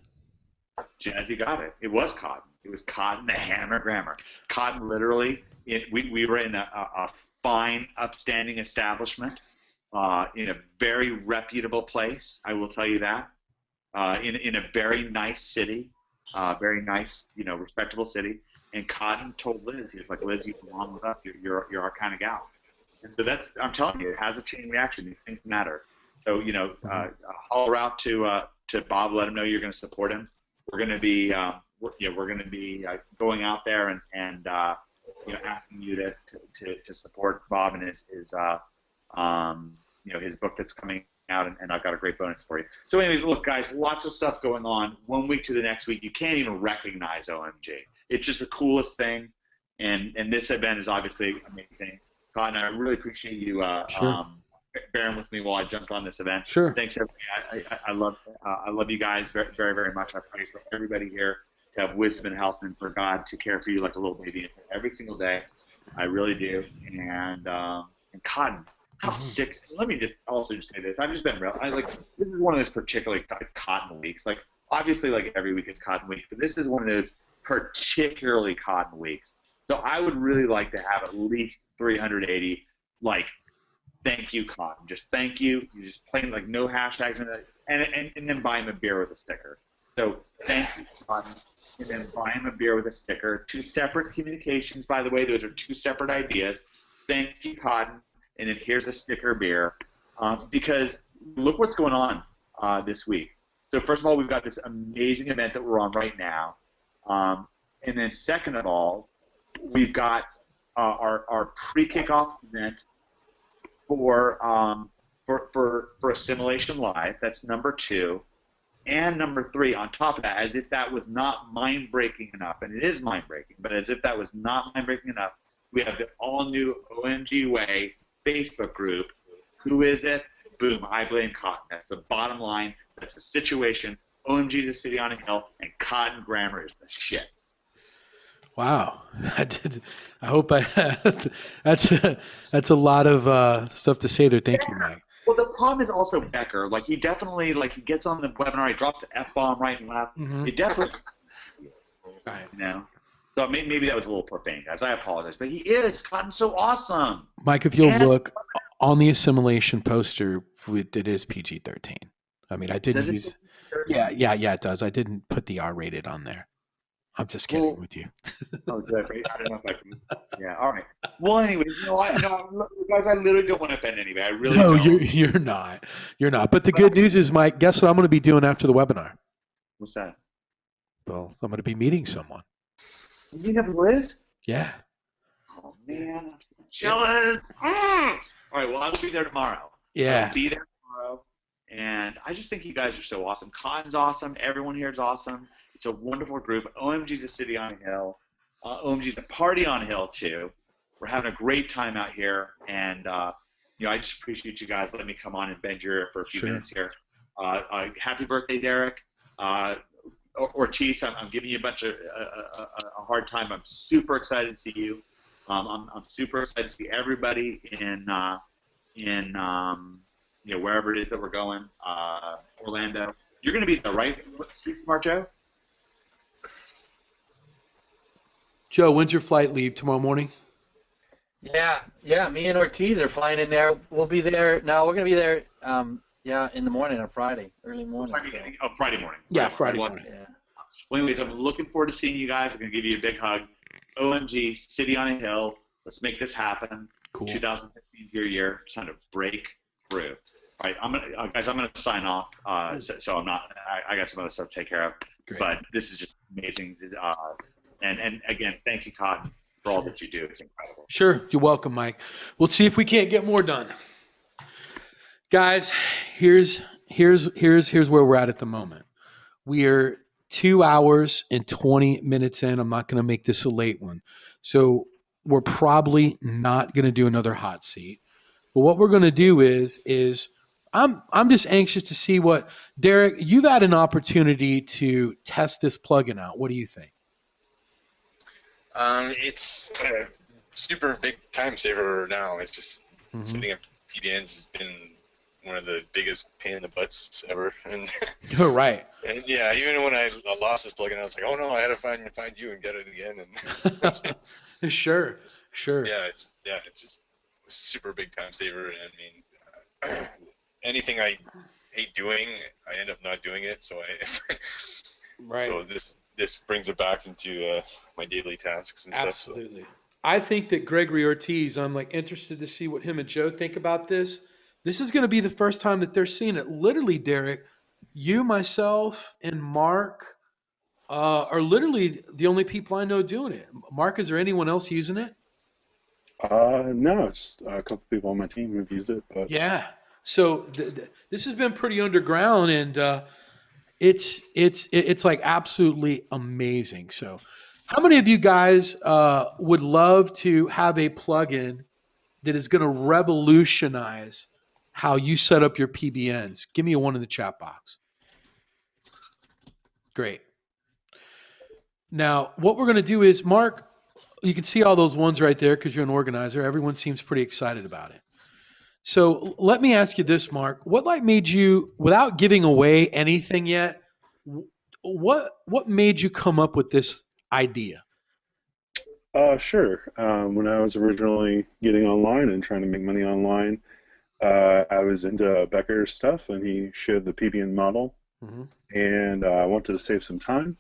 Jazzy got it. It was Cotton. It was Cotton, the hammer grammar. Cotton literally, we were in a fine, upstanding establishment in a very reputable place, I will tell you that, in a very nice city, very nice, respectable city. And Cotton told Liz, he was like, Liz, you belong with us. You're our kind of gal. And so I'm telling you, it has a chain reaction. These things matter. So, holler out to Bob, let him know you're going to support him. We're going to be, we're going to be going out there and asking you to support Bob and his book that's coming out, and I've got a great bonus for you. So anyways, look, guys, lots of stuff going on. One week to the next week, you can't even recognize OMG. It's just the coolest thing, and this event is obviously amazing. Cotton, I really appreciate you Sure. bearing with me while I jumped on this event. Sure. Thanks, everybody. I love you guys very, very, very much. I pray for everybody here to have wisdom and health, and for God to care for you like a little baby every single day. I really do. And Cotton, how sick. Let me just also just say this. I've just been real. This is one of those particularly Cotton weeks. Like, obviously, like every week is Cotton week, but this is one of those particularly Cotton weeks. So I would really like to have at least 380, thank you, Cotton. Just thank you. You just plain, no hashtags, and then buy him a beer with a sticker. So thank you, Cotton, and then buy him a beer with a sticker. Two separate communications, by the way. Those are two separate ideas. Thank you, Cotton, and then here's a sticker beer. Because look what's going on this week. So first of all, we've got this amazing event that we're on right now. And then second of all, we've got our pre-kickoff event for Assimilation Live. That's number 2. And number 3, on top of that, as if that was not mind-breaking enough, and it is mind-breaking, but as if that was not mind-breaking enough, we have the all-new OMG Way Facebook group. Who is it? Boom, I blame Cotton. That's the bottom line. That's the situation. OMG is a city on a hill, and Cotton grammar is the shit. Wow. I hope that's a lot of stuff to say there. Thank you, Mike. Well, the problem is also Becker. He definitely, he gets on the webinar, he drops the F-bomb right and left. Mm-hmm. It definitely, Right. So maybe that was a little profane, guys. I apologize. But he is. Cotton's so awesome. Mike, if you'll look on the assimilation poster, it is PG-13. I mean, I didn't use. Yeah, it does. I didn't put the R-rated on there. I'm just kidding with you. Oh, good. I don't know if I can. Yeah, all right. Well, anyways, guys, I literally don't want to offend anybody. I really don't. No, you're not. You're not. But the good news is, Mike, guess what I'm going to be doing after the webinar? What's that? Well, I'm going to be meeting someone. You meet up with Liz? Yeah. Oh, man. I'm so jealous. All right, well, I will be there tomorrow. Yeah. I'll be there tomorrow. And I just think you guys are so awesome. Cotton's awesome. Everyone here is awesome. It's a wonderful group. OMG's a city on a hill. OMG's a party on a hill, too. We're having a great time out here. And, I just appreciate you guys letting me come on and bend your ear for a few minutes here. Happy birthday, Derek. Ortiz, I'm giving you a bunch of a hard time. I'm super excited to see you. I'm super excited to see everybody in wherever it is that we're going. Orlando. You're going to be the right street smart, Joe? Joe, when's your flight leave? Tomorrow morning? Yeah. Me and Ortiz are flying in there. We'll be there. No, we're gonna be there. In the morning on Friday, early morning. Friday morning. Yeah, Friday morning. Yeah. Well, anyways, I'm looking forward to seeing you guys. I'm gonna give you a big hug. OMG, City on a Hill. Let's make this happen. Cool. 2015 is your year. It's time to break through. All right, I'm gonna sign off. So I'm not. I got some other stuff to take care of. Great. But this is just amazing. And again, thank you, Cotton, for all that you do. It's incredible. Sure. You're welcome, Mike. We'll see if we can't get more done. Guys, here's where we're at the moment. We are 2 hours and 20 minutes in. I'm not going to make this a late one. So we're probably not going to do another hot seat. But what we're going to do is I'm just anxious to see what Derek, you've had an opportunity to test this plugin out. What do you think? It's a super big time saver now. It's just setting up TDNs has been one of the biggest pain in the butts ever. And You're right. and yeah, even when I lost this plugin, I was like, oh no, I had to find you and get it again. And Sure, sure. it's just a super big time saver. And I mean, anything I hate doing, I end up not doing it. So Right. so this brings it back into my daily tasks and stuff. Absolutely. I think that Gregory Ortiz, I'm like interested to see what him and Joe think about this. This is going to be the first time that they're seeing it. Literally, Derek, you, myself, and Mark are literally the only people I know doing it. Mark, is there anyone else using it? No, just a couple people on my team who've used it. But Yeah. So this has been pretty underground, and it's like absolutely amazing. So, how many of you guys would love to have a plugin that is going to revolutionize how you set up your PBNs? Give me a one in the chat box. Great. Now, what we're going to do is, Mark, you can see all those ones right there because you're an organizer. Everyone seems pretty excited about it. So let me ask you this, Mark. What like made you, without giving away anything yet, what made you come up with this idea? Sure. When I was originally getting online and trying to make money online, I was into Becker's stuff, and he showed the PBN model, and I wanted to save some time,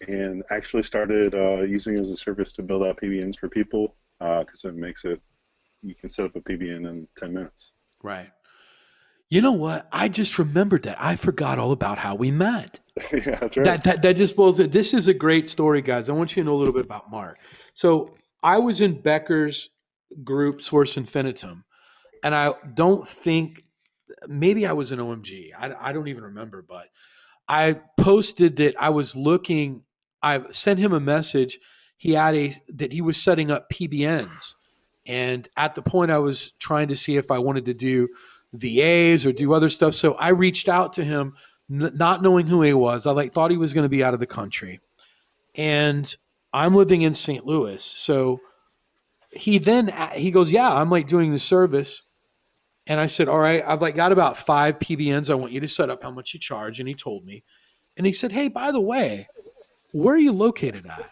and actually started using it as a service to build out PBNs for people, because it makes it, you can set up a PBN in 10 minutes. Right. You know what? I just remembered that. I forgot all about how we met. Yeah, that's right. That just blows it. This is a great story, guys. I want you to know a little bit about Mark. So I was in Becker's group, Source Infinitum, and I don't think, maybe I was in OMG. I don't even remember, but I posted that I was looking, I sent him a message. He had that he was setting up PBNs. And at the point I was trying to see if I wanted to do VAs or do other stuff. So I reached out to him, not knowing who he was. I thought he was going to be out of the country. And I'm living in St. Louis. So he goes, yeah, I'm like doing the service. And I said, all right, I've like got about 5 PBNs I want you to set up, how much you charge. And he told me. And he said, hey, by the way, where are you located at?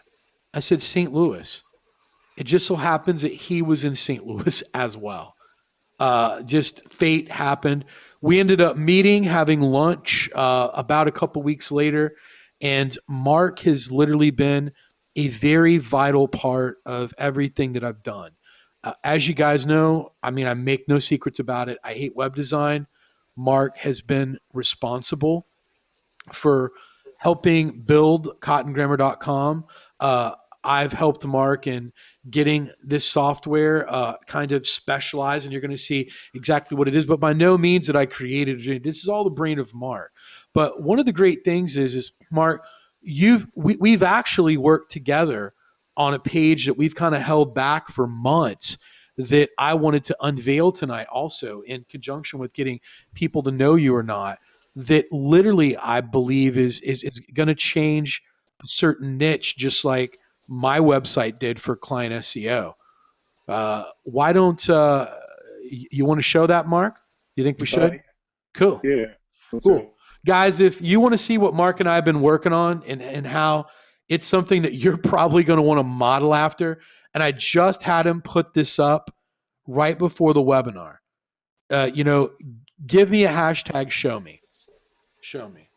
I said, St. Louis. It just so happens that he was in St. Louis as well. Just fate happened. We ended up meeting, having lunch about a couple weeks later. And Mark has literally been a very vital part of everything that I've done. As you guys know, I mean, I make no secrets about it. I hate web design. Mark has been responsible for helping build cottongrammar.com. I've helped Mark in getting this software kind of specialized, and you're going to see exactly what it is. But by no means that I created it. This is all the brain of Mark. But one of the great things is Mark, we've actually worked together on a page that we've kind of held back for months that I wanted to unveil tonight also in conjunction with getting people to know you or not, that literally I believe is going to change a certain niche just like my website did for client SEO. Why don't you want to show that, Mark? You think we should? Cool. Yeah. Cool. Guys, if you want to see what Mark and I have been working on and how it's something that you're probably going to want to model after, and I just had him put this up right before the webinar. Give me a hashtag show me. Show me.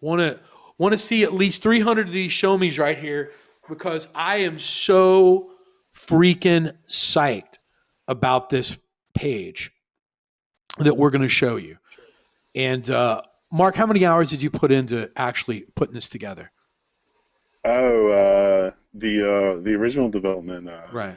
Want to see at least 300 of these show me's right here because I am so freaking psyched about this page that we're going to show you. And Mark, how many hours did you put into actually putting this together? The original development. Right.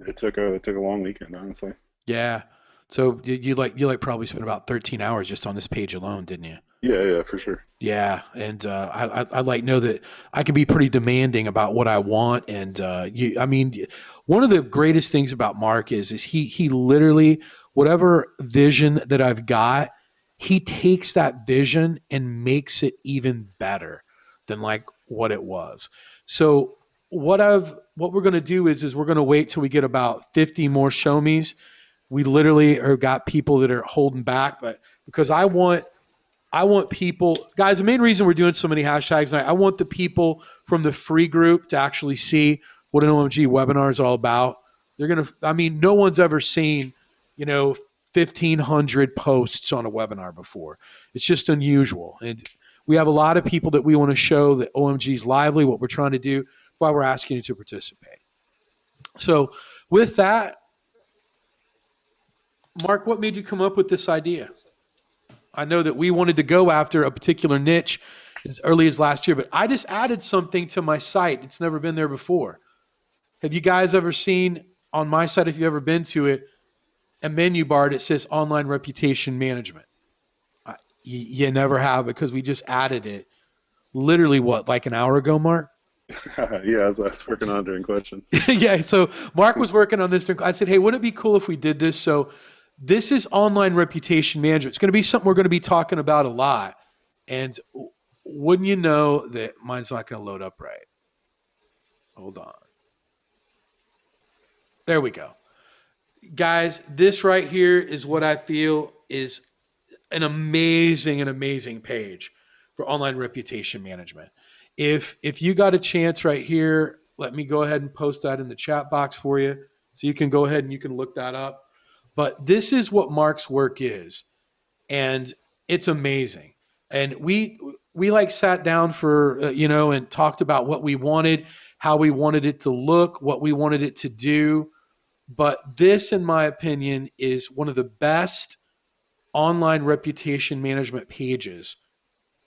It took a long weekend, honestly. Yeah. So you probably spent about 13 hours just on this page alone, didn't you? Yeah, for sure. Yeah, and I know that I can be pretty demanding about what I want, and one of the greatest things about Mark is he literally, whatever vision that I've got, he takes that vision and makes it even better than like what it was. So what we're going to do is we're going to wait till we get about 50 more show me's. We literally are got people that are holding back, but because I want people, guys, the main reason we're doing so many hashtags tonight, I want the people from the free group to actually see what an OMG webinar is all about. They're going to, I mean, no one's ever seen, 1,500 posts on a webinar before. It's just unusual. And we have a lot of people that we want to show that OMG is lively, what we're trying to do. That's why we're asking you to participate. So with that, Mark, what made you come up with this idea? I know that we wanted to go after a particular niche as early as last year, but I just added something to my site. It's never been there before. Have you guys ever seen on my site, if you've ever been to it, a menu bar that says online reputation management? You never have, because we just added it literally, like an hour ago, Mark? Yeah, I was working on it during questions. Yeah, so Mark was working on this. I said, hey, wouldn't it be cool if we did this? So this is online reputation management. It's going to be something we're going to be talking about a lot. And wouldn't you know that mine's not going to load up right? Hold on. There we go. Guys, this right here is what I feel is an amazing page for online reputation management. If you got a chance right here, let me go ahead and post that in the chat box for you, so you can go ahead and you can look that up. But this is what Mark's work is, and it's amazing. And we like sat down for and talked about what we wanted, how we wanted it to look, what we wanted it to do. But this, in my opinion, is one of the best online reputation management pages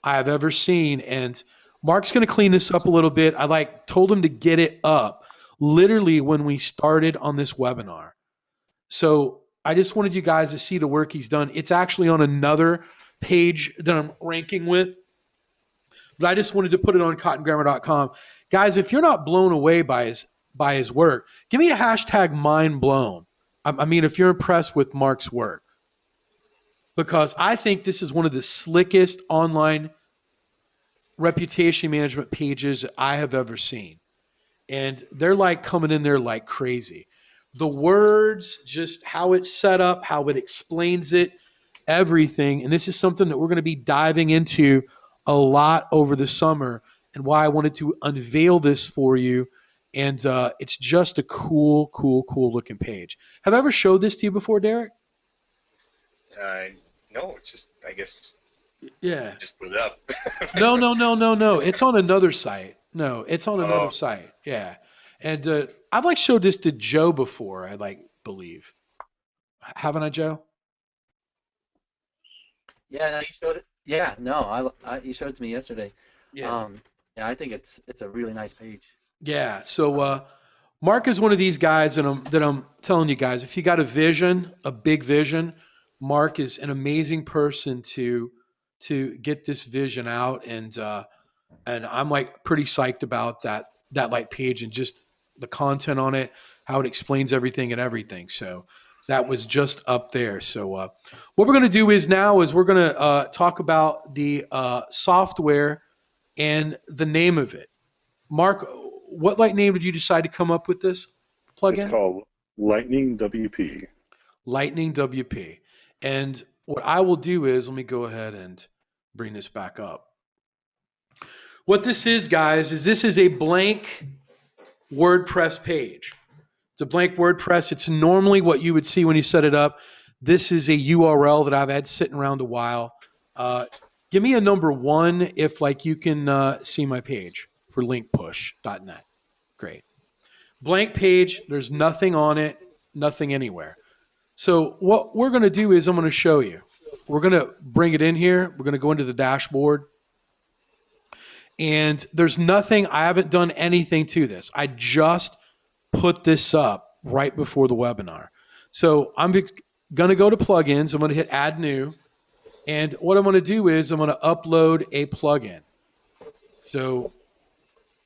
I have ever seen. And Mark's going to clean this up a little bit. I told him to get it up literally when we started on this webinar. So I just wanted you guys to see the work he's done. It's actually on another page that I'm ranking with, but I just wanted to put it on cottongrammar.com. Guys, if you're not blown away by his work, give me a hashtag mind blown. I mean, if you're impressed with Mark's work, because I think this is one of the slickest online reputation management pages I have ever seen. And they're coming in there like crazy. The words, just how it's set up, how it explains it, everything. And this is something that we're going to be diving into a lot over the summer, and why I wanted to unveil this for you. And it's just a cool looking page. Have I ever showed this to you before, Derek? No, it's just, I guess, yeah, just put it up. No. It's on another site. No, it's on another site. Yeah. And I've showed this to Joe before, I believe. Haven't I, Joe? Yeah, no, you showed it. Yeah, no, you showed it to me yesterday. Yeah. Yeah, I think it's a really nice page. Yeah. So Mark is one of these guys that I'm telling you guys, if you got a vision, a big vision, Mark is an amazing person to get this vision out. And I'm pretty psyched about that page and just the content on it, how it explains everything and everything. So that was just up there. So what we're going to do is we're going to talk about the software and the name of it. Mark, what name did you decide to come up with this plugin? It's called Lightning WP. Lightning WP. And what I will do is, let me go ahead and bring this back up. What this is, guys, is this is a blank WordPress page. It's a blank WordPress. It's normally what you would see when you set it up. This is a URL that I've had sitting around a while. Give me a number 1 if you can see my page for linkpush.net. Great. Blank page. There's nothing on it, nothing anywhere. So what we're going to do is I'm going to show you. We're going to bring it in here. We're going to go into the dashboard. And there's nothing, I haven't done anything to this. I just put this up right before the webinar. So I'm going to go to plugins. I'm going to hit add new. And what I'm going to do is I'm going to upload a plugin. So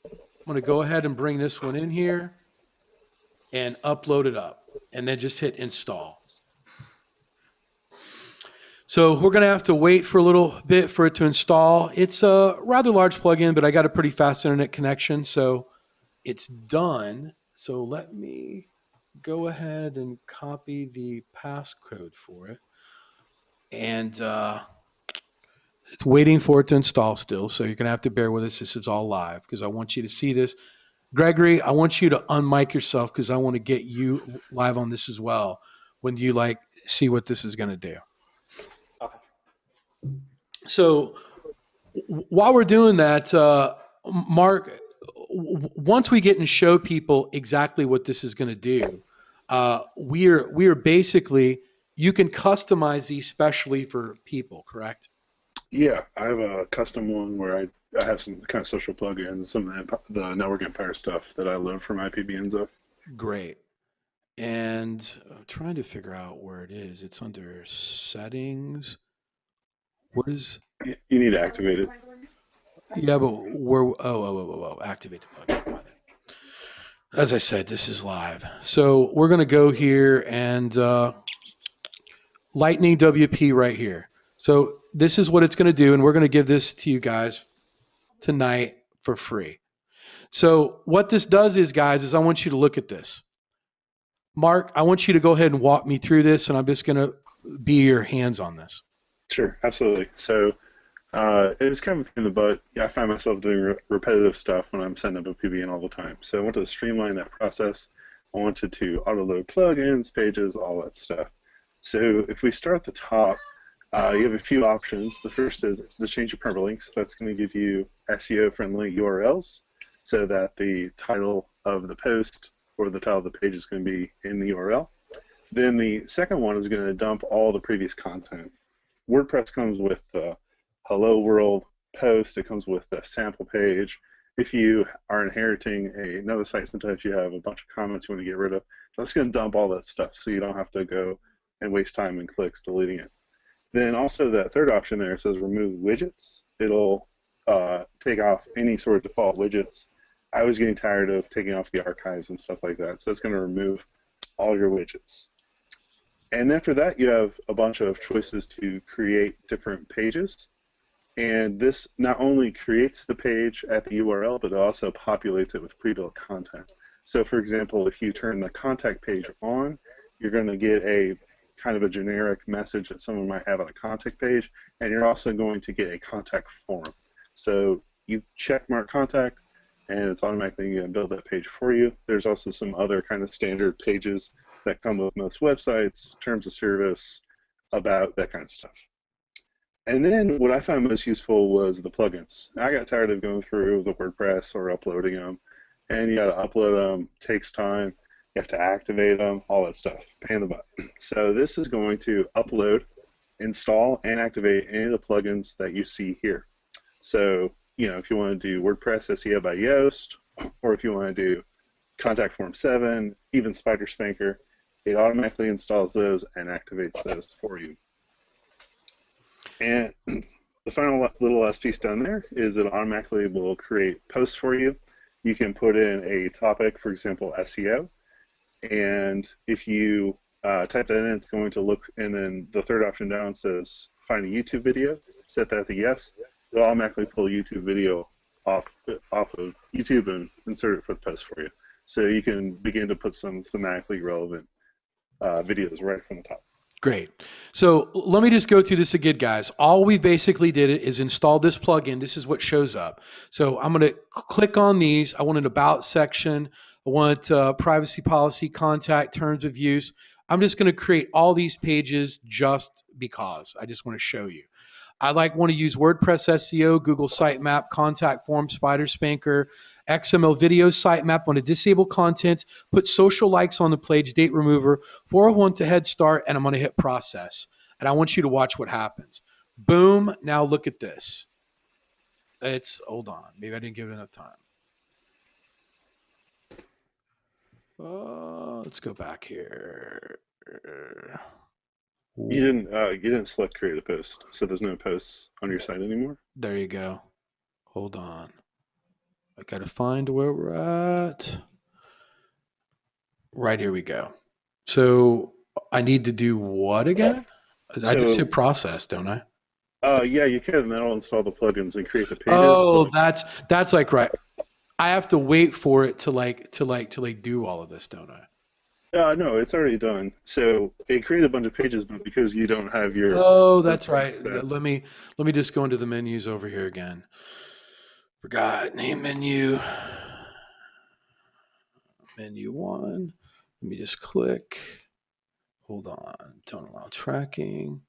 I'm going to go ahead and bring this one in here and upload it up. And then just hit install. So we're going to have to wait for a little bit for it to install. It's a rather large plugin, but I got a pretty fast internet connection, so it's done. So let me go ahead and copy the passcode for it. And it's waiting for it to install still, so you're going to have to bear with us. This is all live because I want you to see this. Gregory, I want you to unmic yourself because I want to get you live on this as well when you like see what this is going to do. Okay. So while we're doing that, Mark, once we get and show people exactly what this is going to do, we are basically, you can customize these specially for people, correct? Yeah, I have a custom one where I have some kind of social plugins, some of the network empire stuff that I load from IPBNs of. Great. And I'm trying to figure out where it is. It's under settings. What is? You need to activate it. Yeah, but where? Activate the plugin. As I said, this is live. So we're going to go here and Lightning WP right here. So this is what it's going to do, and we're going to give this to you guys tonight for free. So what this does is, guys, is I want you to look at this. Mark, I want you to go ahead and walk me through this, and I'm just going to be your hands on this. Sure, absolutely. So it was kind of in the butt. Yeah, I find myself doing repetitive stuff when I'm setting up a PBN all the time. So I wanted to streamline that process. I wanted to auto-load plugins, pages, all that stuff. So if we start at the top, you have a few options. The first is to change your permalinks. That's going to give you SEO-friendly URLs so that the title of the post or the title of the page is going to be in the URL. Then the second one is going to dump all the previous content. WordPress comes with the Hello World post. It comes with a sample page. If you are inheriting another site, sometimes you have a bunch of comments you want to get rid of. That's going to dump all that stuff so you don't have to go and waste time and clicks deleting it. Then also that third option there says remove widgets. It'll take off any sort of default widgets. I was getting tired of taking off the archives and stuff like that, so it's going to remove all your widgets. And after that, you have a bunch of choices to create different pages. And this not only creates the page at the URL, but it also populates it with pre-built content. So for example, if you turn the contact page on, you're going to get a kind of a generic message that someone might have on a contact page, and you're also going to get a contact form. So you check mark contact, and it's automatically going to build that page for you. There's also some other kind of standard pages that come with most websites, terms of service, about that kind of stuff. And then what I found most useful was the plugins. I got tired of going through the WordPress or uploading them, and you got to upload them, takes time, you have to activate them, all that stuff, pain in the butt. So this is going to upload, install, and activate any of the plugins that you see here. So, you know, if you want to do WordPress SEO by Yoast, or if you want to do Contact Form 7, even Spider Spanker, it automatically installs those and activates those for you. And the final little last piece down there is it automatically will create posts for you. You can put in a topic, for example, SEO, and if you type that in, it's going to look, and then the third option down says find a YouTube video, set that to yes. It'll automatically pull a YouTube video off of YouTube and insert it for the post for you. So you can begin to put some thematically relevant videos right from the top. Great. So let me just go through this again, guys. All we basically did is install this plugin. This is what shows up. So I'm going to click on these. I want an about section. I want privacy policy, contact, terms of use. I'm just going to create all these pages just because. I just want to show you. I want to use WordPress SEO, Google Sitemap, Contact Form, Spider Spanker, XML video sitemap. Want to disable content, put social likes on the page, date remover, 401 to head start, and I'm going to hit process. And I want you to watch what happens. Boom. Now look at this. Hold on. Maybe I didn't give it enough time. Let's go back here. You didn't select create a post, so there's no posts on your site anymore. There you go. Hold on. I gotta find where we're at. Right, here we go. So I need to do what again? I just hit process, don't I? Yeah, you can. And that'll install the plugins and create the pages. Oh, that's like right. I have to wait for it to do all of this, don't I? No, it's already done. So it created a bunch of pages, but because you don't have your Oh, that's WordPress right. set, Let me just go into the menus over here again. Forgot name menu, menu one. Let me just click. Hold on. Don't allow tracking.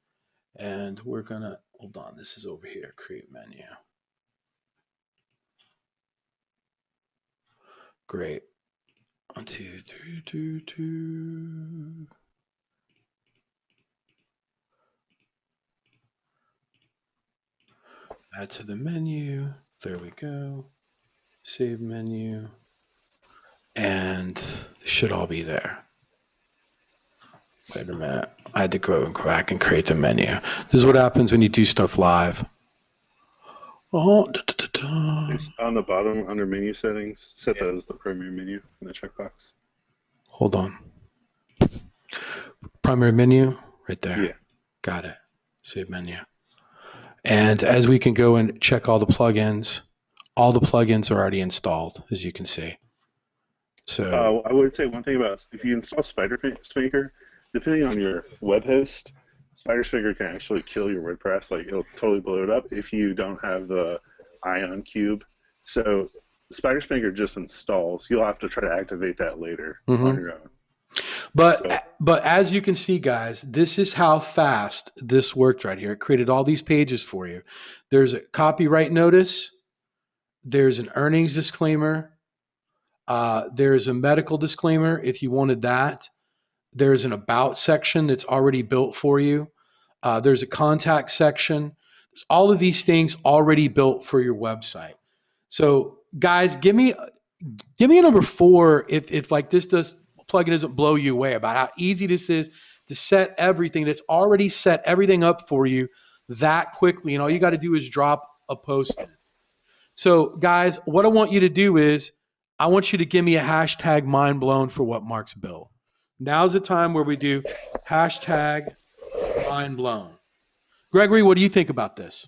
And we're gonna hold on. This is over here. Create menu. Great. 1, 2, 3, 2, 2. Add to the menu. There we go. Save menu. And they should all be there. Wait a minute. I had to go back and create the menu. This is what happens when you do stuff live. Oh, da, da, da, da. it's on the bottom under menu settings. Set that as the primary menu in the checkbox. Hold on. Primary menu, right there. Yeah. Got it. Save menu. And as we can go and check all the plugins are already installed, as you can see. So I would say one thing about if you install SpiderSpanker, depending on your web host, SpiderSpanker can actually kill your WordPress. Like it'll totally blow it up if you don't have the Ion cube. So SpiderSpanker just installs. You'll have to try to activate that later on your own. But as you can see, guys, this is how fast this worked right here. It created all these pages for you. There's a copyright notice. There's an earnings disclaimer. There's a medical disclaimer if you wanted that. There's an about section that's already built for you. There's a contact section. There's all of these things already built for your website. So guys, give me a number 4 if like this plugin doesn't blow you away about how easy this is to set everything. That's already set everything up for you that quickly, and all you got to do is drop a post in. So guys, what I want you to do is I want you to give me a hashtag mind blown for what Mark's built. Now's the time where we do hashtag mind blown. Gregory, what do you think about this?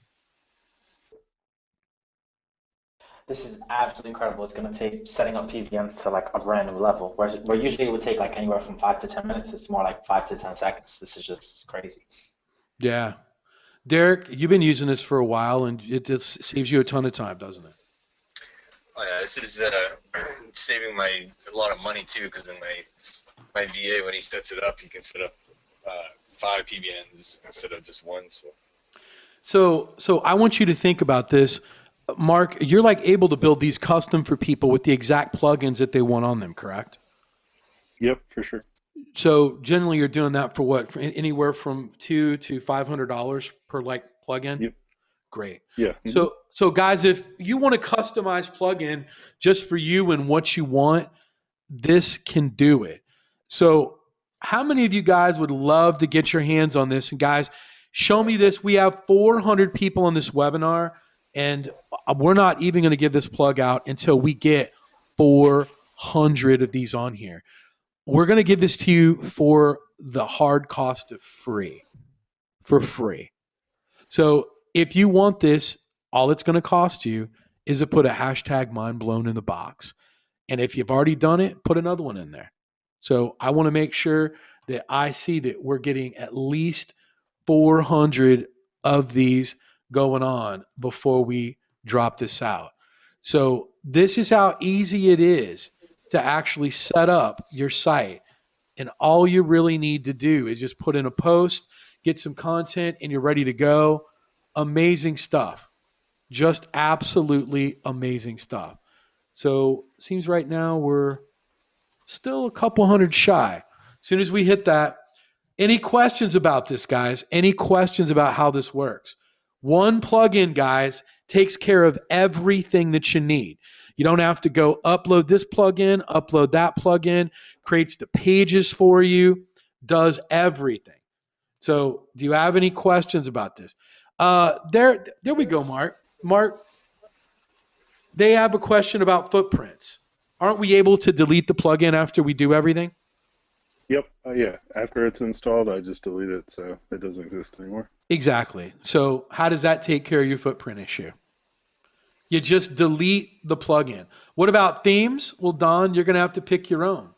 This is absolutely incredible. It's going to take setting up PVMs to like a brand new level, where usually it would take like anywhere from 5 to 10 minutes. It's more like 5 to 10 seconds. This is just crazy. Yeah. Derek, you've been using this for a while, and it just saves you a ton of time, doesn't it? Oh yeah, this is saving a lot of money too, because in my VA, when he sets it up, he can set up 5 PBNs instead of just one. So I want you to think about this. Mark, you're like able to build these custom for people with the exact plugins that they want on them, correct? Yep, for sure. So generally you're doing that for what? For anywhere from $200 to $500 per like plugin? Yep. Great. Yeah. So guys, if you want a customized plugin just for you and what you want, this can do it. So how many of you guys would love to get your hands on this? And guys, show me this. We have 400 people on this webinar, and we're not even going to give this plug out until we get 400 of these on here. We're going to give this to you for the hard cost of free, for free. So if you want this, all it's going to cost you is to put a hashtag mind blown in the box. And if you've already done it, put another one in there. So I want to make sure that I see that we're getting at least 400 of these going on before we drop this out. So this is how easy it is to actually set up your site. And all you really need to do is just put in a post, get some content, and you're ready to go. Amazing stuff. Just absolutely amazing stuff. So seems right now we're still a couple hundred shy. As soon as we hit that, any questions about this, guys? Any questions about how this works? One plugin, guys, takes care of everything that you need. You don't have to go upload this plugin, upload that plugin, creates the pages for you, does everything. So do you have any questions about this? There we go, Mark. Mark, they have a question about footprints. Aren't we able to delete the plugin after we do everything? Yep. Yeah. After it's installed, I just delete it, so it doesn't exist anymore. Exactly. So how does that take care of your footprint issue? You just delete the plugin. What about themes? Well, Don, you're going to have to pick your own.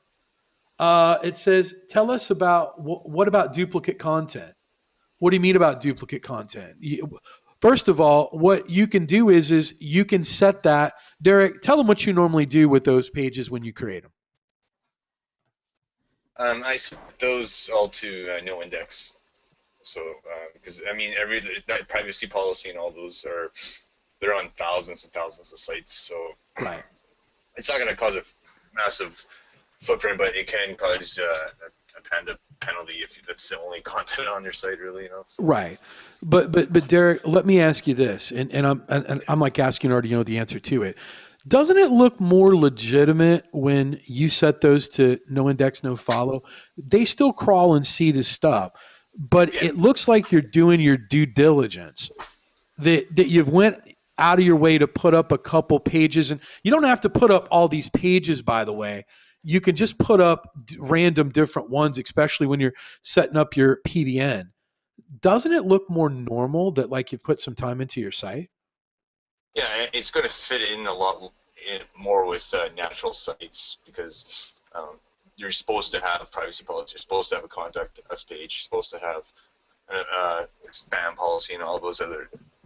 It says, tell us about what about duplicate content? What do you mean about duplicate content? First of all, what you can do is you can set that. Derek, tell them what you normally do with those pages when you create them. I set those all to no index. So because I mean that privacy policy and all those they're on thousands and thousands of sites. So Right. it's not going to cause a massive footprint, but it can cause a penalty if that's the only content on your site, really. So. Right. But Derek, let me ask you this, and I'm like asking you already know the answer to it. Doesn't it look more legitimate when you set those to no index, no follow? They still crawl and see the stuff, but Yeah. it looks like you're doing your due diligence. That you've went out of your way to put up a couple pages, and you don't have to put up all these pages, by the way. You can just put up random different ones, especially when you're setting up your PBN. Doesn't it look more normal that like you put some time into your site? Yeah, it's going to fit in a lot more with natural sites because you're supposed to have privacy policy. You're supposed to have a contact us page. You're supposed to have a spam policy and all those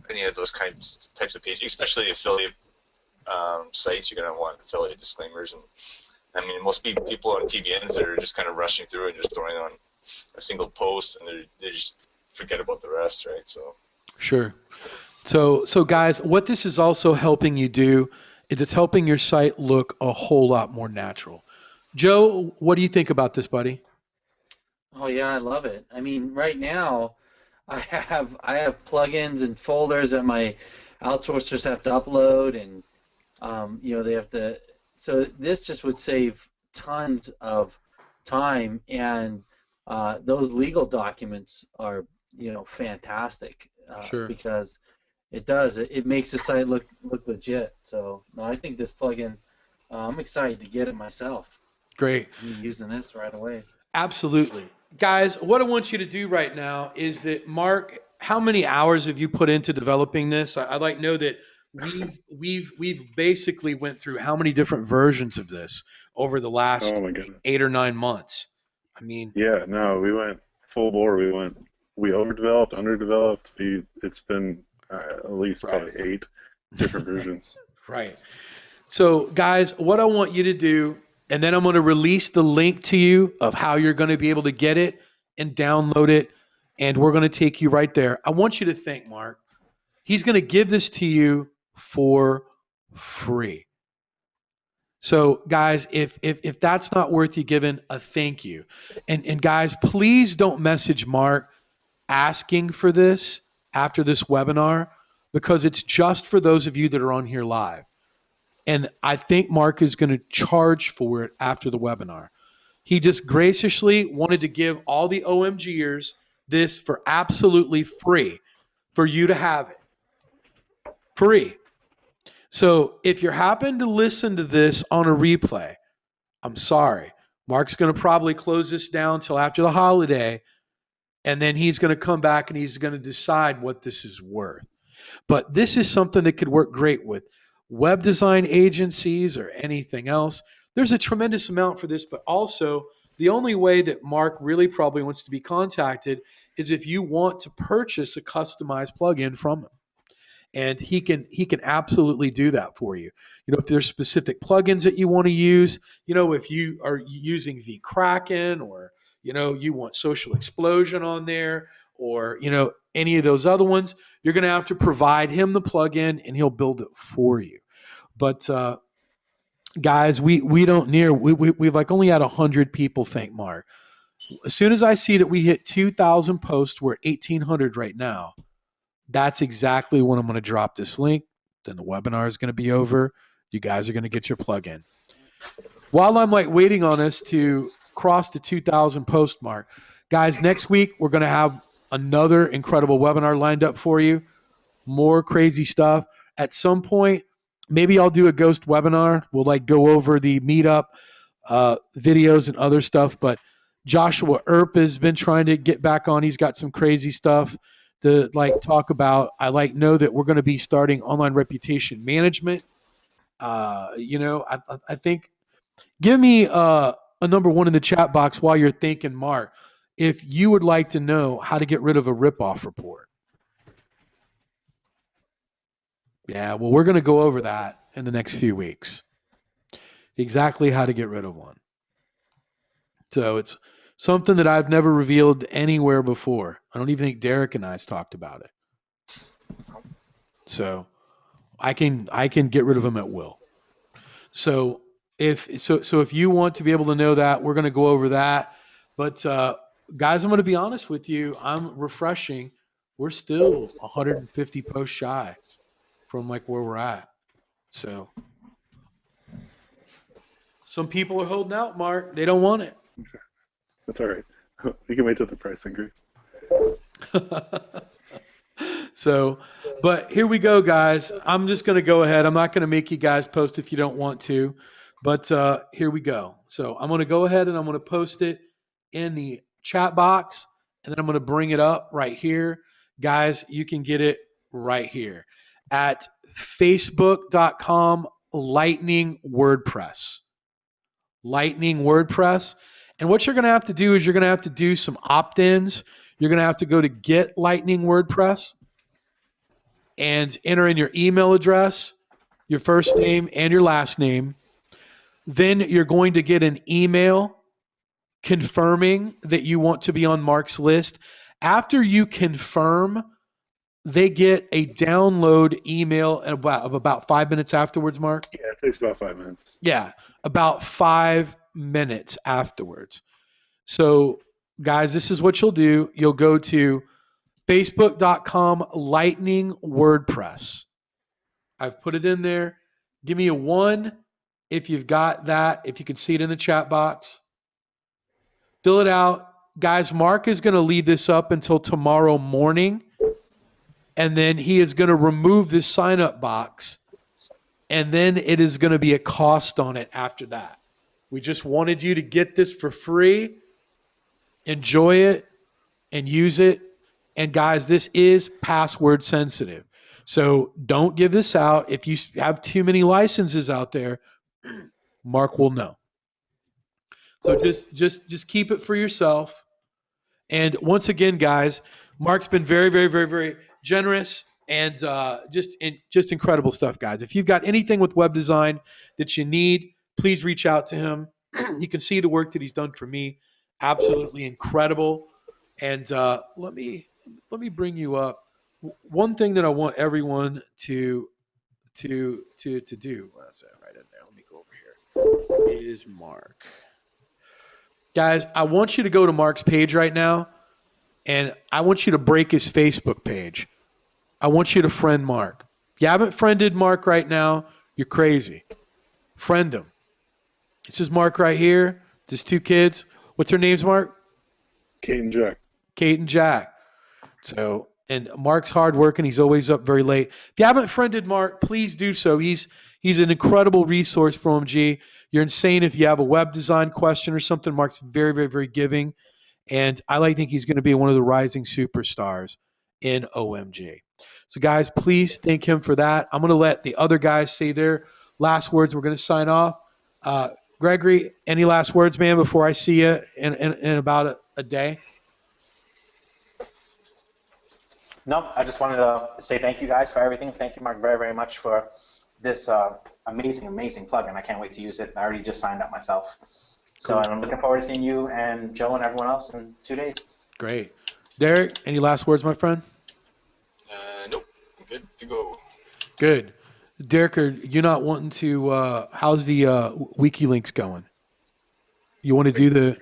any of those types of pages, especially affiliate sites. You're going to want affiliate disclaimers. And I mean, most people on PBNs are just kind of rushing through and just throwing on a single post, and they just forget about the rest, right? So. Sure. So guys, what this is also helping you do is it's helping your site look a whole lot more natural. Joe, what do you think about this, buddy? Oh yeah, I love it. I mean, right now, I have plugins and folders that my outsourcers have to upload, and they have to. So this just would save tons of time, and those legal documents are fantastic Sure. because it makes the site look legit. So no, I think this plugin, I'm excited to get it myself. Great. I'm using this right away. Absolutely. Guys, what I want you to do right now is that Mark, how many hours have you put into developing this? I'd like to know that we've basically went through how many different versions of this over the last Oh my goodness. 8 or 9 months. I mean, Yeah, no, we went full bore. We overdeveloped, underdeveloped. It's been at least Right. probably 8 different versions. right. So, guys, what I want you to do, and then I'm going to release the link to you of how you're going to be able to get it and download it, and we're going to take you right there. I want you to think, Mark. He's going to give this to you for free. So, guys, if that's not worth you giving a thank you, and guys, please don't message Mark asking for this after this webinar because it's just for those of you that are on here live. And I think Mark is going to charge for it after the webinar. He just graciously wanted to give all the OMGers this for absolutely free for you to have it. Free. So if you happen to listen to this on a replay, I'm sorry. Mark's going to probably close this down till after the holiday, and then he's going to come back and he's going to decide what this is worth. But this is something that could work great with web design agencies or anything else. There's a tremendous amount for this, but also the only way that Mark really probably wants to be contacted is if you want to purchase a customized plugin from him. And he can absolutely do that for you. If there's specific plugins that you want to use, if you are using the Kraken or you want Social Explosion on there or any of those other ones, you're going to have to provide him the plugin and he'll build it for you. But guys, we've like only had 100 people thank Mark. As soon as I see that we hit 2,000 posts, we're at 1,800 right now. That's exactly when I'm going to drop this link. Then the webinar is going to be over. You guys are going to get your plugin. While I'm like waiting on us to cross the 2,000 post mark, guys, next week we're going to have another incredible webinar lined up for you. More crazy stuff. At some point, maybe I'll do a ghost webinar. We'll like go over the meetup videos and other stuff. But Joshua Earp has been trying to get back on. He's got some crazy stuff to like talk about. I know that we're going to be starting online reputation management. I think give me a a number one in the chat box while you're thinking, Mark, if you would like to know how to get rid of a ripoff report. Yeah, well, we're going to go over that in the next few weeks. Exactly how to get rid of one. So it's something that I've never revealed anywhere before. I don't even think Derek and I's talked about it. So I can get rid of them at will. So if you want to be able to know that, we're going to go over that. But guys, I'm going to be honest with you. I'm refreshing. We're still 150 posts shy from like where we're at. So some people are holding out, Mark. They don't want it. That's all right. We can wait till the price increase. So, but here we go, guys. I'm just going to go ahead. I'm not going to make you guys post if you don't want to, but here we go. So I'm going to go ahead and I'm going to post it in the chat box, and then I'm going to bring it up right here. Guys, you can get it right here at facebook.com Lightning WordPress. Lightning WordPress. And what you're going to have to do is you're going to have to do some opt-ins. You're going to have to go to Get Lightning WordPress and enter in your email address, your first name, and your last name. Then you're going to get an email confirming that you want to be on Mark's list. After you confirm, they get a download email of about 5 minutes afterwards, Mark? Yeah, it takes about 5 minutes. Yeah, about 5 minutes afterwards. So, guys, this is what you'll do. You'll go to facebook.com Lightning WordPress. I've put it in there. Give me a 1 if you've got that, if you can see it in the chat box. Fill it out. Guys, Mark is going to leave this up until tomorrow morning, and then he is going to remove this sign-up box, and then it is going to be a cost on it after that. We just wanted you to get this for free, enjoy it, and use it. And guys, this is password sensitive. So don't give this out. If you have too many licenses out there, Mark will know. So just keep it for yourself. And once again, guys, Mark's been very, very, very, very generous and just incredible stuff, guys. If you've got anything with web design that you need, please reach out to him. You can see the work that he's done for me. Absolutely incredible. And let me bring you up. One thing that I want everyone to do. What's that right in there? Let me go over here. Is Mark. Guys, I want you to go to Mark's page right now, and I want you to break his Facebook page. I want you to friend Mark. If you haven't friended Mark right now, you're crazy. Friend him. This is Mark right here. There's 2 kids. What's their names, Mark? Kate and Jack. Kate and Jack. So, and Mark's hard working. He's always up very late. If you haven't friended Mark, please do so. He's an incredible resource for OMG. You're insane if you have a web design question or something. Mark's very, very, very giving. And I think he's going to be one of the rising superstars in OMG. So, guys, please thank him for that. I'm going to let the other guys say their last words. We're going to sign off. Gregory, any last words, man, before I see you in about a day? No, I just wanted to say thank you guys for everything. Thank you, Mark, very, very much for this amazing, amazing plugin. I can't wait to use it. I already just signed up myself. So I'm looking forward to seeing you and Joe and everyone else in 2 days. Great. Derek, any last words, my friend? Nope. I'm good to go. Good. Derek, are you not wanting to, how's the WikiLinks going? You want to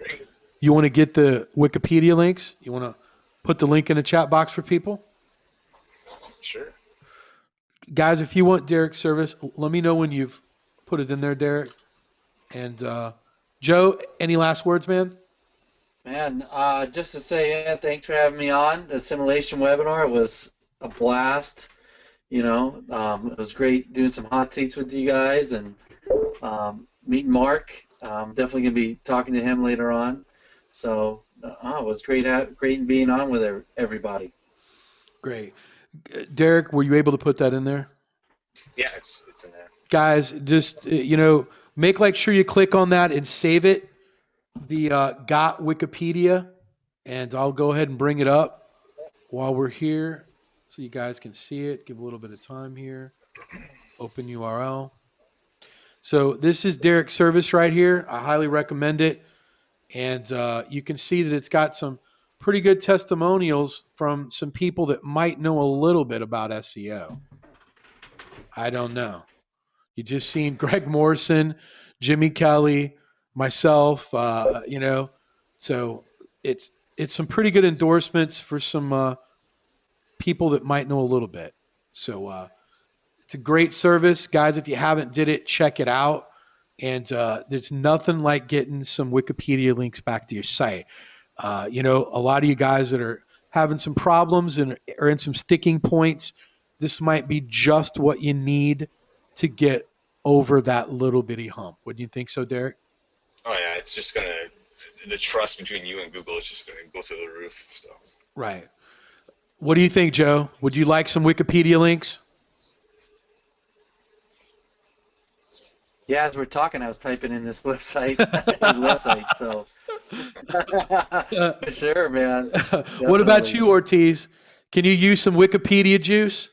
you want to get the Wikipedia links? You want to put the link in the chat box for people? Sure. Guys, if you want Derek's service, let me know when you've put it in there, Derek. And Joe, any last words, man? Man, just to say, yeah, thanks for having me on. The simulation webinar was a blast. It was great doing some hot seats with you guys and meeting Mark. Definitely going to be talking to him later on. So it was great being on with everybody. Great. Derek, were you able to put that in there? Yeah, it's in there. Guys, just, make sure you click on that and save it. the Got Wikipedia, and I'll go ahead and bring it up while we're here so you guys can see it. Give a little bit of time here. Open URL. So this is Derek's service right here. I highly recommend it. And you can see that it's got some pretty good testimonials from some people that might know a little bit about SEO. I don't know. You just seen Greg Morrison, Jimmy Kelly, myself, so it's some pretty good endorsements for some people that might know a little bit. So it's a great service. Guys, if you haven't did it, check it out. And there's nothing like getting some Wikipedia links back to your site. A lot of you guys that are having some problems and are in some sticking points, this might be just what you need to get over that little bitty hump. Wouldn't you think so, Derek? Oh yeah, it's just the trust between you and Google is just gonna go through the roof. So. Right. What do you think, Joe? Would you like some Wikipedia links? Yeah, as we're talking, I was typing in this website, his website. So, for sure, man. What about Definitely. you, Ortiz? Can you use some Wikipedia juice?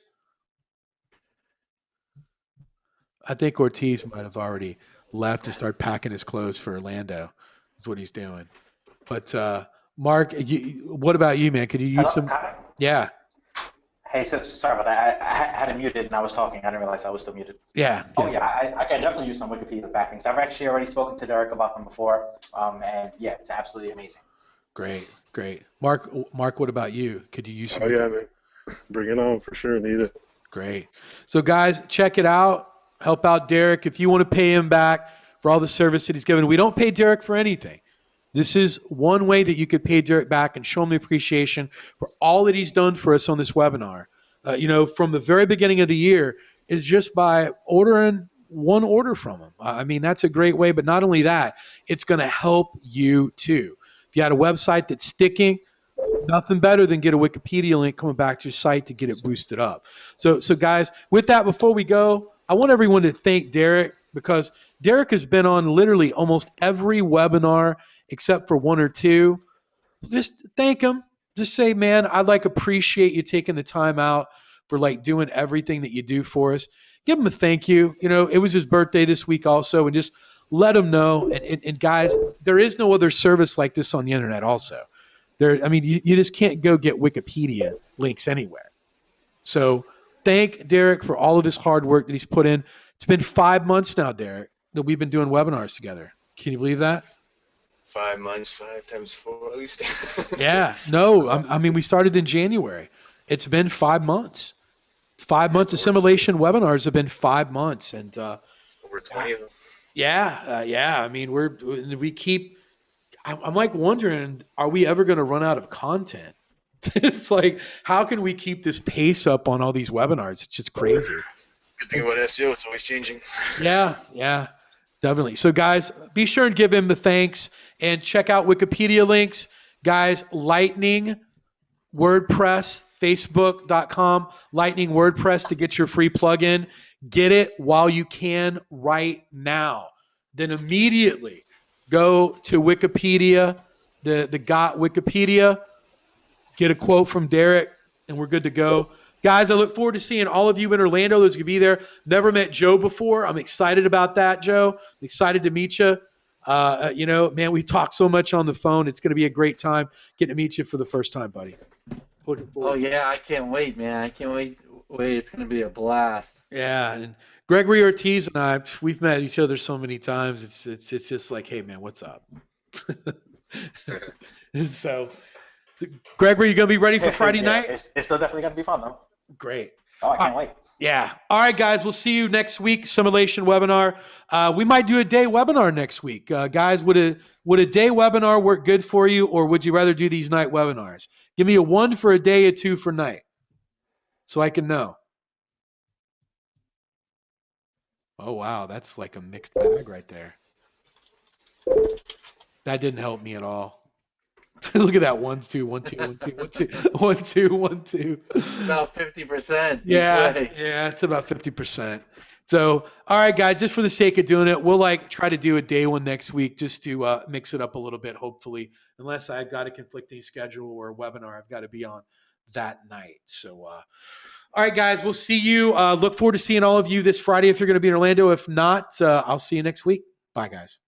I think Ortiz might have already left and started packing his clothes for Orlando. That's what he's doing. But Mark, what about you, man? Could you use Hello, some? Kyle? Yeah. Hey, so sorry about that. I had it muted and I was talking. I didn't realize I was still muted. Yeah. Oh yeah, I can definitely use some Wikipedia backlinks. I've actually already spoken to Derek about them before, and yeah, it's absolutely amazing. Great. Mark, what about you? Could you use some? Oh yeah, man. Bring it on for sure. Need it. Great. So guys, check it out. Help out Derek if you want to pay him back for all the service that he's given. We don't pay Derek for anything. This is one way that you could pay Derek back and show him the appreciation for all that he's done for us on this webinar. From the very beginning of the year is just by ordering one order from him. I mean, that's a great way, but not only that, it's going to help you too. If you had a website that's sticking, nothing better than get a Wikipedia link coming back to your site to get it boosted up. So guys, with that, before we go, I want everyone to thank Derek because Derek has been on literally almost every webinar except for one or two. Just thank him. Just say, man, I'd appreciate you taking the time out for doing everything that you do for us. Give him a thank you. It was his birthday this week also, and just let him know. And guys, there is no other service like this on the internet also. You just can't go get Wikipedia links anywhere. So thank Derek for all of his hard work that he's put in. It's been 5 months now, Derek, that we've been doing webinars together. Can you believe that? 5 months, 5 times 4 at least. Yeah. No, we started in January. It's been 5 months. 5 months. Assimilation webinars have been 5 months. And over 20 of them. Yeah. We keep, I'm wondering, are we ever going to run out of content? It's how can we keep this pace up on all these webinars? It's just crazy. Good thing about SEO, it's always changing. Yeah, definitely. So guys, be sure and give him the thanks and check out Wikipedia links. Guys, Lightning, WordPress, Facebook.com, Lightning WordPress to get your free plugin. Get it while you can right now. Then immediately go to Wikipedia, the Got Wikipedia, get a quote from Derek, and we're good to go. Guys, I look forward to seeing all of you in Orlando. Those who be there. Never met Joe before. I'm excited about that, Joe. I'm excited to meet you. Man, we talked so much on the phone. It's going to be a great time getting to meet you for the first time, buddy. Looking forward. Oh yeah, I can't wait, man. I can't wait. It's going to be a blast. Yeah, and Gregory Ortiz and I, we've met each other so many times. It's just hey, man, what's up? And so, Gregory, you going to be ready for Friday night? It's still definitely going to be fun, though. Great. Oh, I can't wait. Yeah. All right, guys. We'll see you next week. Simulation webinar. We might do a day webinar next week. Guys, would a day webinar work good for you, or would you rather do these night webinars? Give me a 1 for a day, a 2 for night, so I can know. Oh, wow. That's like a mixed bag right there. That didn't help me at all. Look at that 1 2 1 2 1 2 1 2 1 2 1 2. About 50%. Yeah, it's about 50%. So, all right, guys, just for the sake of doing it, we'll like try to do a day one next week just to mix it up a little bit, hopefully, unless I've got a conflicting schedule or a webinar I've got to be on that night. So, all right, guys, we'll see you. Look forward to seeing all of you this Friday if you're going to be in Orlando. If not, I'll see you next week. Bye, guys.